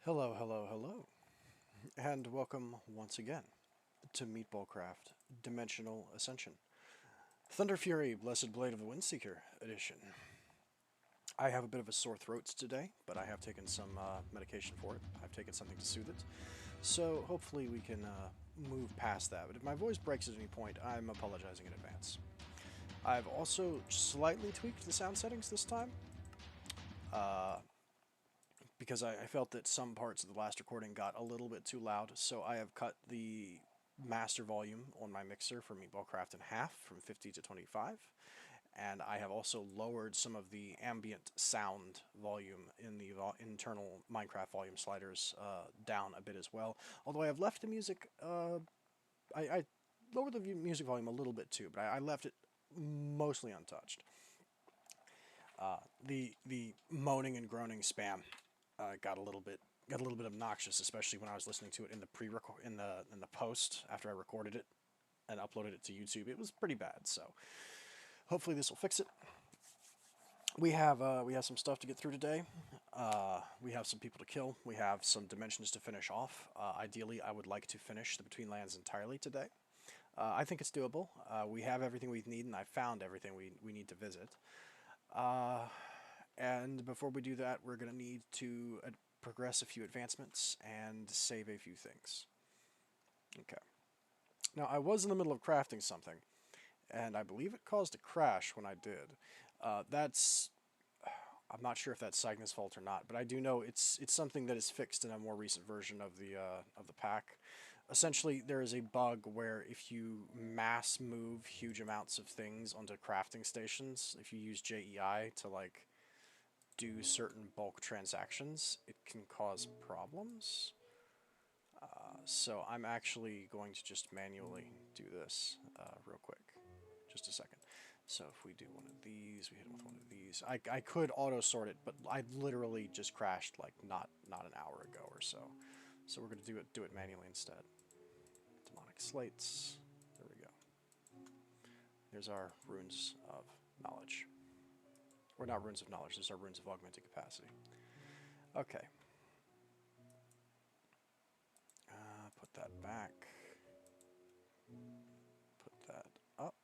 Hello, hello, hello, and welcome once again to Meatballcraft Dimensional Ascension. Thunder Fury, Blessed Blade of the Windseeker edition. I have a bit of a sore throat today, but I have taken some medication for it. I've taken something to soothe it. So hopefully we can move past that. But if my voice breaks at any point, I'm apologizing in advance. I've also slightly tweaked the sound settings this time. Because I felt that some parts of the last recording got a little bit too loud, so I have cut the master volume on my mixer for Meatballcraft in half, from 50 to 25, and I have also lowered some of the ambient sound volume in the internal Minecraft volume sliders down a bit as well, although I have left the music, I lowered the music volume a little bit too, but I left it mostly untouched. The moaning and groaning spam got a little bit obnoxious, especially when I was listening to it in the in the post after I recorded it and uploaded it to YouTube. It was pretty bad, so hopefully this will fix it. We have some stuff to get through today. We have some people to kill. We have some dimensions to finish off. Ideally, I would like to finish the Between Lands entirely today. I think it's doable. We have everything we need, and I found everything we need to visit. And before we do that, we're going to need to progress a few advancements and save a few things. Okay. Now, I was in the middle of crafting something, and I believe it caused a crash when I did. That's... I'm not sure if that's Cygna's fault or not, but I do know it's something that is fixed in a more recent version of the pack. Essentially, there is a bug where if you mass move huge amounts of things onto crafting stations, if you use JEI to like do certain bulk transactions, it can cause problems. So I'm actually going to just manually do this real quick. Just a second. So if we do one of these, we hit it with one of these. I could auto sort it, but I literally just crashed like not an hour ago or so. So we're going to do it manually instead. Demonic slates. There we go. Here's our runes of knowledge. Or not runes of knowledge, these are runes of augmented capacity. Okay. Put that back. Put that up.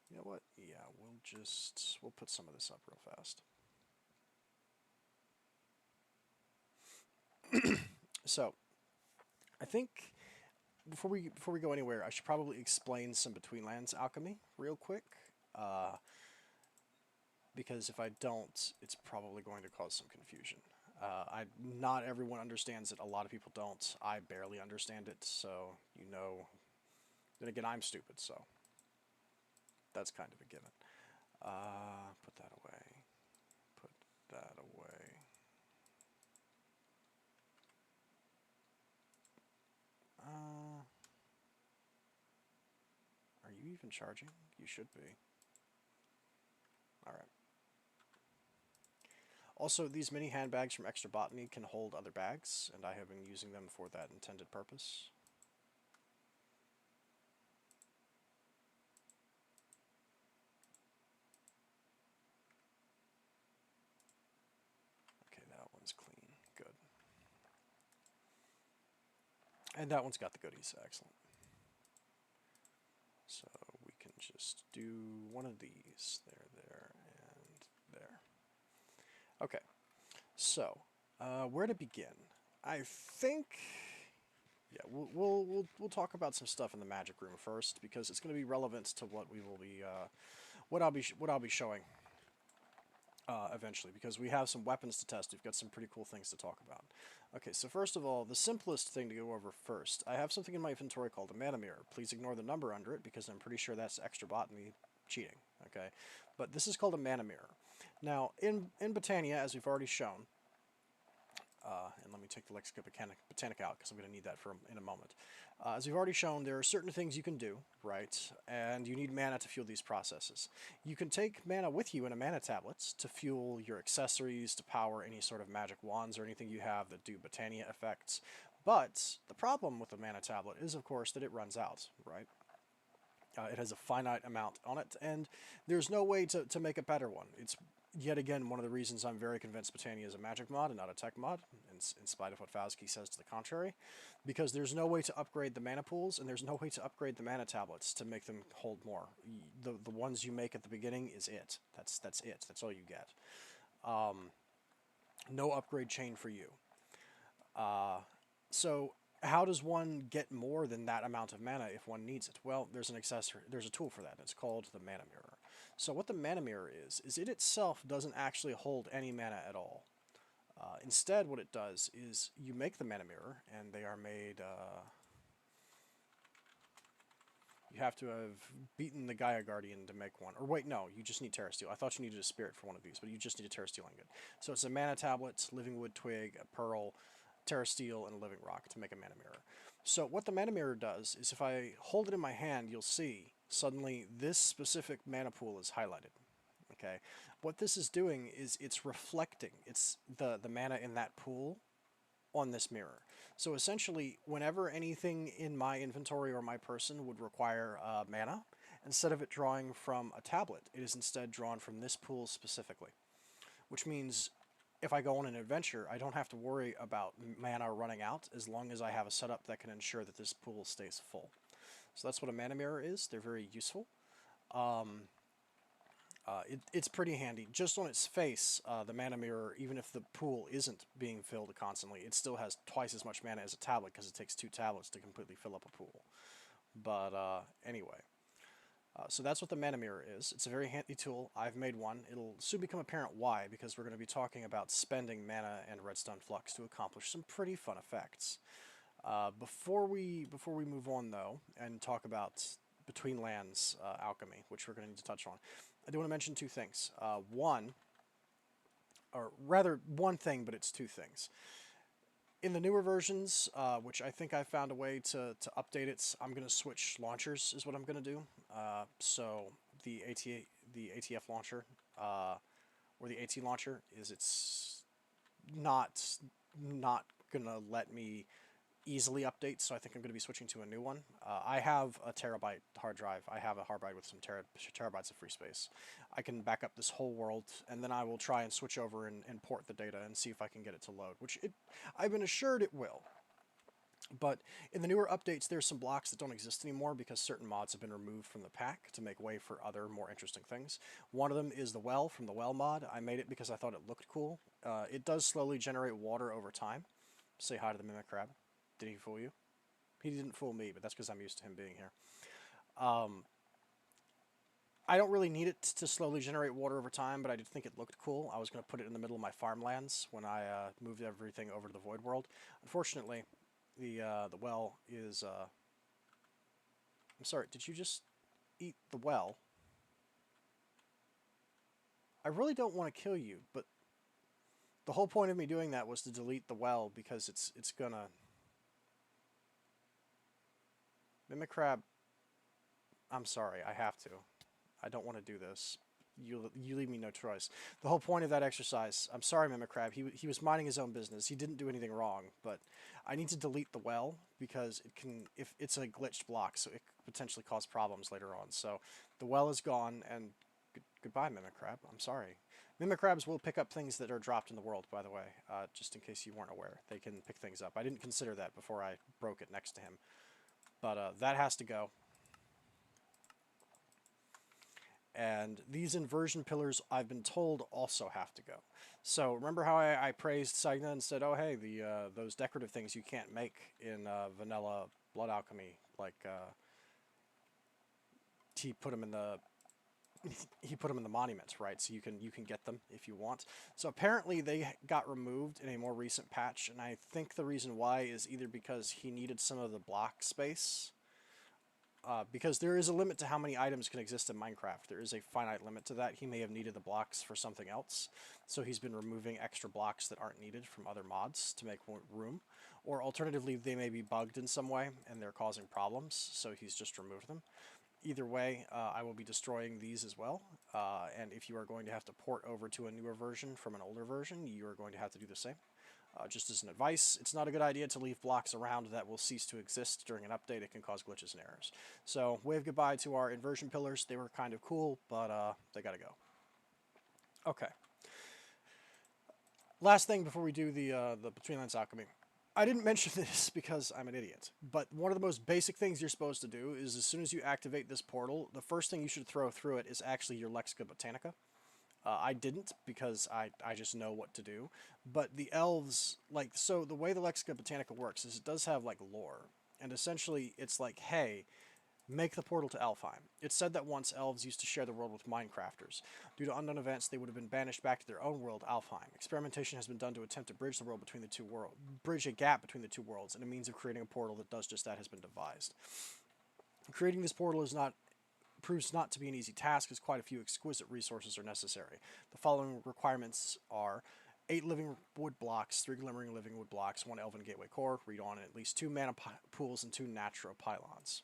You know what? Yeah, we'll put some of this up real fast. So, I think before we go anywhere, I should probably explain some Between Lands alchemy real quick. Because if I don't, it's probably going to cause some confusion. Not everyone understands it. A lot of people don't. I barely understand it, so you know. Then again, I'm stupid, so that's kind of a given. Put that away. Put that away. Are you even charging? You should be. Alright. Also, these mini handbags from Extra Botany can hold other bags, and I have been using them for that intended purpose. Okay, that one's clean. Good. And that one's got the goodies. Excellent. So we can just do one of these. There, and there. Okay. So, where to begin? I think... Yeah, we'll talk about some stuff in the magic room first, because it's going to be relevant to what we will be... what I'll be showing eventually, because we have some weapons to test. We've got some pretty cool things to talk about. Okay, so first of all, the simplest thing to go over first. I have something in my inventory called a mana mirror. Please ignore the number under it, because I'm pretty sure that's Extra Botany cheating, okay? But this is called a mana mirror. Now, in Botania, as we've already shown, and let me take the Lexica Botanica out, because I'm going to need that in a moment. As we've already shown, there are certain things you can do, right? And you need mana to fuel these processes. You can take mana with you in a mana tablet to fuel your accessories, to power any sort of magic wands or anything you have that do Botania effects. But the problem with the mana tablet is, of course, that it runs out, right? It has a finite amount on it, and there's no way to make a better one. It's yet again one of the reasons I'm very convinced Botania is a magic mod and not a tech mod, in spite of what Fauski says to the contrary, because there's no way to upgrade the mana pools, and there's no way to upgrade the mana tablets to make them hold more. The ones you make at the beginning is it. That's it. That's all you get. No upgrade chain for you. So how does one get more than that amount of mana if one needs it? Well, there's an accessory. There's a tool for that. It's called the mana mirror. So what the mana mirror is it itself doesn't actually hold any mana at all. Instead, what it does is you make the mana mirror, and they are made. You have to have beaten the Gaia Guardian to make one. Or wait, no, you just need Terra Steel. I thought you needed a spirit for one of these, but you just need a Terra Steel ingot. So it's a mana tablet, living wood twig, a pearl, Terra Steel, and a living rock to make a mana mirror. So what the mana mirror does is if I hold it in my hand, you'll see suddenly this specific mana pool is highlighted. Okay, what this is doing is it's reflecting the mana in that pool on this mirror. So essentially, whenever anything in my inventory or my person would require mana, instead of it drawing from a tablet, it is instead drawn from this pool specifically. Which means if I go on an adventure, I don't have to worry about mana running out as long as I have a setup that can ensure that this pool stays full. So that's what a mana mirror is. They're very useful. It's pretty handy. Just on its face, the mana mirror, even if the pool isn't being filled constantly, it still has twice as much mana as a tablet because it takes 2 tablets to completely fill up a pool. But anyway, so that's what the mana mirror is. It's a very handy tool. I've made one. It'll soon become apparent why, because we're going to be talking about spending mana and redstone flux to accomplish some pretty fun effects. Before we move on though and talk about Between Lands alchemy, which we're going to need to touch on, I do want to mention 2 things. One thing, but it's 2 things. In the newer versions, which I think I found a way to update it, I'm going to switch launchers is what I'm going to do. So the ATF launcher, or the AT launcher, it's not going to let me easily update, so I think I'm going to be switching to a new one. I have a terabyte hard drive. I have a hard drive with some terabytes of free space. I can back up this whole world, and then I will try and switch over and port the data and see if I can get it to load, which I've been assured it will. But in the newer updates, there's some blocks that don't exist anymore because certain mods have been removed from the pack to make way for other, more interesting things. One of them is the well from the well mod. I made it because I thought it looked cool. It does slowly generate water over time. Say hi to the Mimicrab. Did he fool you? He didn't fool me, but that's because I'm used to him being here. I don't really need it to slowly generate water over time, but I did think it looked cool. I was going to put it in the middle of my farmlands when I moved everything over to the Void World. Unfortunately, the well is... I'm sorry, did you just eat the well? I really don't want to kill you, but the whole point of me doing that was to delete the well because it's gonna... Mimicrab, I'm sorry, I have to. I don't want to do this. You leave me no choice. The whole point of that exercise, I'm sorry, Mimicrab, he was minding his own business. He didn't do anything wrong, but I need to delete the well because it can, if it's a glitched block, so it could potentially cause problems later on. So the well is gone, and goodbye, Mimicrab. I'm sorry. Mimicrabs will pick up things that are dropped in the world, by the way, just in case you weren't aware. They can pick things up. I didn't consider that before I broke it next to him. But that has to go. And these inversion pillars, I've been told, also have to go. So remember how I praised sainagh and said, oh hey, those decorative things you can't make in vanilla blood alchemy, like he put them in the monuments, right? So you can get them if you want. So apparently they got removed in a more recent patch, and I think the reason why is either because he needed some of the block space. Because there is a limit to how many items can exist in Minecraft. There is a finite limit to that. He may have needed the blocks for something else, so he's been removing extra blocks that aren't needed from other mods to make more room. Or alternatively, they may be bugged in some way, and they're causing problems, so he's just removed them. Either way, I will be destroying these as well, and if you are going to have to port over to a newer version from an older version, you are going to have to do the same. Just as an advice, it's not a good idea to leave blocks around that will cease to exist during an update. It can cause glitches and errors. So wave goodbye to our inversion pillars. They were kind of cool, but they gotta go. Okay. Last thing before we do the Between Lands Alchemy. I didn't mention this because I'm an idiot, but one of the most basic things you're supposed to do is as soon as you activate this portal, the first thing you should throw through it is actually your Lexica Botanica. I didn't because I just know what to do. But the elves, like, so the way the Lexica Botanica works is it does have, like, lore. And essentially, it's like, hey, make the portal to Elfheim. It's said that once elves used to share the world with Minecrafters. Due to unknown events, they would have been banished back to their own world, Alfheim. Experimentation has been done to attempt to bridge the world between the two worlds, bridge a gap between the two worlds, and a means of creating a portal that does just that has been devised. Creating this portal proves not to be an easy task, as quite a few exquisite resources are necessary. The following requirements are 8 living wood blocks, 3 glimmering living wood blocks, 1 elven gateway core, read on, and at least 2 mana pools and 2 natural pylons.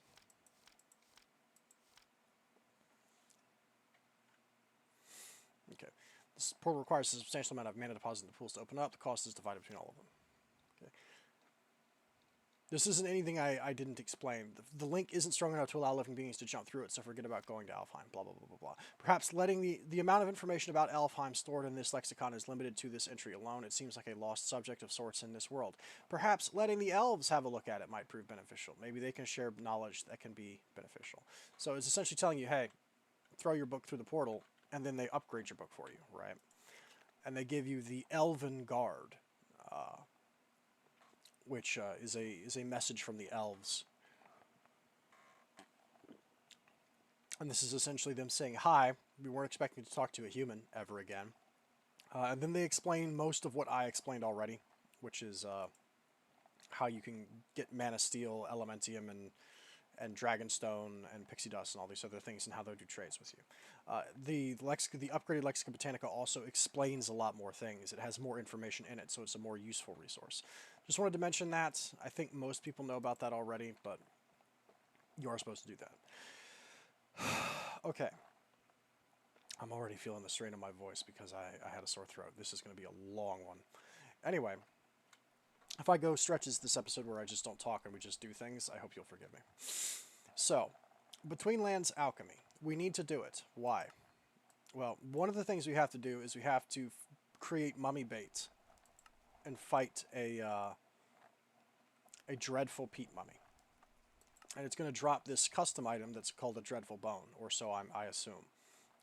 Okay. This portal requires a substantial amount of mana deposit in the pools to open up. The cost is divided between all of them. Okay. This isn't anything I didn't explain. The link isn't strong enough to allow living beings to jump through it, so forget about going to Alfheim, blah, blah, blah, blah, blah. Perhaps letting the amount of information about Alfheim stored in this lexicon is limited to this entry alone. It seems like a lost subject of sorts in this world. Perhaps letting the elves have a look at it might prove beneficial. Maybe they can share knowledge that can be beneficial. So it's essentially telling you, hey, throw your book through the portal, and then they upgrade your book for you, right? And they give you the Elven Guard, which is a message from the elves. And this is essentially them saying, hi, we weren't expecting to talk to a human ever again. And then they explain most of what I explained already, which is how you can get Mana Steel, Elementium, and Dragonstone, and Pixie Dust, and all these other things, and how they do trades with you. The upgraded Lexica Botanica also explains a lot more things. It has more information in it, so it's a more useful resource. Just wanted to mention that. I think most people know about that already, but you are supposed to do that. Okay. I'm already feeling the strain of my voice because I had a sore throat. This is going to be a long one. Anyway, if I go stretches this episode where I just don't talk and we just do things, I hope you'll forgive me. So, Between Lands Alchemy. We need to do it. Why? Well, one of the things we have to do is we have to create mummy bait and fight a dreadful peat mummy. And it's going to drop this custom item that's called a dreadful bone, or so I assume.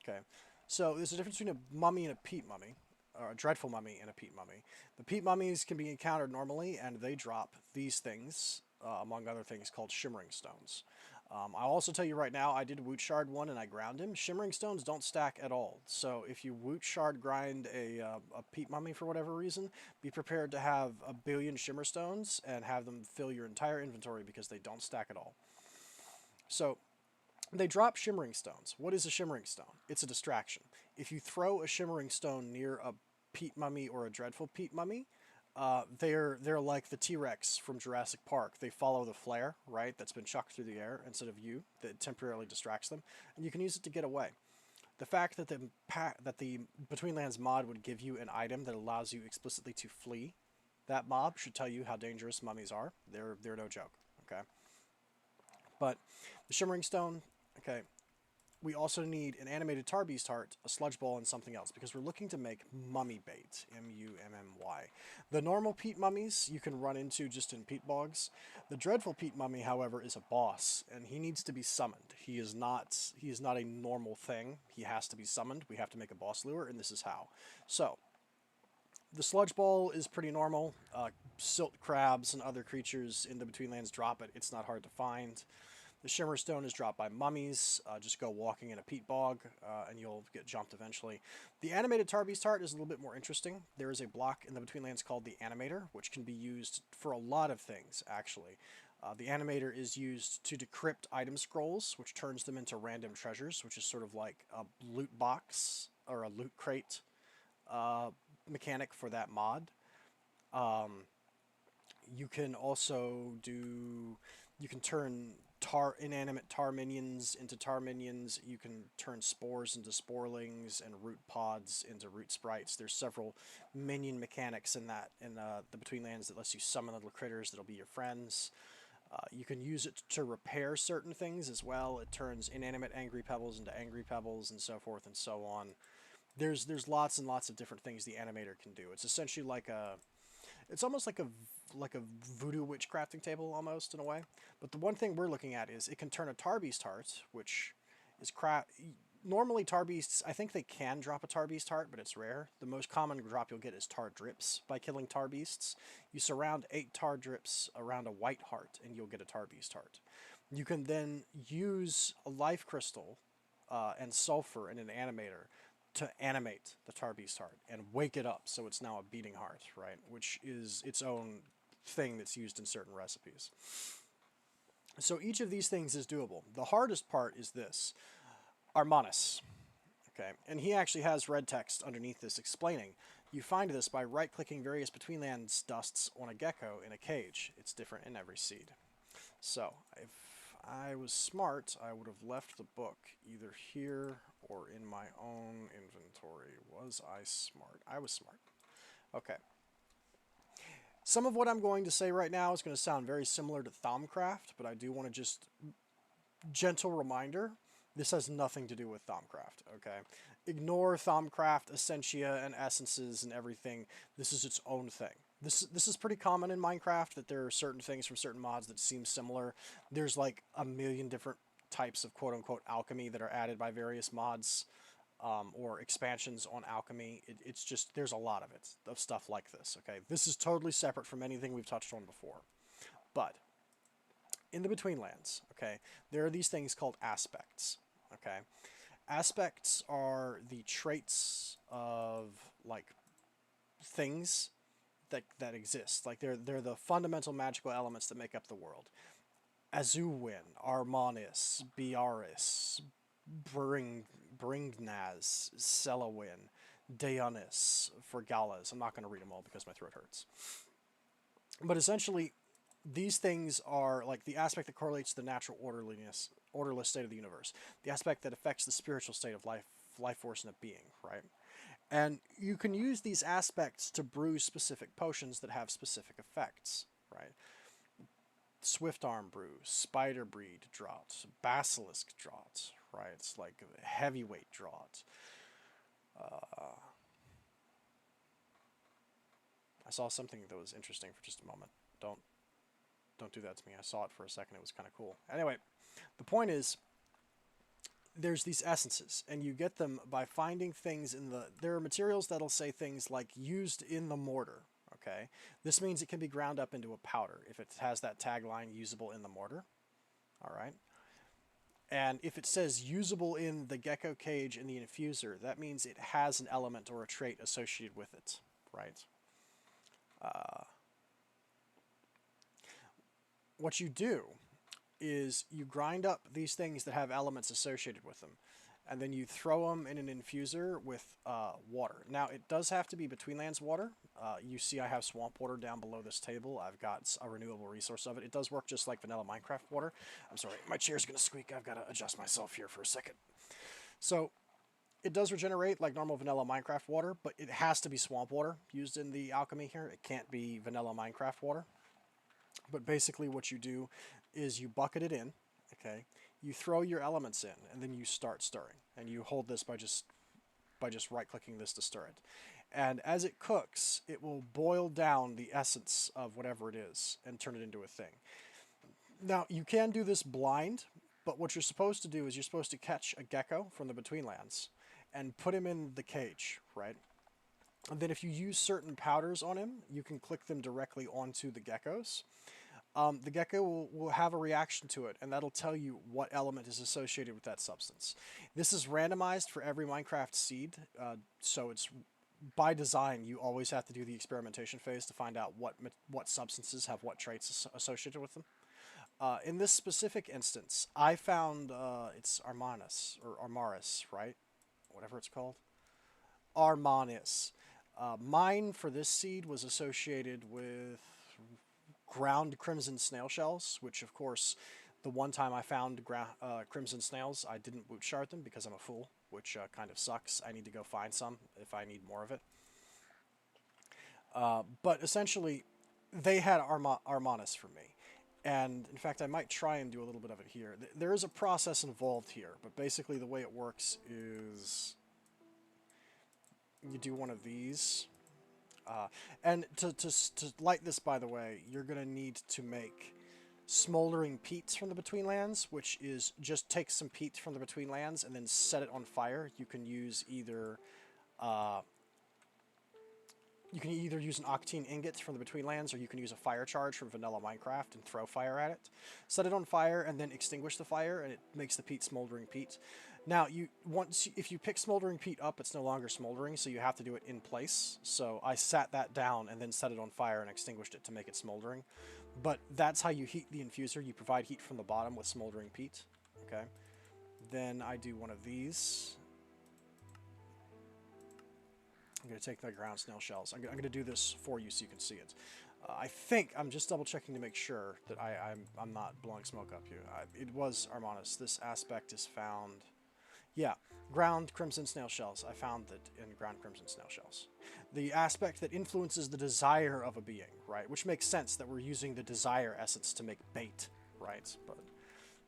Okay, so there's a difference between a mummy and a peat mummy, or a dreadful mummy and a peat mummy. The peat mummies can be encountered normally, and they drop these things, among other things, called shimmering stones. I'll also tell you right now, I did Woot Shard one and I ground him. Shimmering stones don't stack at all. So if you Woot Shard grind a peat mummy for whatever reason, be prepared to have a billion shimmer stones and have them fill your entire inventory because they don't stack at all. So they drop shimmering stones. What is a shimmering stone? It's a distraction. If you throw a shimmering stone near a peat mummy or a dreadful peat mummy, they're like the T-Rex from Jurassic Park. They follow the flare, right, that's been chucked through the air instead of you, that temporarily distracts them, and you can use it to get away. The fact that the Between Lands mod would give you an item that allows you explicitly to flee that mob should tell you how dangerous mummies are. They're no joke, okay? But the Shimmering Stone, okay, we also need an animated tar beast heart, a sludge ball, and something else, because we're looking to make mummy bait, M-U-M-M-Y. The normal peat mummies you can run into just in peat bogs. The dreadful peat mummy, however, is a boss, and he needs to be summoned. He is not a normal thing. He has to be summoned. We have to make a boss lure, and this is how. So, the sludge ball is pretty normal. Silt crabs and other creatures in the Between Lands drop it. It's not hard to find. The Shimmer Stone is dropped by mummies. Just go walking in a peat bog, and you'll get jumped eventually. The animated Tar Beast Heart is a little bit more interesting. There is a block in the Between Lands called the Animator, which can be used for a lot of things, actually. The Animator is used to decrypt item scrolls, which turns them into random treasures, which is sort of like a loot box, or a loot crate mechanic for that mod. You can also You can turn inanimate tar minions into tar minions. You can turn spores into sporelings and root pods into root sprites. There's several minion mechanics in the Betweenlands that lets you summon little critters that'll be your friends. You can use it to repair certain things as well. It turns inanimate angry pebbles into angry pebbles and so forth and so on. There's lots and lots of different things the animator can do. It's essentially it's almost like a voodoo witch crafting table almost in a way. But the one thing we're looking at is it can turn a tar beast heart, which is normally tar beasts, I think they can drop a tar beast heart, but it's rare. The most common drop you'll get is tar drips by killing tar beasts. You surround 8 tar drips around a white heart and you'll get a tar beast heart. You can then use a life crystal and sulfur in an animator to animate the tar beast heart and wake it up so it's now a beating heart, right? Which is its own thing that's used in certain recipes. So each of these things is doable. The hardest part is this. Armanis. Okay, and he actually has red text underneath this explaining. You find this by right-clicking various Betweenlands dusts on a gecko in a cage. It's different in every seed. So, if I was smart, I would have left the book either here or in my own inventory. Was I smart? I was smart. Okay. Some of what I'm going to say right now is going to sound very similar to Thaumcraft, but I do want to just gentle reminder, this has nothing to do with Thaumcraft, okay? Ignore Thaumcraft, Essentia, and essences and everything. This is its own thing. This is pretty common in Minecraft, that there are certain things from certain mods that seem similar. There's like a million different types of quote-unquote alchemy that are added by various mods or expansions on alchemy. It's just, there's a lot of it, of stuff like this, okay? This is totally separate from anything we've touched on before. But in the Betweenlands, okay, there are these things called aspects, okay? Aspects are the traits of, like, things that exist. Like, they're the fundamental magical elements that make up the world. Azuwin, Armanis, Biaris, Bringnaz, Selawin, Deonis, Fergalas. I'm not going to read them all because my throat hurts. But essentially, these things are like the aspect that correlates to the natural orderless state of the universe. The aspect that affects the spiritual state of life force and of being, right? And you can use these aspects to brew specific potions that have specific effects, right? Swift Arm Brew, Spider Breed Draught, Basilisk Draught, right? It's like heavyweight draught. I saw something that was interesting for just a moment. Don't do that to me. I saw it for a second. It was kind of cool. Anyway, the point is, there's these essences, and you get them by finding things in the... There are materials that'll say things like used in the mortar, okay? This means it can be ground up into a powder if it has that tagline, usable in the mortar, all right? And if it says usable in the gecko cage in the infuser, that means it has an element or a trait associated with it, right? What you do is you grind up these things that have elements associated with them, and then you throw them in an infuser with water. Now, it does have to be Betweenlands water. You see I have swamp water down below this table. I've got a renewable resource of it. It does work just like vanilla Minecraft water. I'm sorry, my chair's going to squeak. I've got to adjust myself here for a second. So, it does regenerate like normal vanilla Minecraft water, but it has to be swamp water used in the alchemy here. It can't be vanilla Minecraft water. But basically what you do is you bucket it in, okay? You throw your elements in, and then you start stirring. And you hold this by just right-clicking this to stir it. And as it cooks, it will boil down the essence of whatever it is and turn it into a thing. Now, you can do this blind, but what you're supposed to do is you're supposed to catch a gecko from the Betweenlands and put him in the cage, right? And then if you use certain powders on him, you can click them directly onto the geckos. The gecko will have a reaction to it, and that'll tell you what element is associated with that substance. This is randomized for every Minecraft seed, so it's by design. You always have to do the experimentation phase to find out what substances have what traits associated with them. In this specific instance, I found it's Armanis or Armaris, right? Whatever it's called, Armanis. Mine for this seed was associated with ground crimson snail shells, which of course, the one time I found crimson snails, I didn't boot shard them because I'm a fool, which kind of sucks. I need to go find some if I need more of it. But essentially, they had Armanis for me. And in fact, I might try and do a little bit of it here. There is a process involved here, but basically the way it works is you do one of these. And to light this, by the way, you're going to need to make smoldering peats from the Betweenlands, which is just take some peat from the Betweenlands and then set it on fire. You can use either use an octane ingot from the Betweenlands, or you can use a fire charge from vanilla Minecraft and throw fire at it. Set it on fire and then extinguish the fire, and it makes the peat smoldering peat. Now, if you pick smoldering peat up, it's no longer smoldering, so you have to do it in place. So I sat that down and then set it on fire and extinguished it to make it smoldering. But that's how you heat the infuser. You provide heat from the bottom with smoldering peat. Okay. Then I do one of these. I'm going to take the ground snail shells. I'm going to do this for you so you can see it. I think, I'm just double checking to make sure that I'm not blowing smoke up here. It was Armanis. This aspect is found... Yeah, ground crimson snail shells. I found that in ground crimson snail shells. The aspect that influences the desire of a being, right? Which makes sense that we're using the desire essence to make bait, right? But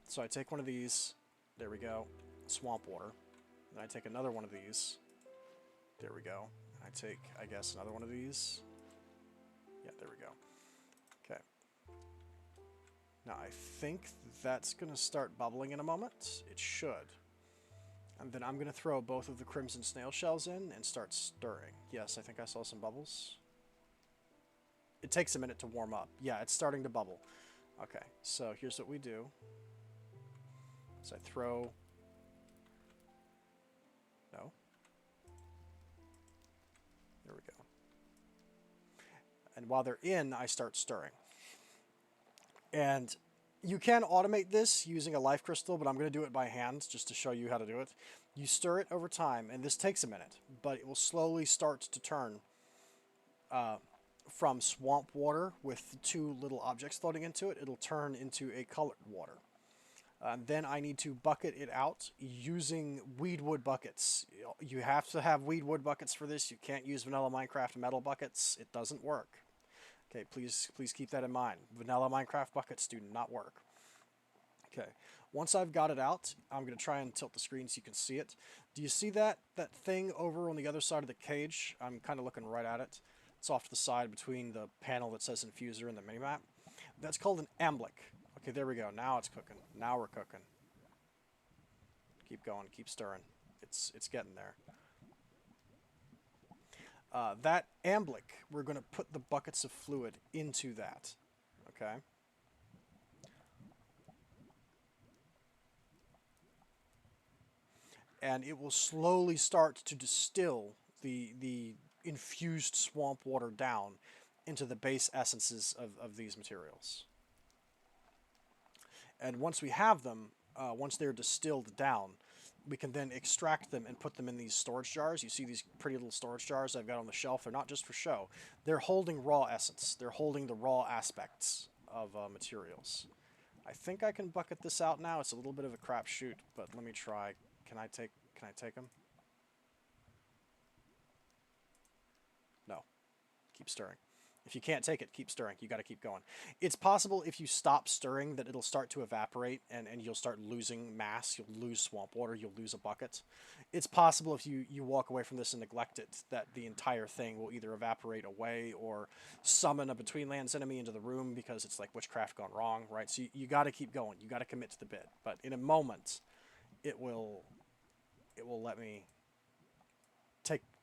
so I take one of these. There we go. Swamp water. Then I take another one of these. There we go. I take, I guess, another one of these. Yeah, there we go. Okay. Now, I think that's going to start bubbling in a moment. It should. And then I'm going to throw both of the crimson snail shells in and start stirring. Yes, I think I saw some bubbles. It takes a minute to warm up. Yeah, it's starting to bubble. Okay, so here's what we do. So I throw... No. There we go. And while they're in, I start stirring. And you can automate this using a life crystal, but I'm going to do it by hand just to show you how to do it. You stir it over time, and this takes a minute, but it will slowly start to turn from swamp water with two little objects floating into it. It'll turn into a colored water. Then I need to bucket it out using weedwood buckets. You have to have weedwood buckets for this. You can't use vanilla Minecraft metal buckets. It doesn't work. Okay, please keep that in mind. Vanilla Minecraft buckets do not work. Okay, once I've got it out, I'm going to try and tilt the screen so you can see it. Do you see that thing over on the other side of the cage? I'm kind of looking right at it. It's off to the side between the panel that says infuser and the minimap. That's called an amblic. Okay, there we go. Now it's cooking. Now we're cooking. Keep going. Keep stirring. It's getting there. That amblic, we're going to put the buckets of fluid into that. Okay? And it will slowly start to distill the infused swamp water down into the base essences of these materials. And once we have them, once they're distilled down, we can then extract them and put them in these storage jars. You see these pretty little storage jars I've got on the shelf. They're not just for show. They're holding raw essence. They're holding the raw aspects of materials. I think I can bucket this out now. It's a little bit of a crapshoot, but let me try. Can I take them? No. Keep stirring. If you can't take it, keep stirring. You got to keep going. It's possible if you stop stirring that it'll start to evaporate and you'll start losing mass. You'll lose swamp water. You'll lose a bucket. It's possible if you walk away from this and neglect it that the entire thing will either evaporate away or summon a Betweenlands enemy into the room because it's like witchcraft gone wrong, right? So you got to keep going. You got to commit to the bit. But in a moment, it will let me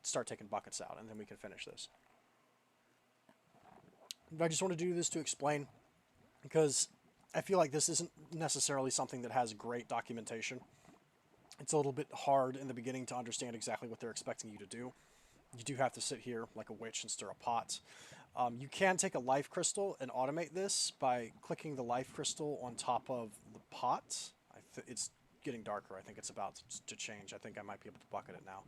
start taking buckets out, and then we can finish this. I just want to do this to explain, because I feel like this isn't necessarily something that has great documentation. It's a little bit hard in the beginning to understand exactly what they're expecting you to do. You do have to sit here like a witch and stir a pot. You can take a life crystal and automate this by clicking the life crystal on top of the pot. It's getting darker. I think it's about to change. I think I might be able to bucket it now.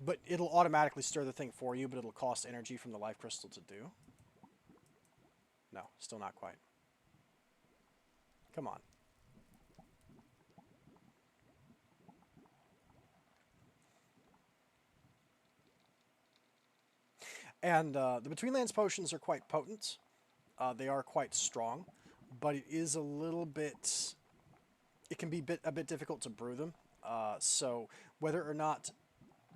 But it'll automatically stir the thing for you, but it'll cost energy from the life crystal to do. No, still not quite. Come on. And the Between Lands potions are quite potent. They are quite strong, but it is a little bit. It can be a bit difficult to brew them. So whether or not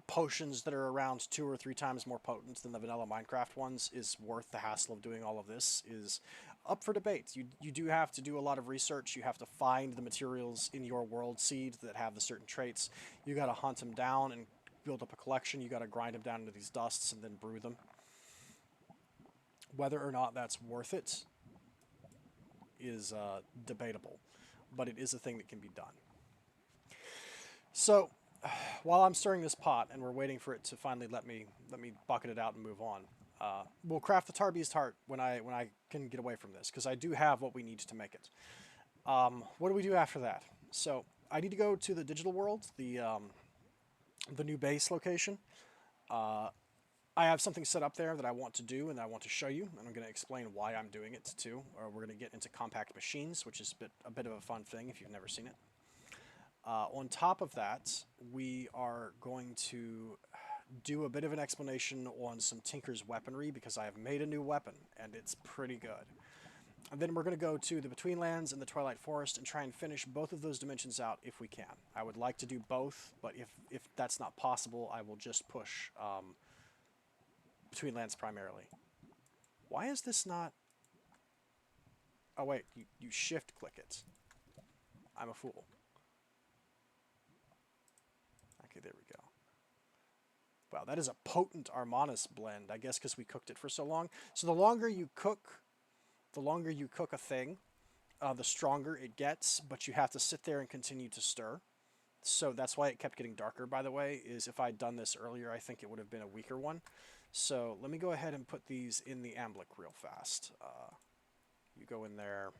potions that are around 2 or 3 times more potent than the vanilla Minecraft ones is worth the hassle of doing all of this is up for debate. You do have to do a lot of research. You have to find the materials in your world seed that have the certain traits. You got to hunt them down and build up a collection. You got to grind them down into these dusts and then brew them. Whether or not that's worth it is debatable, but it is a thing that can be done. So, while I'm stirring this pot and we're waiting for it to finally let me bucket it out and move on, we'll craft the tar beast heart when I can get away from this, because I do have what we need to make it. What do we do after that? So I need to go to the digital world, the new base location. I have something set up there that I want to do and I want to show you, and I'm going to explain why I'm doing it too. Or we're going to get into compact machines, which is a bit of a fun thing if you've never seen it. On top of that, we are going to do a bit of an explanation on some Tinker's weaponry, because I have made a new weapon and it's pretty good. And then we're going to go to the Between Lands and the Twilight Forest and try and finish both of those dimensions out if we can. I would like to do both, but if that's not possible, I will just push Between Lands primarily. Why is this not... Oh wait, you shift click it. I'm a fool. Okay, there we go. Wow, that is a potent Armanis blend, I guess because we cooked it for so long. So the longer you cook a thing, the stronger it gets, but you have to sit there and continue to stir. So that's why it kept getting darker, by the way, is if I'd done this earlier, I think it would have been a weaker one. So let me go ahead and put these in the amblic real fast. You go in there.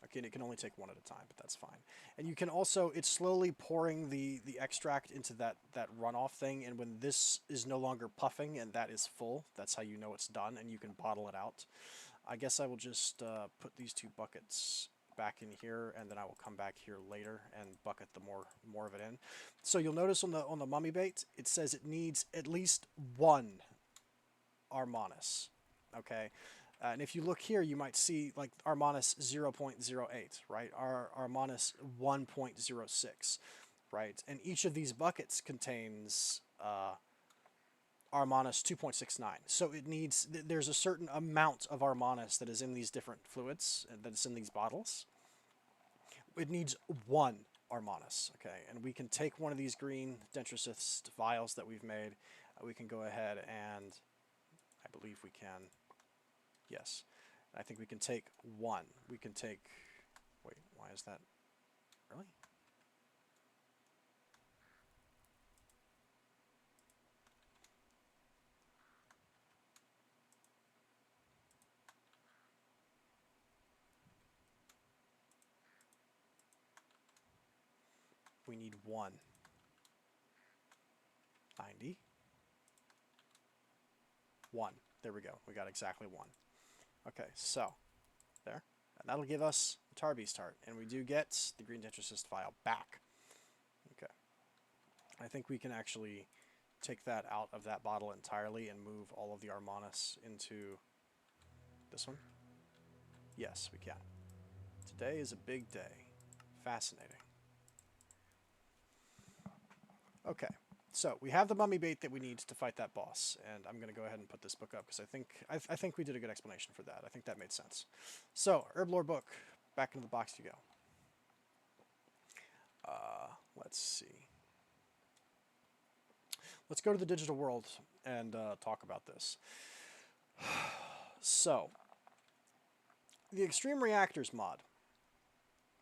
Okay, and it can only take one at a time, but that's fine. And you can also, it's slowly pouring the extract into that runoff thing, and when this is no longer puffing and that is full, that's how you know it's done, and you can bottle it out. I guess I will just put these 2 buckets back in here, and then I will come back here later and bucket the more of it in. So you'll notice on the mummy bait, it says it needs at least 1 Armanis. Okay. And if you look here, you might see like Armanis 0.08, right? Armanis 1.06, right? And each of these buckets contains Armanis 2.69. So it needs, there's a certain amount of Armanis that is in these different fluids, that is in these bottles. It needs 1 Armanis, okay? And we can take one of these green Dentrocyst vials that we've made. We can go ahead and, I believe we can... Yes, I think we can take 1. We can take... Wait, why is that... Really? We need 1. 90. 1. There we go. We got exactly 1. Okay, so there. And that'll give us the tar beast heart. And we do get the green Dentrocyst vial back. Okay. I think we can actually take that out of that bottle entirely and move all of the Armanis into this one. Yes, we can. Today is a big day. Fascinating. Okay. So we have the mummy bait that we need to fight that boss, and I'm going to go ahead and put this book up because I think we did a good explanation for that. I think that made sense. So Herblore book, back into the box you go. Let's see. Let's go to the digital world and talk about this. So the Extreme Reactors mod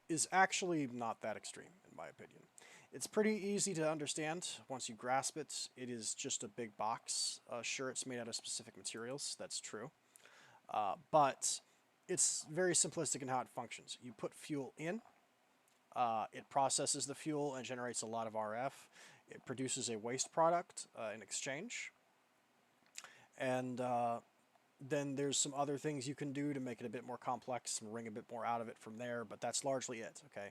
is actually not that extreme, in my opinion. It's pretty easy to understand once you grasp it. It is just a big box. Sure, it's made out of specific materials. That's true. But it's very simplistic in how it functions. You put fuel in. It processes the fuel and generates a lot of RF. It produces a waste product in exchange. And then there's some other things you can do to make it a bit more complex and wring a bit more out of it from there, but that's largely it, okay?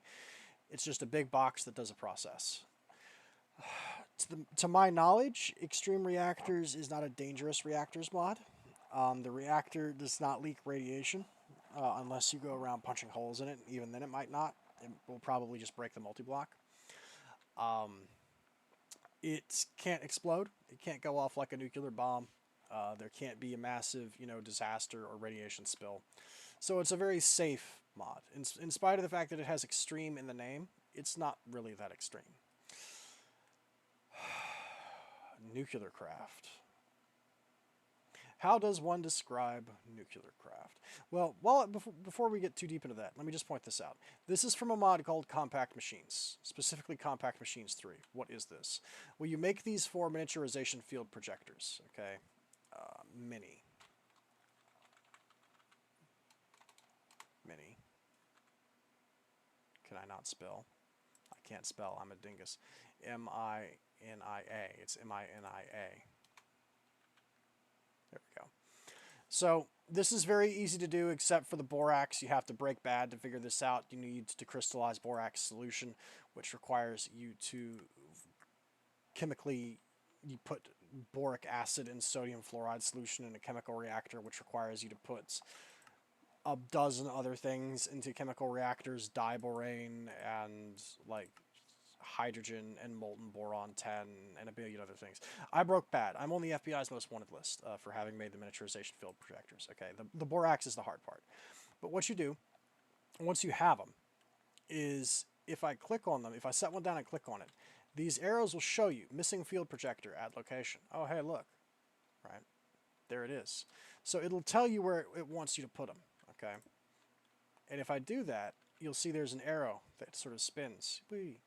It's just a big box that does a process. To my knowledge, Extreme Reactors is not a dangerous reactors mod. The reactor does not leak radiation unless you go around punching holes in it. Even then, it might not. It will probably just break the multi-block. It can't explode. It can't go off like a nuclear bomb. There can't be a massive, disaster or radiation spill. So it's a very safe mod. In spite of the fact that it has extreme in the name, it's not really that extreme. Nuclear craft. How does one describe nuclear craft? Well, before we get too deep into that, let me just point this out. This is from a mod called Compact Machines, specifically Compact Machines 3. What is this? Well, you make these 4 miniaturization field projectors, okay? Mini. Can I not spell? I can't spell. I'm a dingus. M-I-N-I-A. It's M-I-N-I-A. There we go. So this is very easy to do except for the borax. You have to break bad to figure this out. You need to crystallize borax solution, which requires you to chemically, you put boric acid and sodium fluoride solution in a chemical reactor, which requires you to put a dozen other things into chemical reactors, diborane and like hydrogen and molten boron 10 and a billion other things. I broke bad. I'm on the FBI's most wanted list for having made the miniaturization field projectors. Okay, the borax is the hard part. But what you do, once you have them, is if I click on them, if I set one down and click on it, these arrows will show you missing field projector at location. Oh, hey, look. Right? There it is. So it'll tell you where it wants you to put them. Okay? And if I do that, you'll see there's an arrow that sort of spins. Whee.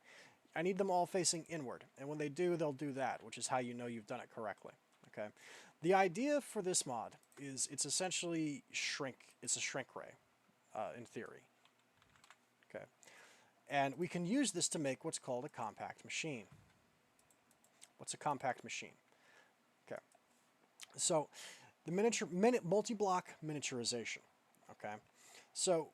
I need them all facing inward. And when they do, they'll do that, which is how you know you've done it correctly. Okay? The idea for this mod is it's essentially it's a shrink ray, in theory. Okay? And we can use this to make what's called a compact machine. What's a compact machine? Okay. So the multi-block miniaturization. Okay. So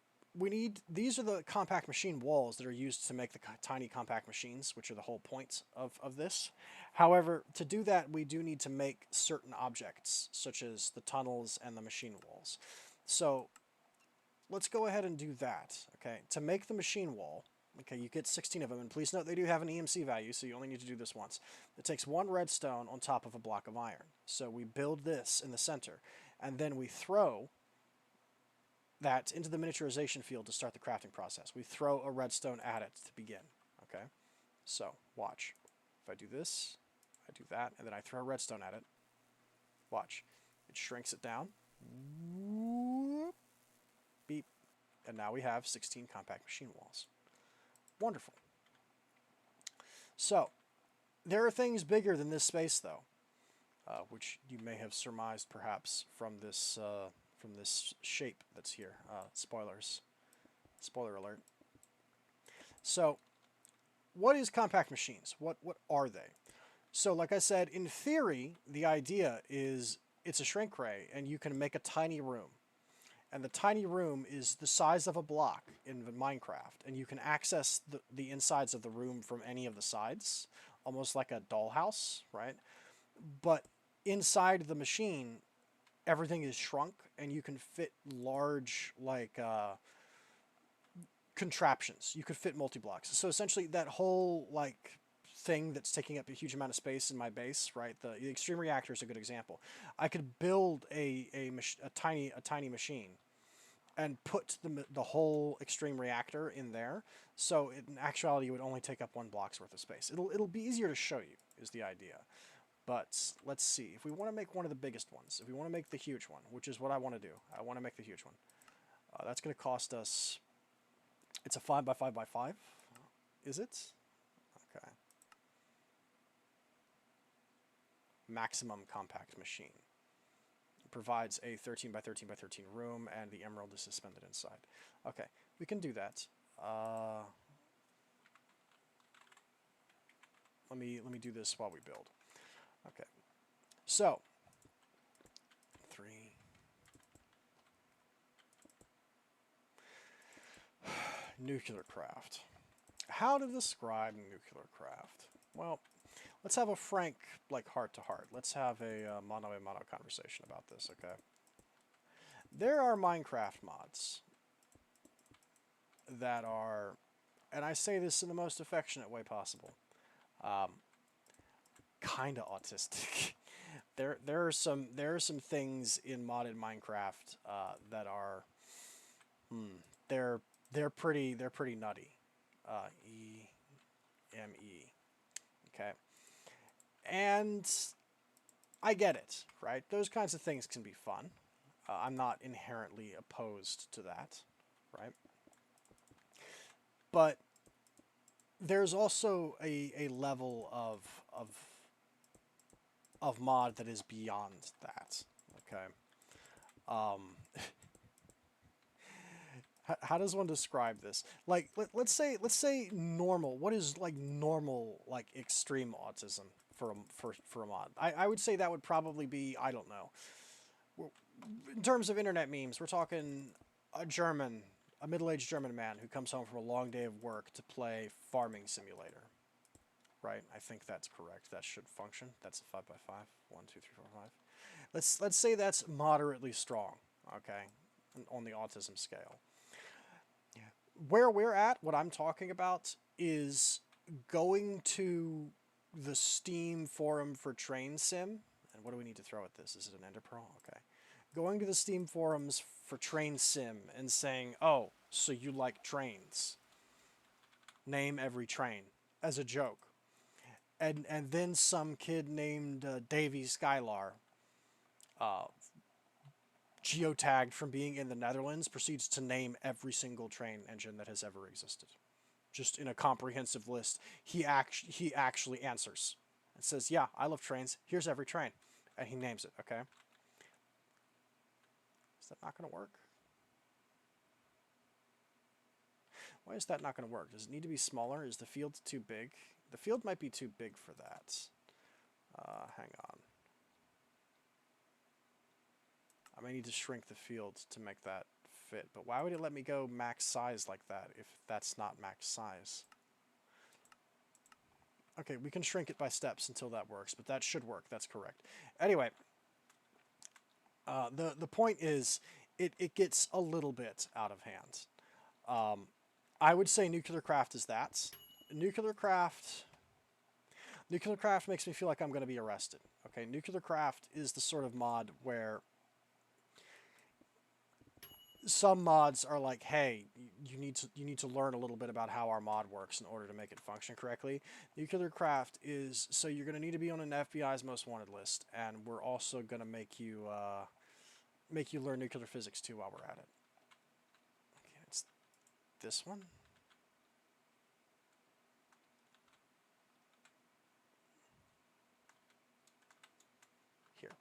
these are the compact machine walls that are used to make the tiny compact machines, which are the whole point of this. However, to do that, we do need to make certain objects, such as the tunnels and the machine walls. So let's go ahead and do that. Okay. To make the machine wall, okay, you get 16 of them, and please note they do have an EMC value, so you only need to do this once. It takes 1 redstone on top of a block of iron. So we build this in the center, and then we throw that into the miniaturization field to start the crafting process. We throw a redstone at it to begin. Okay, so watch. If I do this, I do that, and then I throw a redstone at it. Watch. It shrinks it down. Whoop. Beep. And now we have 16 compact machine walls. Wonderful. So, there are things bigger than this space, though, which you may have surmised, perhaps, from this shape that's here. Spoilers. Spoiler alert. So, what is compact machines? What are they? So, like I said, in theory, the idea is it's a shrink ray, and you can make a tiny room. And the tiny room is the size of a block in Minecraft, and you can access the insides of the room from any of the sides, almost like a dollhouse, right? But inside the machine, everything is shrunk, and you can fit large, like, contraptions. You could fit multi-blocks. So essentially, that whole, like, thing that's taking up a huge amount of space in my base, right? The extreme reactor is a good example. I could build a tiny machine and put the whole extreme reactor in there. So in actuality, it would only take up 1 block's worth of space. It'll be easier to show you, is the idea. But let's see. If we want to make one of the biggest ones, if we want to make the huge one, which is what I want to do, I want to make the huge one. That's going to cost us. It's a 5x5x5. Is it? Okay. Maximum compact machine. It provides a 13x13x13 room, and the emerald is suspended inside. Okay, we can do that. Let me do this while we build. Okay, so 3, Nuclear craft. How to describe nuclear craft? Well, let's have a frank, like, heart-to-heart. Let's have a mano-a-mano conversation about this, okay? There are Minecraft mods that are, and I say this in the most affectionate way possible, kind of autistic. There are some things in modded Minecraft that are, they're pretty nutty. EME. Okay. And I get it, right? Those kinds of things can be fun. I'm not inherently opposed to that, right? But there's also a level of mod that is beyond that. Okay. How does one describe this? Like, let's say normal. What is like normal, like extreme autism for a mod? I would say that would probably be, I don't know. In terms of internet memes, we're talking a middle-aged German man who comes home from a long day of work to play Farming Simulator. Right? I think that's correct. That should function. That's a 5x5. 1, 2, 3, 4, 5. Let's say that's moderately strong. Okay, on the autism scale. Where we're at, what I'm talking about is going to the Steam forum for Train Sim. And what do we need to throw at this? Is it an Ender Pearl? Okay. Going to the Steam forums for Train Sim and saying, oh, so you like trains. Name every train as a joke. And then some kid named Davy Skylar, geotagged from being in the Netherlands, proceeds to name every single train engine that has ever existed. Just in a comprehensive list. He actually answers and says, yeah, I love trains. Here's every train. And he names it, okay? Is that not going to work? Why is that not going to work? Does it need to be smaller? Is the field too big? The field might be too big for that. Hang on. I may need to shrink the field to make that fit. But why would it let me go max size like that if that's not max size? Okay, we can shrink it by steps until that works, but that should work. That's correct. Anyway, the point is, it gets a little bit out of hand. I would say nuclear craft is that. Nuclear craft makes me feel like I'm going to be arrested. Okay, nuclear craft is the sort of mod where some mods are like, hey, you need to learn a little bit about how our mod works in order to make it function correctly. Nuclear craft is, so you're going to need to be on an FBI's most wanted list, and we're also going to make you learn nuclear physics too while we're at it. Okay, it's this one. Here.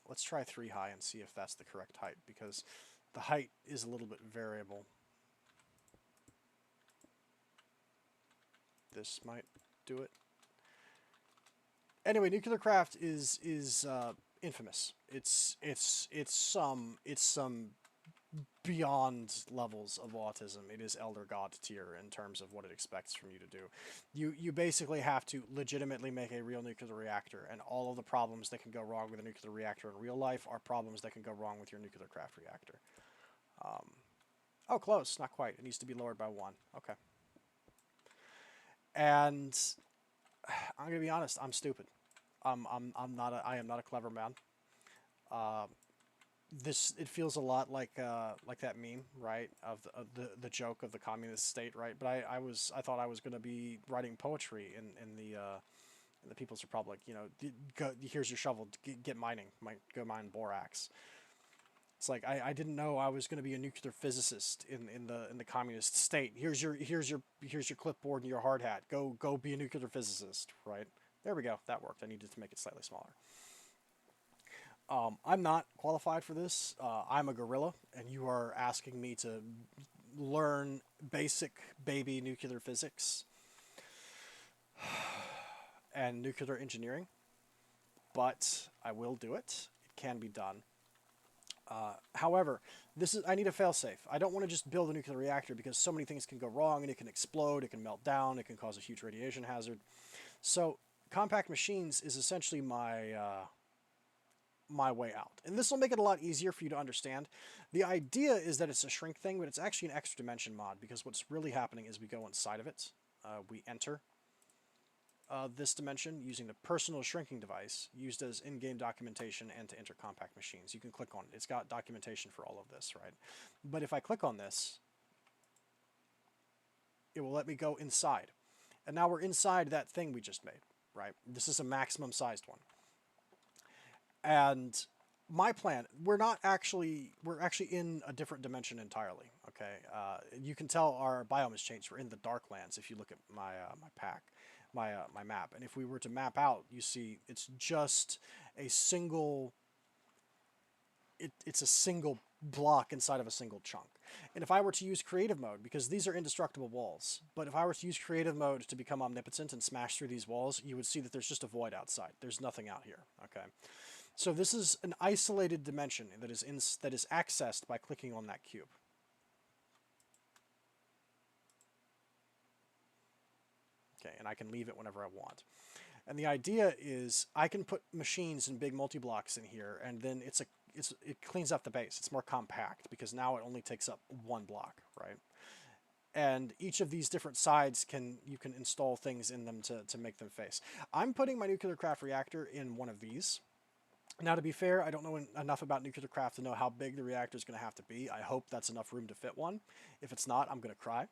Let's try 3 high and see if that's the correct height, because the height is a little bit variable. This might do it. Anyway, nuclear craft is infamous. It's some beyond levels of autism. It is Elder God tier in terms of what it expects from you to do. You basically have to legitimately make a real nuclear reactor, and all of the problems that can go wrong with a nuclear reactor in real life are problems that can go wrong with your nuclear craft reactor. Oh, close. Not quite. It needs to be lowered by 1. Okay. And I'm gonna be honest. I'm stupid. I am not a clever man. It feels a lot like that meme, right? Of the joke of the communist state, right? But I thought I was going to be writing poetry in the People's Republic. You know, here's your shovel, get mining, go mine borax. It's like I didn't know I was going to be a nuclear physicist in the communist state. Here's your clipboard and your hard hat. Go be a nuclear physicist, right? There we go. That worked. I needed to make it slightly smaller. I'm not qualified for this. I'm a gorilla, and you are asking me to learn basic baby nuclear physics and nuclear engineering. But I will do it. It can be done. However, I need a failsafe. I don't want to just build a nuclear reactor because so many things can go wrong and it can explode, it can melt down, it can cause a huge radiation hazard. So compact machines is essentially my way out. And this will make it a lot easier for you to understand. The idea is that it's a shrink thing, but it's actually an extra dimension mod because what's really happening is we go inside of it. We enter this dimension using the personal shrinking device used as in-game documentation and to enter compact machines. You can click on it. It's got documentation for all of this, right? But if I click on this, it will let me go inside. And now we're inside that thing we just made, right? This is a maximum sized one. And my plan, we're actually in a different dimension entirely, okay? You can tell our biome has changed. We're in the Darklands if you look at my my map. And if we were to map out, you see it's just a single, it's a single block inside of a single chunk. And if I were to use creative mode, because these are indestructible walls, but if I were to use creative mode to become omnipotent and smash through these walls, you would see that there's just a void outside. There's nothing out here, okay? So this is an isolated dimension that is accessed by clicking on that cube. Okay, and I can leave it whenever I want. And the idea is I can put machines and big multi-blocks in here, and then it cleans up the base. It's more compact because now it only takes up one block, right? And each of these different sides you can install things in them to make them face. I'm putting my nuclear craft reactor in one of these. Now, to be fair, I don't know enough about nuclear craft to know how big the reactor is going to have to be. I hope that's enough room to fit one. If it's not, I'm going to cry.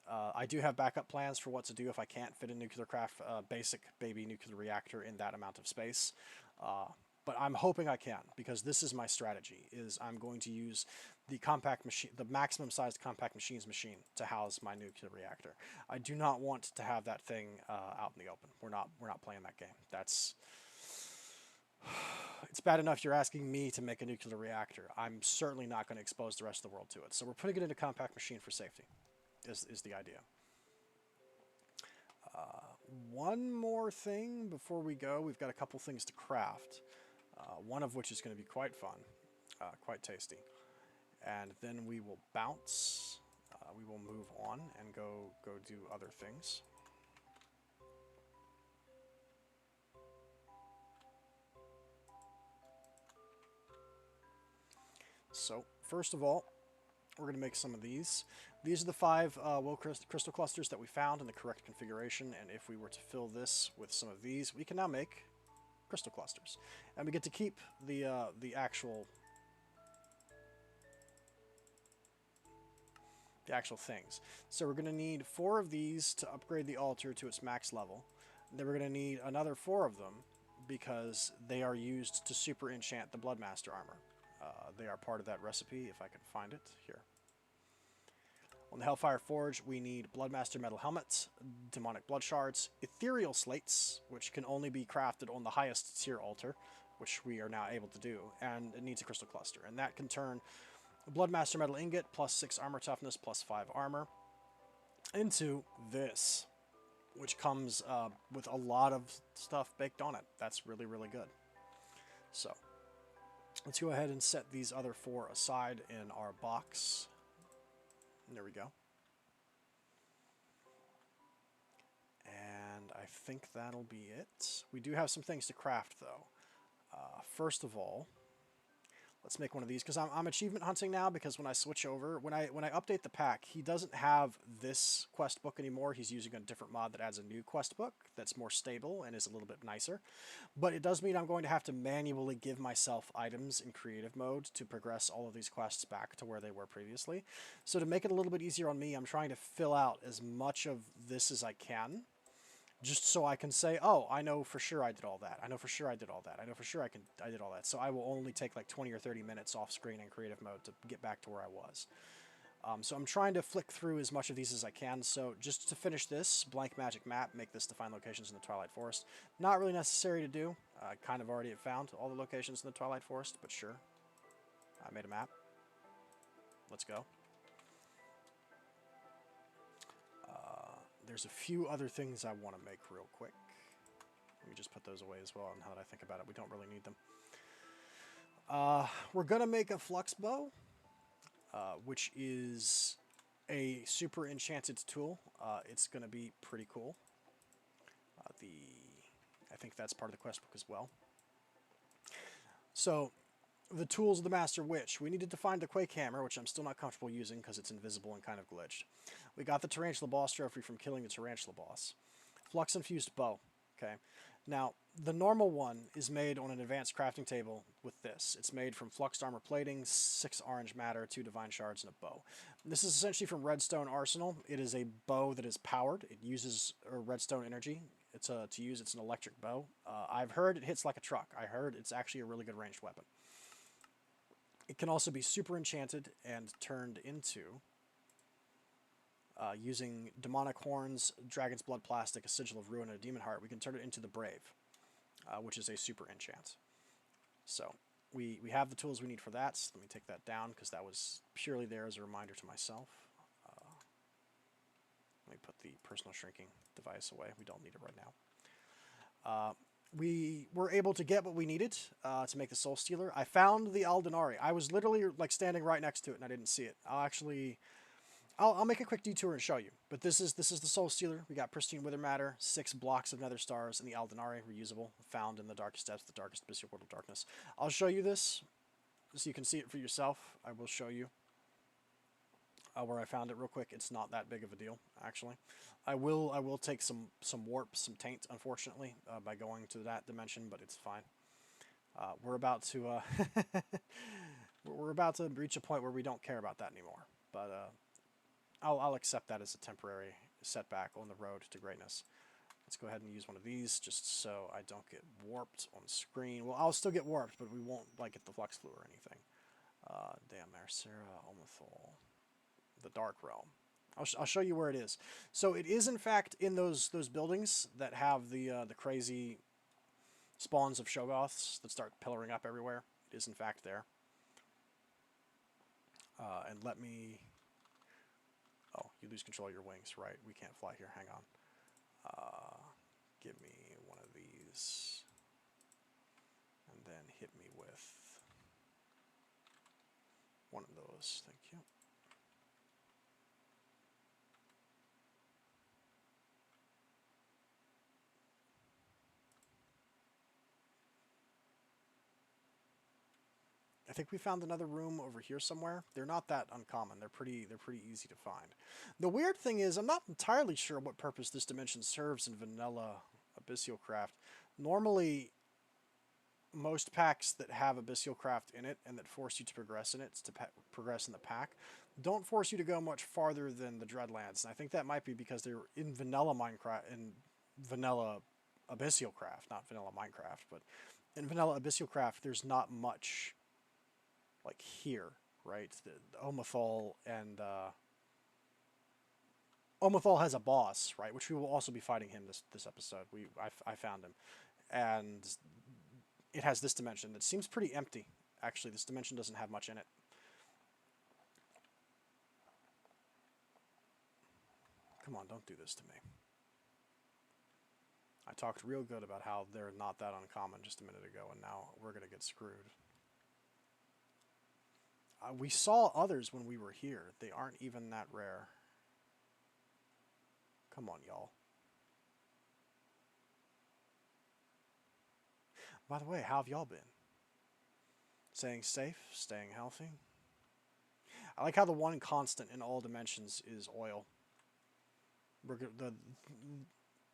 I do have backup plans for what to do if I can't fit a nuclear craft basic baby nuclear reactor in that amount of space. But I'm hoping I can, because this is my strategy, is I'm going to use the compact machine, the maximum sized compact machines machine to house my nuclear reactor. I do not want to have that thing out in the open. We're not playing that game. It's bad enough you're asking me to make a nuclear reactor. I'm certainly not going to expose the rest of the world to it. So we're putting it in a compact machine for safety, is the idea. One more thing before we go. We've got a couple things to craft, one of which is going to be quite fun, quite tasty. And then we will bounce. We will move on and go do other things. So, first of all, we're going to make some of these. These are the 5 will crystal clusters that we found in the correct configuration, and if we were to fill this with some of these, we can now make crystal clusters. And we get to keep the actual things. So we're going to need 4 of these to upgrade the altar to its max level. Then we're going to need another 4 of them because they are used to super enchant the Bloodmaster armor. They are part of that recipe, if I can find it here. On the Hellfire Forge, we need Bloodmaster metal helmets, demonic blood shards, ethereal slates, which can only be crafted on the highest tier altar, which we are now able to do, and it needs a crystal cluster. And that can turn Bloodmaster metal ingot plus 6 armor toughness plus 5 armor into this, which comes with a lot of stuff baked on it. That's really, really good. So let's go ahead and set these other 4 aside in our box. There we go. And I think that'll be it. We do have some things to craft, though. First of all, let's make one of these, because I'm achievement hunting now, because when I switch over, when I update the pack, he doesn't have this quest book anymore. He's using a different mod that adds a new quest book that's more stable and is a little bit nicer. But it does mean I'm going to have to manually give myself items in creative mode to progress all of these quests back to where they were previously. So to make it a little bit easier on me, I'm trying to fill out as much of this as I can, just so I can say, oh, I know for sure I did all that. I know for sure I did all that. I know for sure I did all that. So I will only take like 20 or 30 minutes off screen in creative mode to get back to where I was. So I'm trying to flick through as much of these as I can. So just to finish this blank magic map, make this define locations in the Twilight Forest. Not really necessary to do. I kind of already have found all the locations in the Twilight Forest, but sure. I made a map. Let's go. There's a few other things I want to make real quick. Let me just put those away as well, now that I think about it. We don't really need them. We're going to make a flux bow, which is a super enchanted tool. It's going to be pretty cool. I think that's part of the quest book as well. So, the tools of the Master Witch. We needed to find the Quake Hammer, which I'm still not comfortable using because it's invisible and kind of glitched. We got the Tarantula Boss Trophy from killing the Tarantula Boss. Flux Infused Bow. Okay. Now, the normal one is made on an advanced crafting table with this. It's made from fluxed armor plating, 6 orange matter, 2 divine shards, and a bow. This is essentially from Redstone Arsenal. It is a bow that is powered. It uses redstone energy. It's it's an electric bow. I've heard it hits like a truck. I heard it's actually a really good ranged weapon. It can also be super enchanted and turned into, using demonic horns, dragon's blood plastic, a sigil of ruin, and a demon heart, we can turn it into the brave, which is a super enchant. So we have the tools we need for that. So let me take that down because that was purely there as a reminder to myself. Let me put the personal shrinking device away. We don't need it right now. We were able to get what we needed to make the Soul Stealer. I found the Aldunari. I was literally like standing right next to it and I didn't see it. I'll make a quick detour and show you. But this is the Soul Stealer. We got pristine wither matter, 6 blocks of nether stars, and the Aldunari, reusable, found in the darkest depths, the darkest abyssal world of darkness. I'll show you this so you can see it for yourself. I will show you where I found it real quick. It's not that big of a deal, actually. I will take some warp, some taint, unfortunately, by going to that dimension, but it's fine. We're about to we're about to reach a point where we don't care about that anymore. But I'll accept that as a temporary setback on the road to greatness. Let's go ahead and use one of these just so I don't get warped on screen. Well, I'll still get warped, but we won't like get the flux flu or anything. Damn, Sarah Omethol. The Dark Realm. I'll show you where it is. So it is in fact in those buildings that have the crazy spawns of Shoggoths that start pillaring up everywhere. It is in fact there. And let me... Oh, you lose control of your wings, right? We can't fly here. Hang on. Give me one of these. And then hit me with one of those. Thank you. I think we found another room over here somewhere. They're not that uncommon. They're pretty easy to find. The weird thing is, I'm not entirely sure what purpose this dimension serves in vanilla Abyssal-craft. Normally, most packs that have Abyssal-craft in it and that force you to progress in it, to progress in the pack, don't force you to go much farther than the Dreadlands. And I think that might be because they're in vanilla Minecraft, in vanilla Abyssal-craft, not vanilla Minecraft, but in vanilla Abyssal-craft, there's not much like here, right? The Omethol and Omethol has a boss, right? Which we will also be fighting him this episode. I found him, and it has this dimension that seems pretty empty. Actually, this dimension doesn't have much in it. Come on, don't do this to me. I talked real good about how they're not that uncommon just a minute ago, and now we're gonna get screwed. We saw others when we were here. They aren't even that rare. Come on, y'all. By the way, how have y'all been? Staying safe? Staying healthy? I like how the one constant in all dimensions is oil. The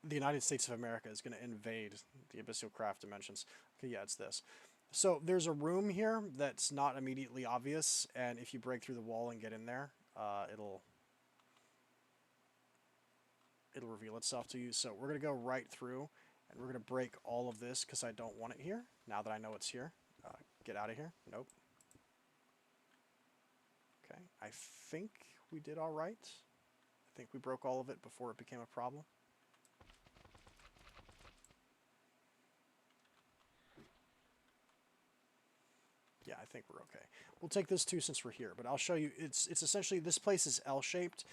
United States of America is going to invade the Abyssal-craft dimensions. Okay, yeah, it's this. So there's a room here that's not immediately obvious, and if you break through the wall and get in there, it'll reveal itself to you. So we're going to go right through, and we're going to break all of this because I don't want it here, now that I know it's here. Get out of here. Nope. Okay, I think we did all right. I think we broke all of it before it became a problem. Yeah, I think we're okay. We'll take this too since we're here, but I'll show you. It's essentially, this place is L-shaped.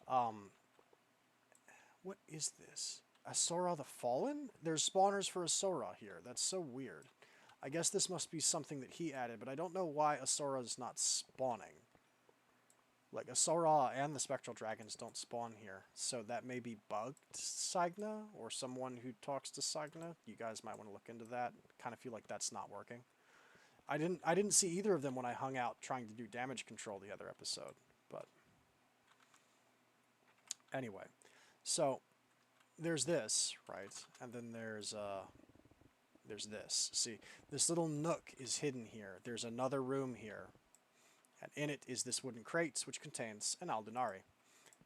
What is this? Asura the Fallen? There's spawners for Asura here. That's so weird. I guess this must be something that he added, but I don't know why Asura is not spawning. Like, Asura and the spectral dragons don't spawn here, so that may be bugged sainagh, or someone who talks to sainagh. You guys might want to look into that. Kind of feel like that's not working. I didn't see either of them when I hung out trying to do damage control the other episode, but anyway. So there's this, right? And then there's this. See, this little nook is hidden here. There's another room here. And in it is this wooden crate, which contains an Aldunari.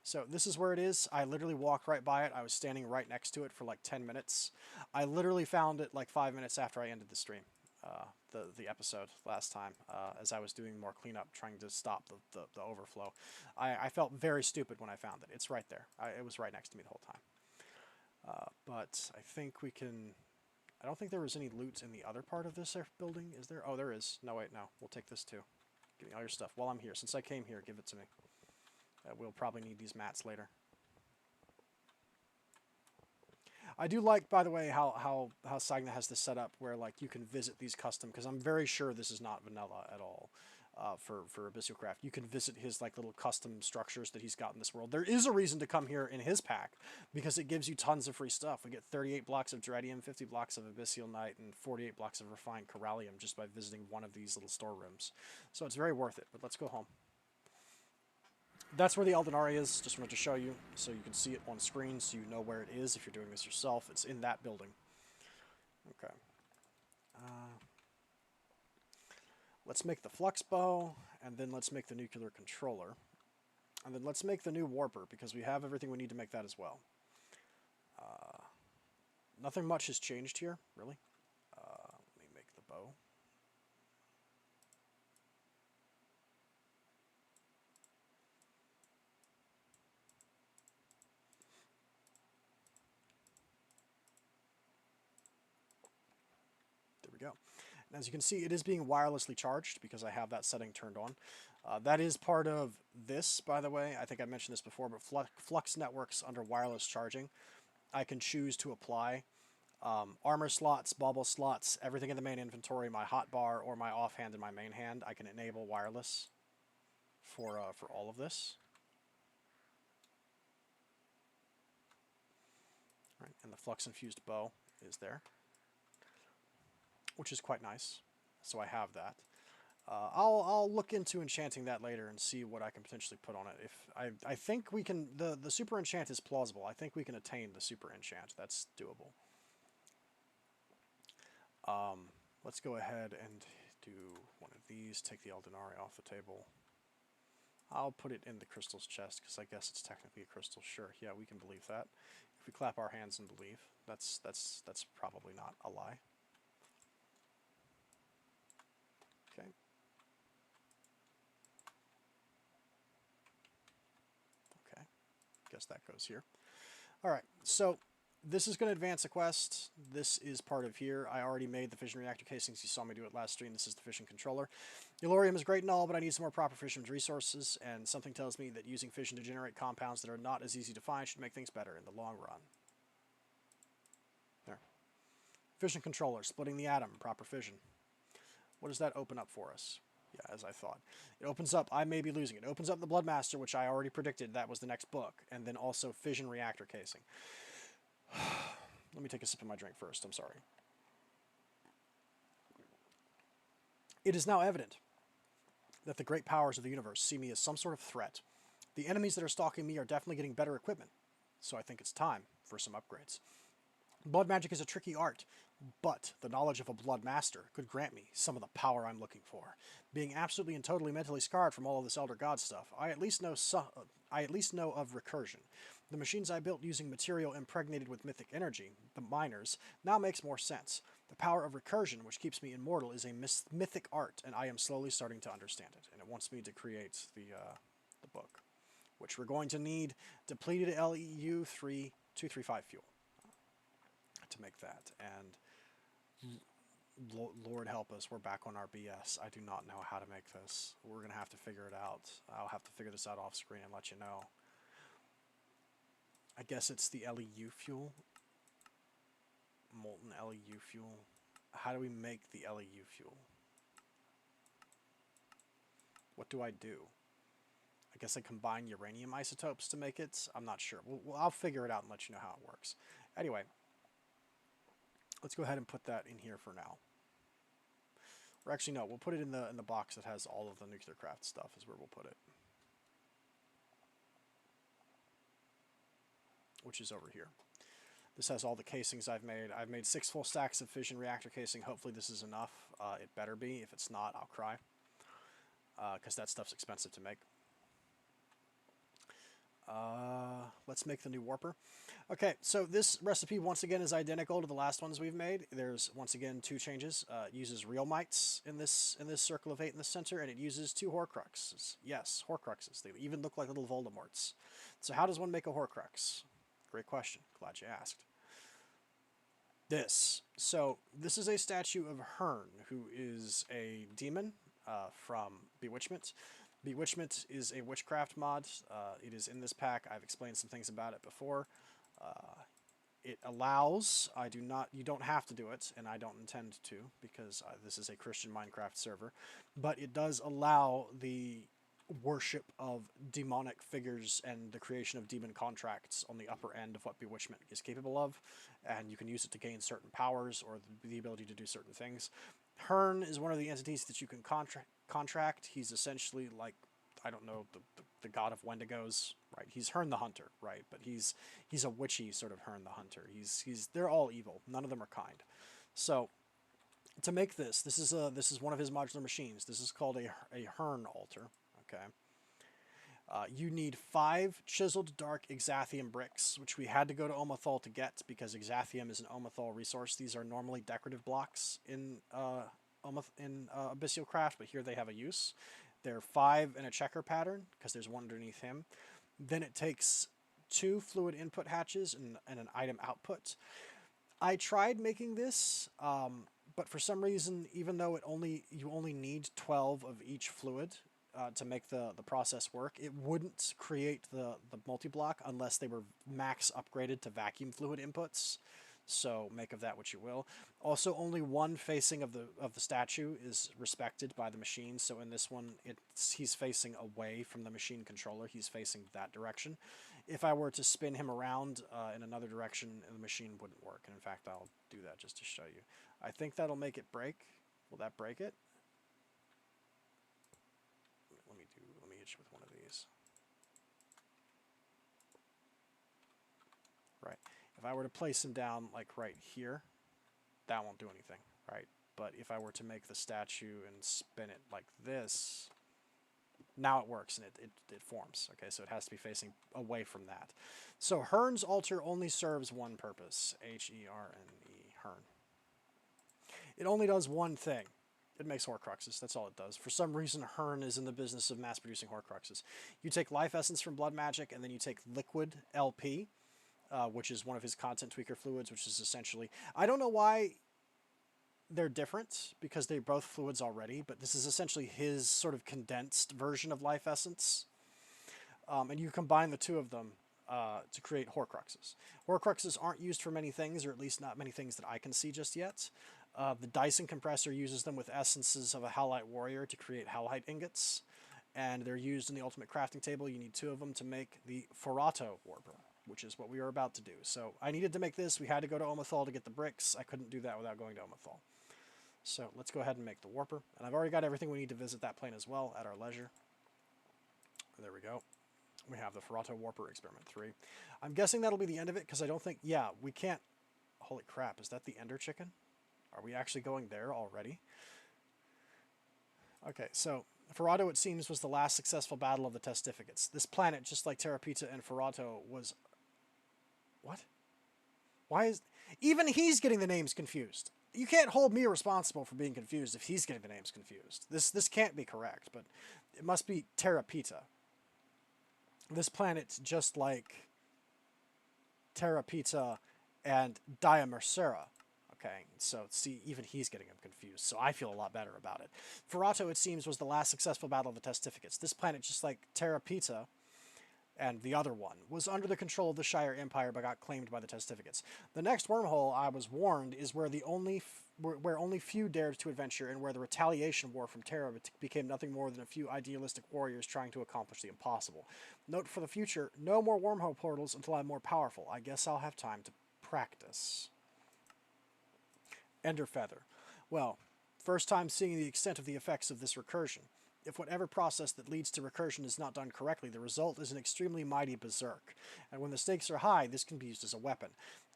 So this is where it is. I literally walked right by it. I was standing right next to it for like 10 minutes. I literally found it like 5 minutes after I ended the stream, the episode last time, as I was doing more cleanup, trying to stop the overflow. I felt very stupid when I found it. It's right there. It was right next to me the whole time. But I think we can... I don't think there was any loot in the other part of this building. Is there? Oh, there is. No, wait, no. We'll take this too. Give me all your stuff while I'm here. Since I came here, give it to me. We'll probably need these mats later. I do like, by the way, how sainagh has this set up where like you can visit these custom, because I'm very sure this is not vanilla at all. For Meatballcraft, you can visit his like little custom structures that he's got in this world. There is a reason to come here in his pack, because it gives you tons of free stuff. We get 38 blocks of Dreadium, 50 blocks of Abyssal Night, and 48 blocks of Refined Corallium just by visiting one of these little storerooms. So it's very worth it, but let's go home. That's where the Aldunari is. Just wanted to show you so you can see it on screen so you know where it is if you're doing this yourself. It's in that building. Okay. Let's make the flux bow, and then let's make the nuclear controller. And then let's make the new warper, because we have everything we need to make that as well. Nothing much has changed here, really. Let me make the bow. There we go. And as you can see, it is being wirelessly charged because I have that setting turned on. That is part of this, by the way. I think I mentioned this before, but Flux networks under wireless charging, I can choose to apply armor slots, bauble slots, everything in the main inventory, my hotbar or my offhand in my main hand. I can enable wireless for all of this. All right, and the flux infused bow is there, which is quite nice. So I have that. I'll look into enchanting that later and see what I can potentially put on it. If I think we can, the super enchant is plausible. I think we can attain the super enchant. That's doable. Let's go ahead and do one of these. Take the Aldunari off the table. I'll put it in the crystal's chest because I guess it's technically a crystal. Sure, yeah, we can believe that. If we clap our hands and believe, that's probably not a lie. Okay. Okay. Guess that goes here. All right. So this is going to advance a quest. This is part of here. I already made the fission reactor casings. You saw me do it last stream. This is the fission controller. Elorium is great and all, but I need some more proper fission resources, and something tells me that using fission to generate compounds that are not as easy to find should make things better in the long run. There. Fission controller, splitting the atom, proper fission. What does that open up for us? Yeah, as I thought. It opens up, I may be losing it. It opens up the Bloodmaster, which I already predicted that was the next book, and then also fission reactor casing. Let me take a sip of my drink first, I'm sorry. It is now evident that the great powers of the universe see me as some sort of threat. The enemies that are stalking me are definitely getting better equipment, so I think it's time for some upgrades. Blood magic is a tricky art, but the knowledge of a blood master could grant me some of the power I'm looking for. Being absolutely and totally mentally scarred from all of this Elder God stuff, I at least know of recursion. The machines I built using material impregnated with mythic energy, the miners, now makes more sense. The power of recursion, which keeps me immortal, is a mythic art, and I am slowly starting to understand it. And it wants me to create the book, which we're going to need depleted LEU 3235 fuel to make that. And Lord help us, we're back on our BS. I do not know how to make this. We're going to have to figure it out. I'll have to figure this out off screen and let you know. I guess it's the LEU fuel. Molten LEU fuel. how do we make the LEU fuel? What do I do? I guess I combine uranium isotopes to make it. I'm not sure. I'll figure it out and let you know how it works. Anyway, let's go ahead and put that in here for now. Or actually, no, we'll put it in the box that has all of the nuclear craft stuff is where we'll put it. Which is over here. This has all the casings I've made. I've made 6 full stacks of fission reactor casing. Hopefully this is enough. It better be. If it's not, I'll cry. Because that stuff's expensive to make. Let's make the new warper. Okay, so this recipe once again is identical to the last ones we've made. There's once again 2 changes. It uses real mites in this circle of 8 in the center, and it uses 2 horcruxes. Yes, horcruxes. They even look like little Voldemorts. So how does one make a horcrux? Great question. Glad you asked. So this is a statue of Hearn, who is a demon from Bewitchment. Bewitchment is a witchcraft mod. It is in this pack. I've explained some things about it before. It allows, you don't have to do it, and I don't intend to, because this is a Christian Minecraft server, but it does allow the worship of demonic figures and the creation of demon contracts on the upper end of what Bewitchment is capable of, and you can use it to gain certain powers or the ability to do certain things. Hearn is one of the entities that you can contract. He's essentially like, I don't know, the god of Wendigos, right? He's Hearn the Hunter, right? But he's a witchy sort of Hearn the Hunter. They're all evil. None of them are kind. So to make this is one of his modular machines. This is called a Hearn altar. Okay. You need 5 chiseled dark Exathium bricks, which we had to go to Omathal to get because Exathium is an Omathal resource. These are normally decorative blocks in Abyssal Craft, but here they have a use. They're 5 in a checker pattern because there's one underneath him. Then it takes 2 fluid input hatches and an item output. I tried making this, but for some reason, even though you only need 12 of each fluid to make the process work, it wouldn't create the multi-block unless they were max upgraded to vacuum fluid inputs. So make of that what you will. Also, only one facing of the statue is respected by the machine. So in this one, he's facing away from the machine controller. He's facing that direction. If I were to spin him around in another direction, the machine wouldn't work. And in fact, I'll do that just to show you. I think that'll make it break. Will that break it? Let me hit you with one of these. Right. If I were to place him down like right here, that won't do anything, right? But if I were to make the statue and spin it like this, now it works and it forms. Okay, so it has to be facing away from that. So Hearn's altar only serves one purpose. H-E-R-N-E, Hearn. It only does one thing. It makes Horcruxes. That's all it does. For some reason, Hearn is in the business of mass-producing Horcruxes. You take life essence from blood magic, and then you take liquid LP, which is one of his content tweaker fluids, which is essentially... I don't know why they're different, because they're both fluids already, but this is essentially his sort of condensed version of life essence. And you combine the two of them to create Horcruxes. Horcruxes aren't used for many things, or at least not many things that I can see just yet. The Dyson compressor uses them with essences of a Howlite warrior to create Howlite ingots, and they're used in the ultimate crafting table. You need 2 of them to make the Forato warper, which is what we are about to do. So I needed to make this. We had to go to Omathal to get the bricks. I couldn't do that without going to Omathal. So let's go ahead and make the warper. And I've already got everything we need to visit that plane as well at our leisure. There we go. We have the Forato warper experiment 3. I'm guessing that'll be the end of it because I don't think... Yeah, we can't... Holy crap, is that the Ender Chicken? Are we actually going there already? Okay, so Forato, it seems, was the last successful battle of the Testificates. This planet, just like Terrapita and Forato, was... What? Why is... Even he's getting the names confused. You can't hold me responsible for being confused if he's getting the names confused. This can't be correct, but it must be Terrapita. This planet, just like Terrapita and Diamercera. Okay, so see, even he's getting him confused, so I feel a lot better about it. Forato, it seems, was the last successful battle of the Testificates. This planet, just like Terrapita and the other one, was under the control of the Shire Empire but got claimed by the Testificates. The next wormhole, I was warned, is where the only where only few dared to adventure, and where the retaliation war from Terra became nothing more than a few idealistic warriors trying to accomplish the impossible. Note for the future, no more wormhole portals until I'm more powerful. I guess I'll have time to practice. Ender Feather. Well, first time seeing the extent of the effects of this recursion. If whatever process that leads to recursion is not done correctly, the result is an extremely mighty berserk. And when the stakes are high, this can be used as a weapon.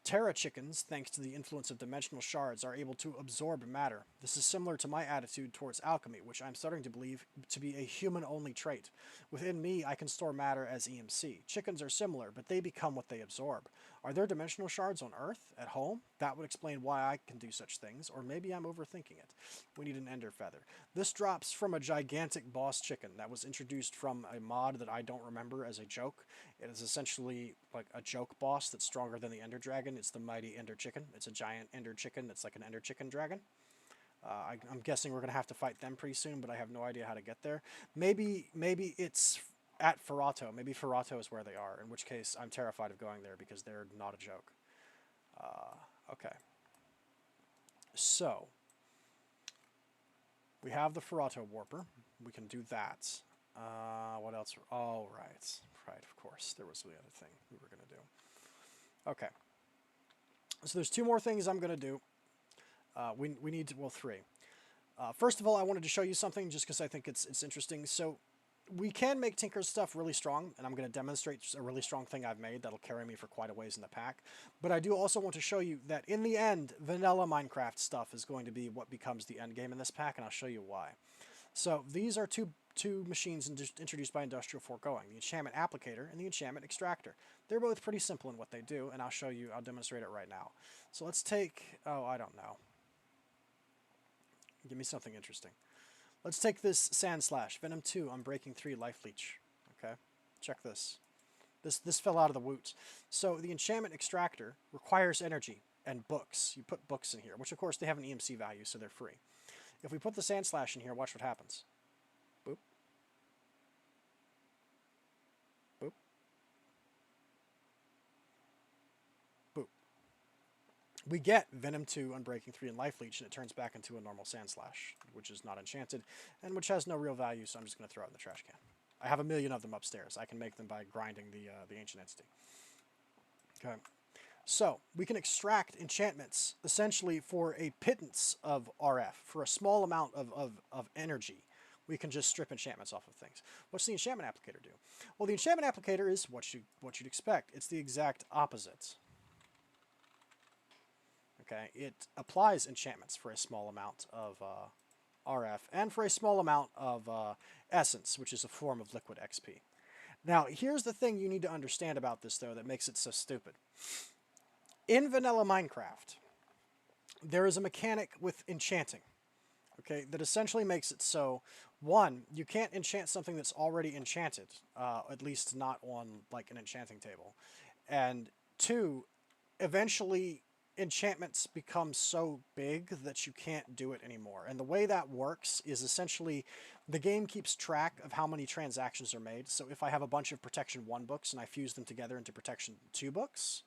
Terra chickens, thanks to the influence of dimensional shards, are able to absorb matter. This is similar to my attitude towards alchemy, which I'm starting to believe to be a human-only trait. Within me, I can store matter as EMC. Chickens are similar, but they become what they absorb. Are there dimensional shards on Earth, at home? That would explain why I can do such things, or maybe I'm overthinking it. We need an Ender Feather. This drops from a gigantic boss chicken that was introduced from a mod that I don't remember as a joke. It is essentially like a joke boss that's stronger than the Ender Dragon. It's the mighty Ender Chicken. It's a giant Ender Chicken that's like an Ender Chicken Dragon. I'm guessing we're going to have to fight them pretty soon, but I have no idea how to get there. Maybe it's at Ferrato. Maybe Ferrato is where they are, in which case I'm terrified of going there because they're not a joke. Okay. So, we have the Ferrato Warper. We can do that. What else? Oh, right. Right, of course. There was the other thing we were going to do. Okay. So there's two more things I'm going to do. We need to, well, three. First of all, I wanted to show you something just because I think it's interesting. So we can make Tinker's stuff really strong, and I'm going to demonstrate a really strong thing I've made that'll carry me for quite a ways in the pack. But I do also want to show you that in the end, vanilla Minecraft stuff is going to be what becomes the end game in this pack, and I'll show you why. So these are two machines introduced by Industrial Foregoing, the Enchantment Applicator and the Enchantment Extractor. They're both pretty simple in what they do, and I'll demonstrate it right now. So let's take, oh, I don't know. Give me something interesting. Let's take this Sand Slash, Venom 2, Unbreaking 3, Life Leech. Okay, check this. This fell out of the woot. So the Enchantment Extractor requires energy and books. You put books in here, which of course they have an EMC value, so they're free. If we put the Sand Slash in here, watch what happens. Boop. Boop. Boop. We get Venom 2, Unbreaking 3, and Life Leech, and it turns back into a normal Sand Slash, which is not enchanted, and which has no real value, so I'm just going to throw it in the trash can. I have a million of them upstairs. I can make them by grinding the Ancient Entity. Okay. So, we can extract enchantments, essentially for a pittance of RF, for a small amount of energy. We can just strip enchantments off of things. What's the Enchantment Applicator do? Well, the Enchantment Applicator is what you'd expect. It's the exact opposite. Okay, it applies enchantments for a small amount of RF and for a small amount of essence, which is a form of liquid XP. Now, here's the thing you need to understand about this, though, that makes it so stupid. In vanilla Minecraft, there is a mechanic with enchanting, okay, that essentially makes it so, one, you can't enchant something that's already enchanted, at least not on, like, an enchanting table, and two, eventually enchantments become so big that you can't do it anymore. And the way that works is essentially the game keeps track of how many transactions are made. So if I have a bunch of Protection 1 books and I fuse them together into Protection 2 books,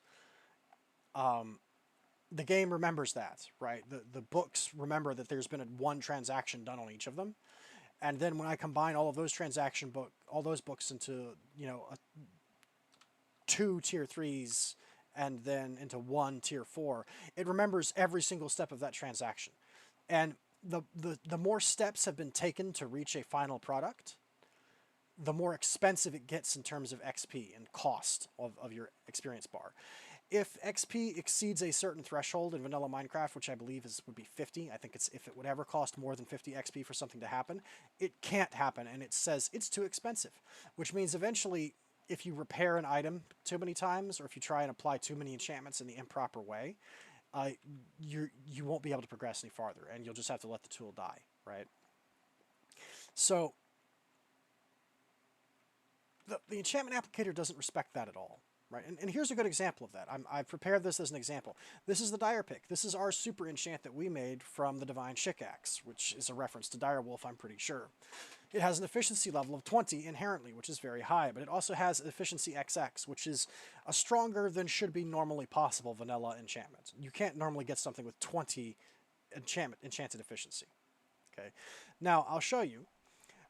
the game remembers that, right? The books remember that there's been one transaction done on each of them. And then when I combine all of those all those books into, you know, 2 tier 3s and then into 1 tier 4, it remembers every single step of that transaction. And the more steps have been taken to reach a final product, the more expensive it gets in terms of XP and cost of your experience bar. If XP exceeds a certain threshold in vanilla Minecraft, which I believe would be 50, I think it's if it would ever cost more than 50 XP for something to happen, it can't happen, and it says it's too expensive, which means eventually if you repair an item too many times, or if you try and apply too many enchantments in the improper way, you won't be able to progress any farther, and you'll just have to let the tool die, right? So the enchantment applicator doesn't respect that at all, right? And here's a good example of that. I've prepared this as an example. This is the Dire Pick. This is our super enchant that we made from the Divine Shikaxe, which is a reference to Direwolf, I'm pretty sure. It has an efficiency level of 20 inherently, which is very high, but it also has efficiency XX, which is a stronger than should be normally possible vanilla enchantment. You can't normally get something with 20 enchanted efficiency. Okay, now I'll show you.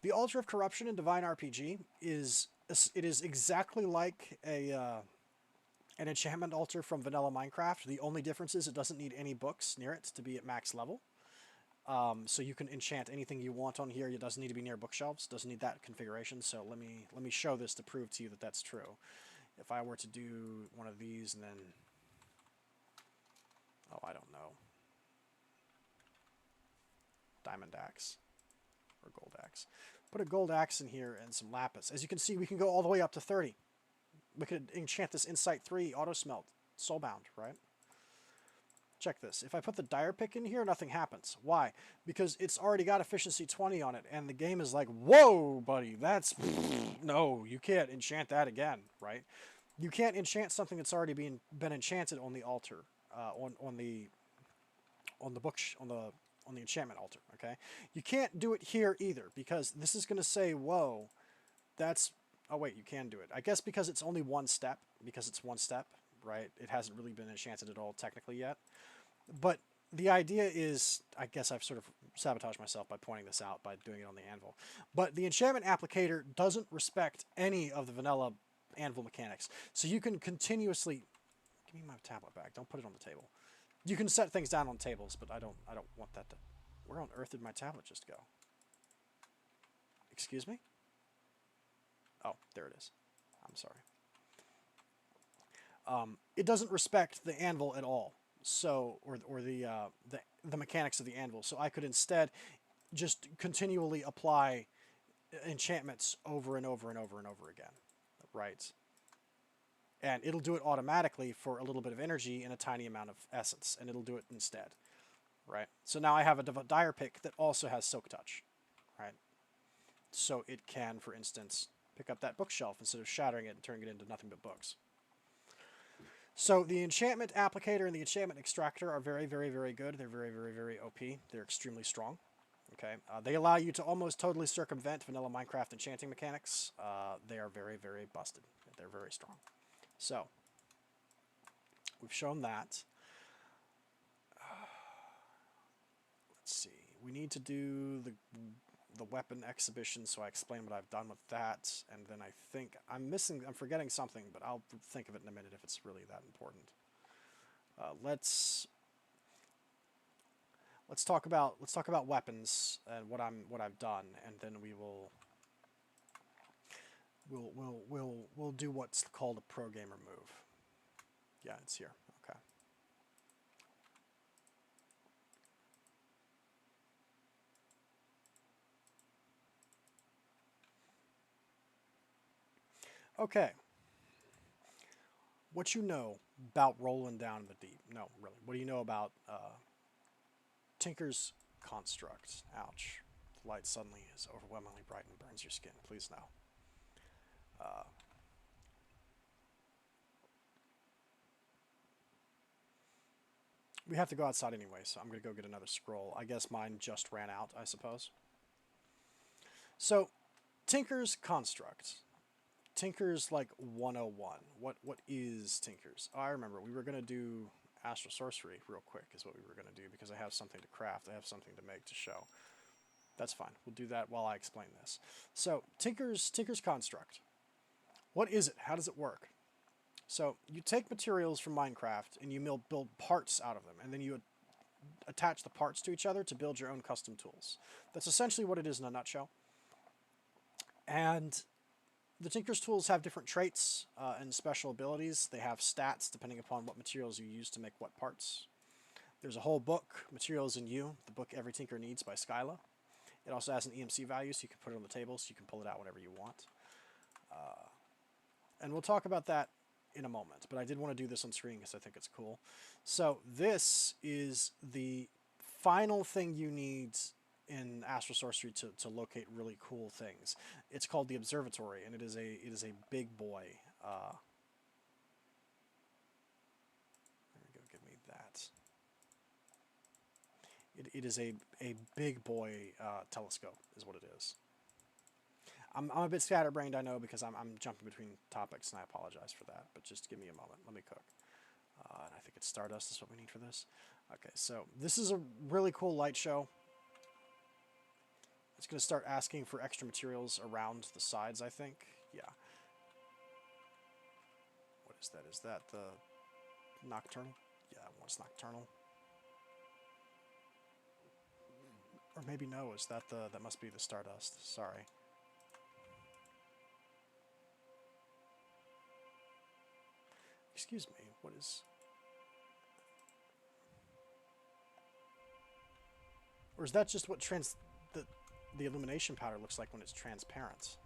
The Altar of Corruption in Divine RPG is exactly like an enchantment altar from vanilla Minecraft. The only difference is it doesn't need any books near it to be at max level. So you can enchant anything you want on here. It doesn't need to be near bookshelves. Doesn't need that configuration. So let me show this to prove to you that that's true. If I were to do one of these and then, oh, I don't know, diamond axe or gold axe. Put a gold axe in here and some lapis. As you can see, we can go all the way up to 30. We could enchant this Insight 3 auto smelt soulbound, right? Check this. If I put the dire pick in here, nothing happens. Why? Because it's already got efficiency 20 on it, and the game is like, whoa, buddy, that's... no, you can't enchant that again, right? You can't enchant something that's already been enchanted on the altar, on the enchantment altar, okay? You can't do it here either, because this is going to say, whoa, that's... oh, wait, you can do it. I guess because it's only one step, right? It hasn't really been enchanted at all technically yet. But the idea is, I guess I've sort of sabotaged myself by pointing this out, by doing it on the anvil. But the enchantment applicator doesn't respect any of the vanilla anvil mechanics. So you can continuously... give me my tablet back. Don't put it on the table. You can set things down on tables, but I don't want that to... where on earth did my tablet just go? Excuse me? Oh, there it is. I'm sorry. It doesn't respect the anvil at all, so or the mechanics of the anvil. So I could instead just continually apply enchantments over and over and over and over again, right? And it'll do it automatically for a little bit of energy and a tiny amount of essence, and it'll do it instead, right? So now I have a dire pick that also has soak touch, right? So it can, for instance, pick up that bookshelf instead of shattering it and turning it into nothing but books. So the enchantment applicator and the enchantment extractor are very, very, very good. They're very, very, very OP. They're extremely strong. Okay, they allow you to almost totally circumvent vanilla Minecraft enchanting mechanics. They are very, very busted. They're very strong. So we've shown that. Let's see. We need to do the weapon exhibition, so I explain what I've done with that, and then I think I'm forgetting something, but I'll think of it in a minute if it's really that important. Let's talk about weapons and what I've done, and then we'll do what's called a pro gamer move. Yeah, it's here. Okay. Okay. What you know about rolling down in the deep? No, really. What do you know about Tinker's construct? Ouch. The light suddenly is overwhelmingly bright and burns your skin. Please no. We have to go outside anyway, so I'm going to go get another scroll. I guess mine just ran out, I suppose. So, Tinker's construct. Tinker's like 101. What is Tinker's? Oh, I remember. We were going to do Astral Sorcery real quick is what we were going to do because I have something to craft. I have something to make to show. That's fine. We'll do that while I explain this. So, Tinker's construct. What is it? How does it work? So, you take materials from Minecraft and you build parts out of them, and then you attach the parts to each other to build your own custom tools. That's essentially what it is in a nutshell. And the Tinker's tools have different traits and special abilities. They have stats depending upon what materials you use to make what parts. There's a whole book, Materials in You, the book Every Tinker Needs by Skyla. It also has an EMC value, so you can put it on the table, so you can pull it out whenever you want. And we'll talk about that in a moment, but I did want to do this on screen because I think it's cool. So this is the final thing you need in Astral Sorcery to locate really cool things. It's called the Observatory, and it is a big boy. There we go. Give me that. It is a big boy telescope, is what it is. I'm a bit scatterbrained, I know, because I'm jumping between topics, and I apologize for that. But just give me a moment. Let me cook. And I think it's Stardust is what we need for this. Okay, so this is a really cool light show. It's going to start asking for extra materials around the sides, I think. Yeah. What is that? Is that the nocturnal? Yeah, it wants nocturnal. Or maybe no, is that the... That must be the stardust. Sorry. Excuse me, what is... Or is that just what the illumination powder looks like when it's transparent?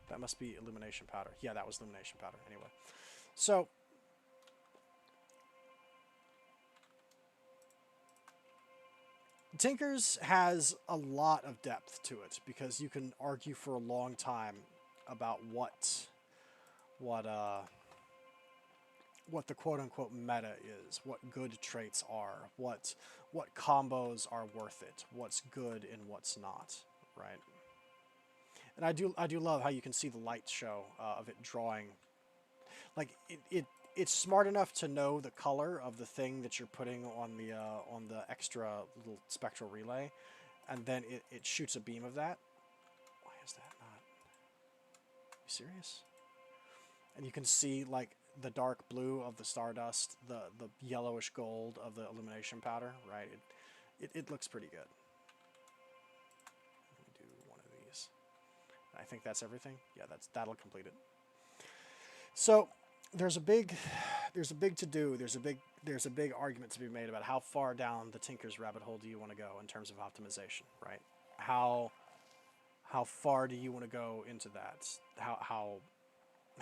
That must be illumination powder. Yeah, that was illumination powder. Anyway. So... Tinkers has a lot of depth to it because you can argue for a long time about what the quote-unquote meta is, what good traits are, what combos are worth it, what's good and what's not, right? And I do love how you can see the light show of it drawing, like it's smart enough to know the color of the thing that you're putting on the extra little spectral relay, and then it shoots a beam of that. Why is that not? Are you serious? And you can see like the dark blue of the stardust, the yellowish gold of the illumination powder, right? It looks pretty good. Let me do one of these. I think that's everything. Yeah, that'll complete it. So there's a big to do. There's a big argument to be made about how far down the Tinker's rabbit hole do you want to go in terms of optimization, right? How far do you want to go into that? How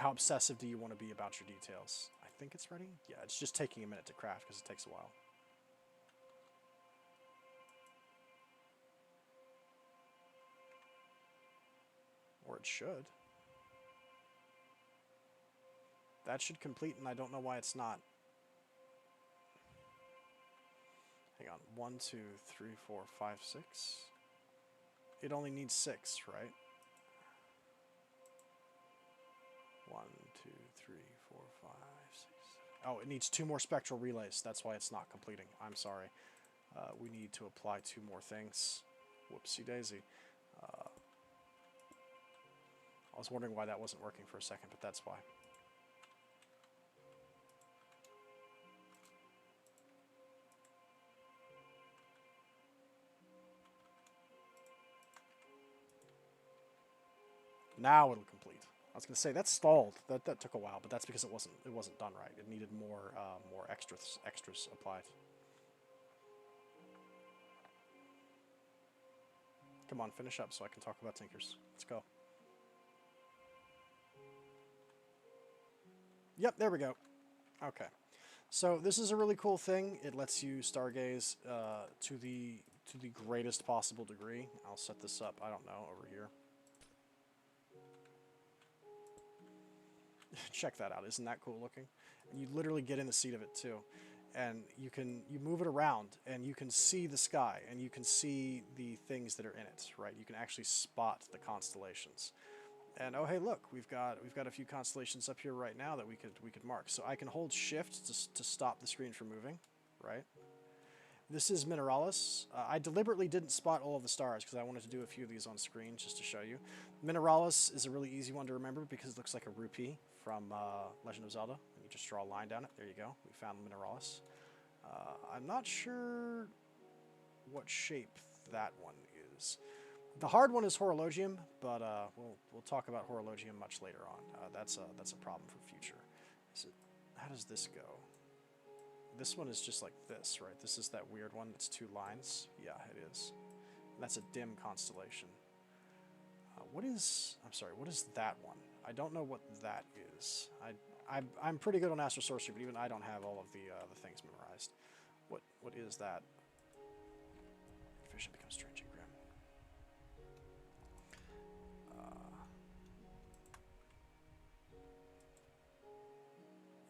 obsessive do you want to be about your details? I think it's ready. Yeah, it's just taking a minute to craft because it takes a while. Or it should. That should complete, and I don't know why it's not. Hang on. 1, 2, 3, 4, 5, 6. It only needs 6, right? 1, 2, 3, 4, 5, 6. Oh, it needs 2 more spectral relays. That's why it's not completing. I'm sorry. We need to apply 2 more things. Whoopsie daisy. I was wondering why that wasn't working for a second, but that's why. Now it'll complete. I was going to say that's stalled. That took a while, but that's because it wasn't done right. It needed more extras applied. Come on, finish up so I can talk about Tinkers. Let's go. Yep, there we go. Okay. So this is a really cool thing. It lets you stargaze to the greatest possible degree. I'll set this up, I don't know, over here. Check that out. Isn't that cool looking? And you literally get in the seat of it too. And you move it around and you can see the sky and you can see the things that are in it, right? You can actually spot the constellations. And oh hey, look, we've got a few constellations up here right now that we could mark. So I can hold shift to stop the screen from moving, right? This is Mineralis. I deliberately didn't spot all of the stars because I wanted to do a few of these on screen just to show you. Mineralis is a really easy one to remember because it looks like a rupee from Legend of Zelda. And you just draw a line down it. There you go. We found Mineralis. I'm not sure what shape that one is. The hard one is Horologium, but we'll talk about Horologium much later on. That's a problem for future. How does this go? This one is just like this, right? This is that weird one that's 2 lines. Yeah, it is. And that's a dim constellation. What is that one? I don't know what that is. I'm pretty good on Astro Sorcery, but even I don't have all of the things memorized. What is that? Vision becomes strange and grim.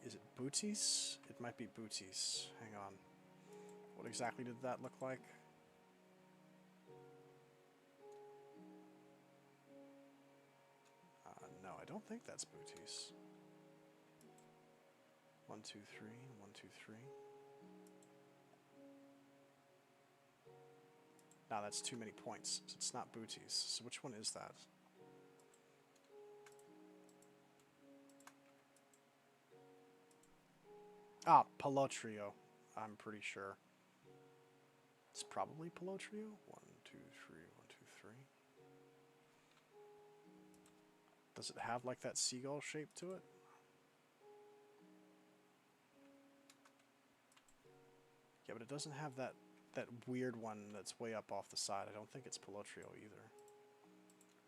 Is it booties? It might be booties. Hang on. What exactly did that look like? No, I don't think that's booties. 1, 2, 3. 1, 2, 3. No, that's too many points. It's not booties. So which one is that? Ah, Pelotrio. I'm pretty sure. It's probably Pelotrio. 1, 2, 3, 1, 2, 3. Does it have like that seagull shape to it? Yeah, but it doesn't have that weird one that's way up off the side. I don't think it's Pelotrio either.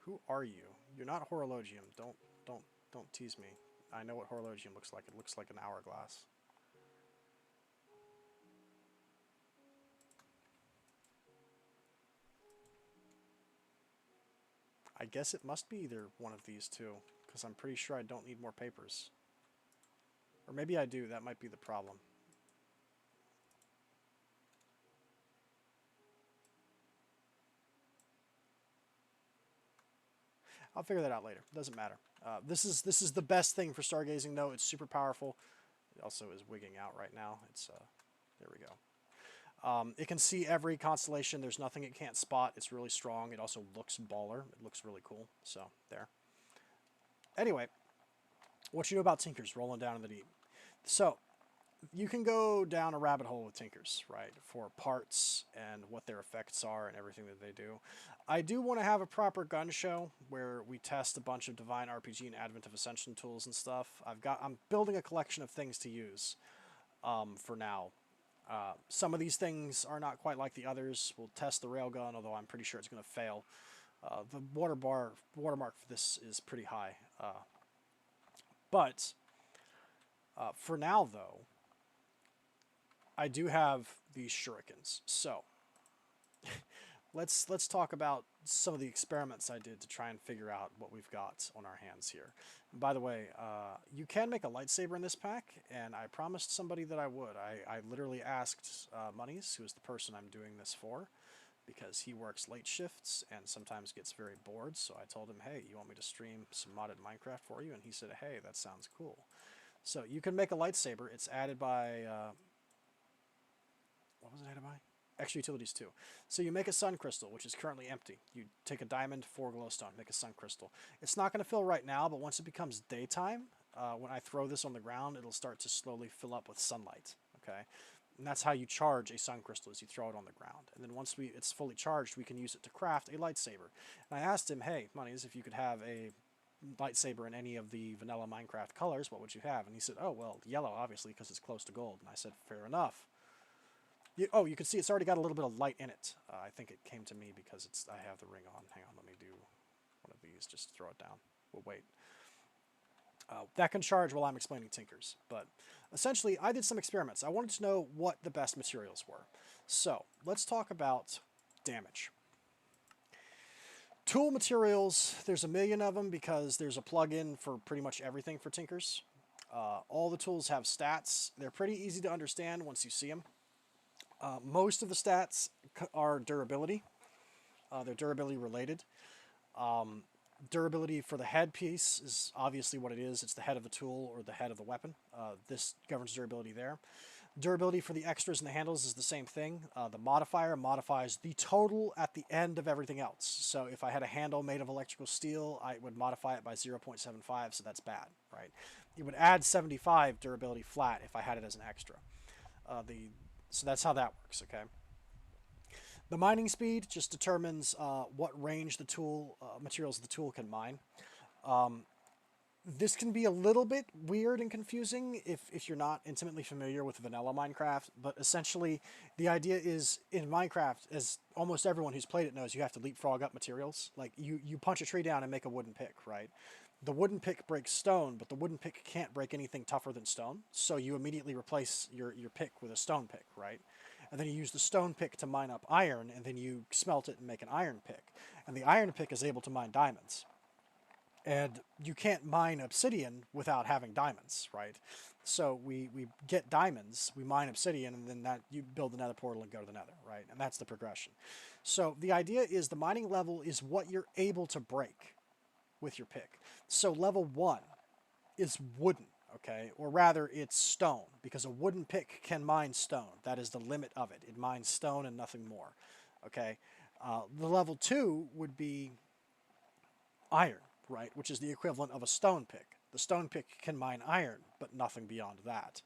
Who are you? You're not Horologium. Don't tease me. I know what Horologium looks like. It looks like an hourglass. I guess it must be either one of these two, because I'm pretty sure I don't need more papers. Or maybe I do. That might be the problem. I'll figure that out later. Doesn't matter. This is the best thing for stargazing, though. It's super powerful. It also is wigging out right now. It's there we go. It can see every constellation. There's nothing it can't spot. It's really strong. It also looks baller. It looks really cool. So there. Anyway, what you know about Tinkers rolling down in the deep. So you can go down a rabbit hole with Tinkers, right, for parts and what their effects are and everything that they do. I do want to have a proper gun show where we test a bunch of Divine RPG and Advent of Ascension tools and stuff. I'm building a collection of things to use for now. Some of these things are not quite like the others. We'll test the railgun, although I'm pretty sure it's going to fail. The watermark for this is pretty high. But for now, though, I do have these shurikens. So let's talk about some of the experiments I did to try and figure out what we've got on our hands here. And by the way, you can make a lightsaber in this pack, and I promised somebody that I would. I literally asked Monies, who is the person I'm doing this for, because he works late shifts and sometimes gets very bored. So I told him, hey, you want me to stream some modded Minecraft for you? And he said, hey, that sounds cool. So you can make a lightsaber. It's added by... what was it added by? Extra utilities too. So you make a sun crystal, which is currently empty. You take a diamond, 4 glowstone, make a sun crystal. It's not going to fill right now, but once it becomes daytime, when I throw this on the ground, it'll start to slowly fill up with sunlight. Okay, and that's how you charge a sun crystal, is you throw it on the ground. And then once it's fully charged, we can use it to craft a lightsaber. And I asked him, hey, Monies, if you could have a lightsaber in any of the vanilla Minecraft colors, what would you have? And he said, oh, well, yellow, obviously, because it's close to gold. And I said, fair enough. You can see it's already got a little bit of light in it. I think it came to me because I have the ring on. Hang on, let me do one of these. Just throw it down. We'll wait. That can charge while I'm explaining Tinkers. But essentially, I did some experiments. I wanted to know what the best materials were. So let's talk about damage. Tool materials, there's a million of them because there's a plugin for pretty much everything for Tinkers. All the tools have stats. They're pretty easy to understand once you see them. Most of the stats are durability. They're durability related. Durability for the head piece is obviously what it is. It's the head of the tool or the head of the weapon. This governs durability there. Durability for the extras and the handles is the same thing. The modifier modifies the total at the end of everything else. So if I had a handle made of electrical steel, I would modify it by 0.75, so that's bad, right? It would add 75 durability flat if I had it as an extra. So that's how that works, okay? The mining speed just determines what range the tool, materials the tool can mine. This can be a little bit weird and confusing if you're not intimately familiar with vanilla Minecraft, but essentially the idea is in Minecraft, as almost everyone who's played it knows, you have to leapfrog up materials. Like you punch a tree down and make a wooden pick, right? The wooden pick breaks stone, but the wooden pick can't break anything tougher than stone. So you immediately replace your pick with a stone pick, right? And then you use the stone pick to mine up iron, and then you smelt it and make an iron pick. And the iron pick is able to mine diamonds. And you can't mine obsidian without having diamonds, right? So we get diamonds, we mine obsidian, and then you build another portal and go to the nether, right? And that's the progression. So the idea is the mining level is what you're able to break with your pick. So level 1 is wooden, okay? Or rather, it's stone, because a wooden pick can mine stone. That is the limit of it. It mines stone and nothing more, okay? The level 2 would be iron, right, which is the equivalent of a stone pick. The stone pick can mine iron, but nothing beyond that.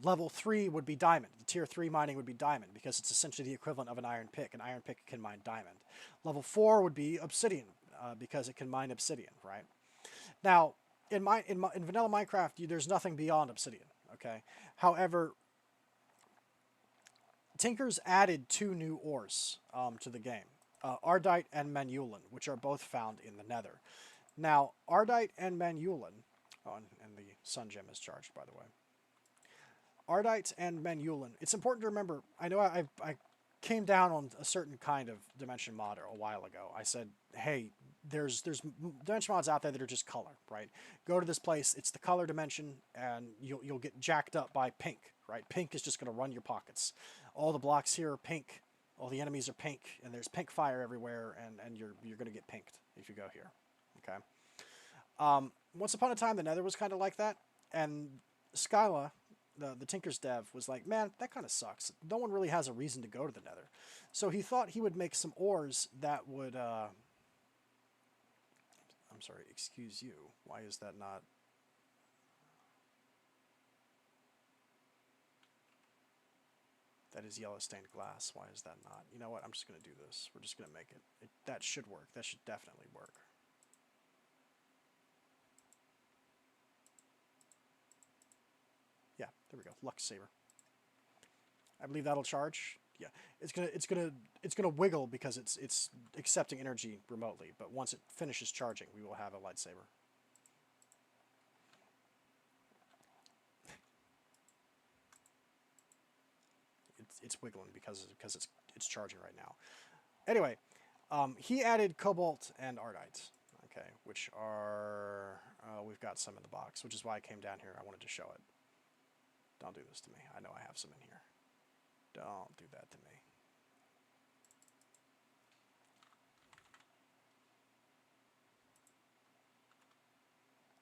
Level 3 would be diamond. The tier 3 mining would be diamond because it's essentially the equivalent of an iron pick. An iron pick can mine diamond. Level 4 would be obsidian because it can mine obsidian, right? Now, in vanilla Minecraft, there's nothing beyond obsidian, okay? However, Tinkers added 2 new ores to the game, Ardite and Manulin, which are both found in the Nether. Now, Ardite and Manulin, and the Sun Gem is charged, by the way. Ardite and Manulin. It's important to remember, I know I came down on a certain kind of dimension mod a while ago. I said, hey, there's dimension mods out there that are just color, right? Go to this place, it's the color dimension, and you'll get jacked up by pink, right? Pink is just going to run your pockets. All the blocks here are pink, all the enemies are pink, and there's pink fire everywhere, and you're going to get pinked if you go here, okay? Once upon a time, the Nether was kind of like that, and Skyla, the Tinker's dev, was like, man, that kind of sucks. No one really has a reason to go to the Nether. So he thought he would make some ores that would, I'm sorry, excuse you. Why is that not? That is yellow stained glass. Why is that not? You know what? I'm just going to do this. We're just going to make it. That should work. That should definitely work. Yeah, there we go. Lux Saber. I believe that'll charge. Yeah, it's gonna wiggle because it's accepting energy remotely. But once it finishes charging, we will have a lightsaber. It's wiggling because it's charging right now. Anyway, he added cobalt and ardite. Okay, which are we've got some in the box, which is why I came down here. I wanted to show it. Don't do this to me. I know I have some in here. Don't do that to me.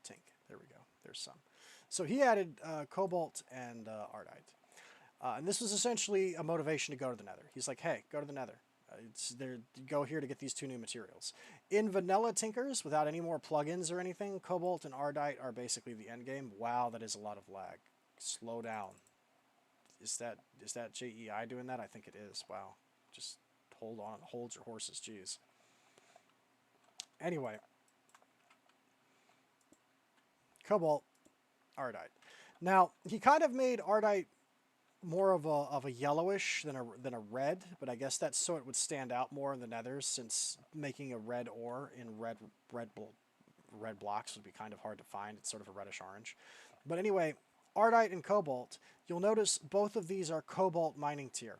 Tink. There we go. There's some. So he added cobalt and ardite. And this was essentially a motivation to go to the Nether. He's like, hey, go to the Nether. Go here to get these 2 new materials. In vanilla Tinkers, without any more plugins or anything, cobalt and ardite are basically the endgame. Wow, that is a lot of lag. Slow down. Is that JEI doing that? I think it is. Wow. Just hold on. Hold your horses. Jeez. Anyway. Cobalt, ardite. Now, he kind of made ardite more of a yellowish than a red, but I guess that's so it would stand out more in the Nether, since making a red ore in red blocks would be kind of hard to find. It's sort of a reddish orange. But anyway, ardite and cobalt, you'll notice both of these are cobalt mining tier.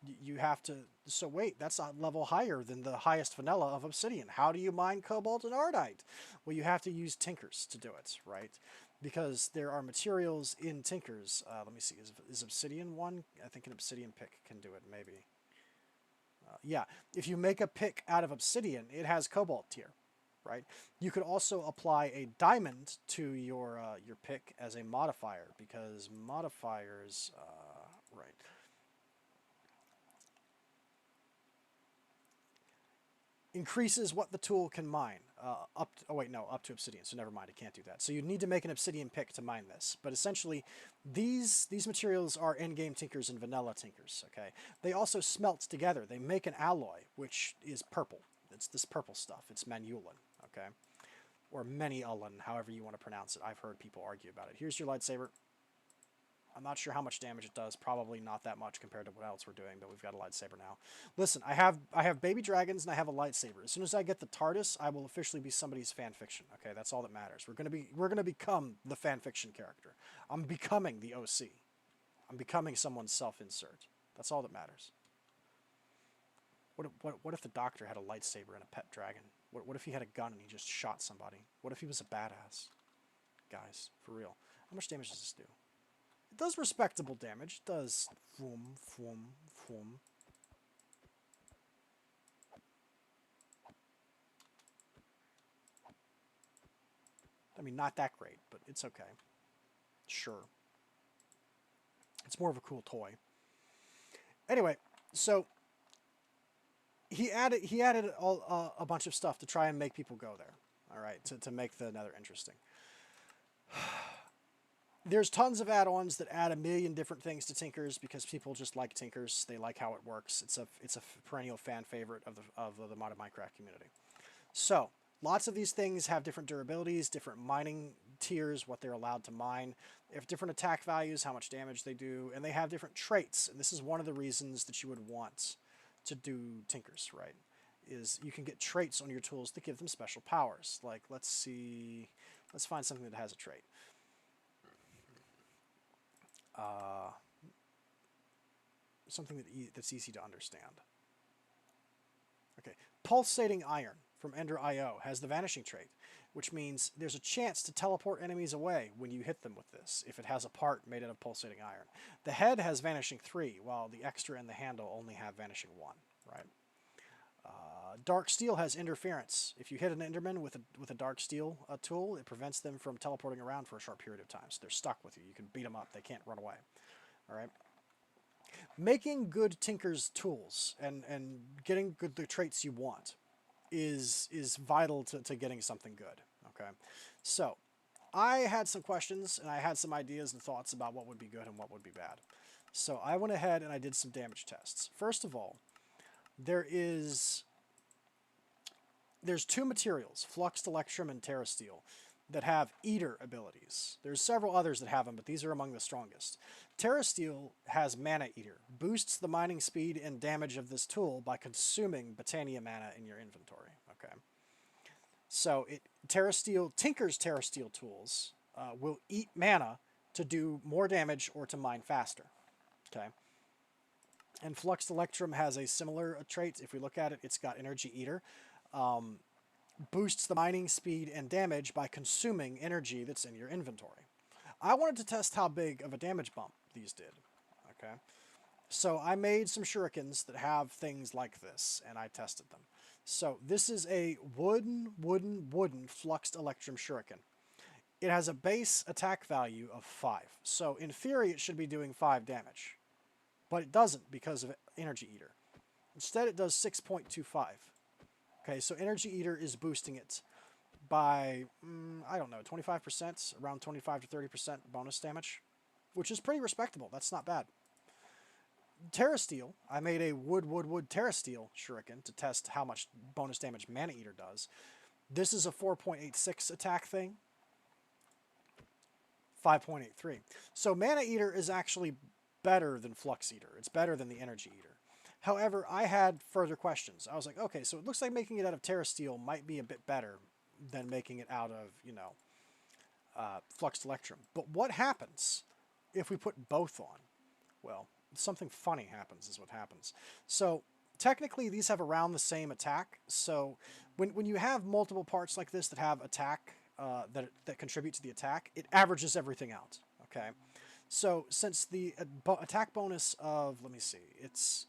You have to, so wait, that's a level higher than the highest vanilla of obsidian. How do you mine cobalt and ardite? Well, you have to use Tinkers to do it, right? Because there are materials in Tinkers. Let me see, is obsidian one? I think an obsidian pick can do it, maybe. Yeah, if you make a pick out of obsidian, it has cobalt tier, right? You could also apply a diamond to your pick as a modifier, because modifiers, right. Increases what the tool can mine up to obsidian, so never mind, it can't do that. So you need to make an obsidian pick to mine this. But essentially, these materials are in-game Tinkers and vanilla Tinkers, okay? They also smelt together. They make an alloy, which is purple. It's this purple stuff. It's Manulin, okay? Or Many-Ulin, however you want to pronounce it. I've heard people argue about it. Here's your lightsaber. I'm not sure how much damage it does. Probably not that much compared to what else we're doing, but we've got a lightsaber now. Listen, I have baby dragons and I have a lightsaber. As soon as I get the TARDIS, I will officially be somebody's fanfiction. Okay, that's all that matters. We're gonna become the fanfiction character. I'm becoming the OC. I'm becoming someone's self-insert. That's all that matters. What if the Doctor had a lightsaber and a pet dragon? What if he had a gun and he just shot somebody? What if he was a badass? Guys, for real. How much damage does this do? It does respectable damage. It does. Vroom, vroom, vroom. I mean, not that great, but it's okay. Sure. It's more of a cool toy. Anyway, so he added a bunch of stuff to try and make people go there. All right, to make the Nether interesting. There's tons of add-ons that add a million different things to Tinkers because people just like Tinkers. They like how it works. It's a perennial fan favorite of the modded Minecraft community. So lots of these things have different durabilities, different mining tiers, what they're allowed to mine. They have different attack values, how much damage they do, and they have different traits. And this is one of the reasons that you would want to do Tinkers, right? Is you can get traits on your tools that give them special powers. Like, let's see, let's find something that has a trait. Something that's easy to understand. Okay, pulsating iron from Ender IO has the vanishing trait, which means there's a chance to teleport enemies away when you hit them with this, if it has a part made out of pulsating iron. The head has vanishing 3, while the extra and the handle only have vanishing 1, right? Dark steel has interference. If you hit an enderman with a dark steel tool, it prevents them from teleporting around for a short period of time. So they're stuck with you. You can beat them up. They can't run away. All right. Making good Tinker's tools and getting the traits you want is vital to getting something good. Okay. So I had some questions and I had some ideas and thoughts about what would be good and what would be bad. So I went ahead and I did some damage tests. First of all, there's 2 materials, Fluxed Electrum and Terra Steel, that have Eater abilities. There's several others that have them, but these are among the strongest. Terra Steel has Mana Eater, boosts the mining speed and damage of this tool by consuming Botania mana in your inventory. Okay, so Tinker's Terra Steel tools will eat mana to do more damage or to mine faster. Okay. And Fluxed Electrum has a similar trait. If we look at it, it's got Energy Eater. Boosts the mining speed and damage by consuming energy that's in your inventory. I wanted to test how big of a damage bump these did. Okay, so I made some shurikens that have things like this, and I tested them. So this is a wooden Fluxed Electrum shuriken. It has a base attack value of 5. So in theory, it should be doing 5 damage. But it doesn't because of Energy Eater. Instead, it does 6.25. Okay, so Energy Eater is boosting it by, I don't know, 25%, around 25 to 30% bonus damage, which is pretty respectable. That's not bad. Terra Steel, I made a wood Terra Steel shuriken to test how much bonus damage Mana Eater does. This is a 4.86 attack thing, 5.83. So Mana Eater is actually better than Flux Eater. It's better than the Energy Eater. However, I had further questions. I was like, okay, so it looks like making it out of Terra Steel might be a bit better than making it out of, Fluxed Electrum. But what happens if we put both on? Well, something funny happens is what happens. So technically, these have around the same attack. So when you have multiple parts like this that have attack, that contribute to the attack, it averages everything out, okay? So since the attack bonus of, let me see, it's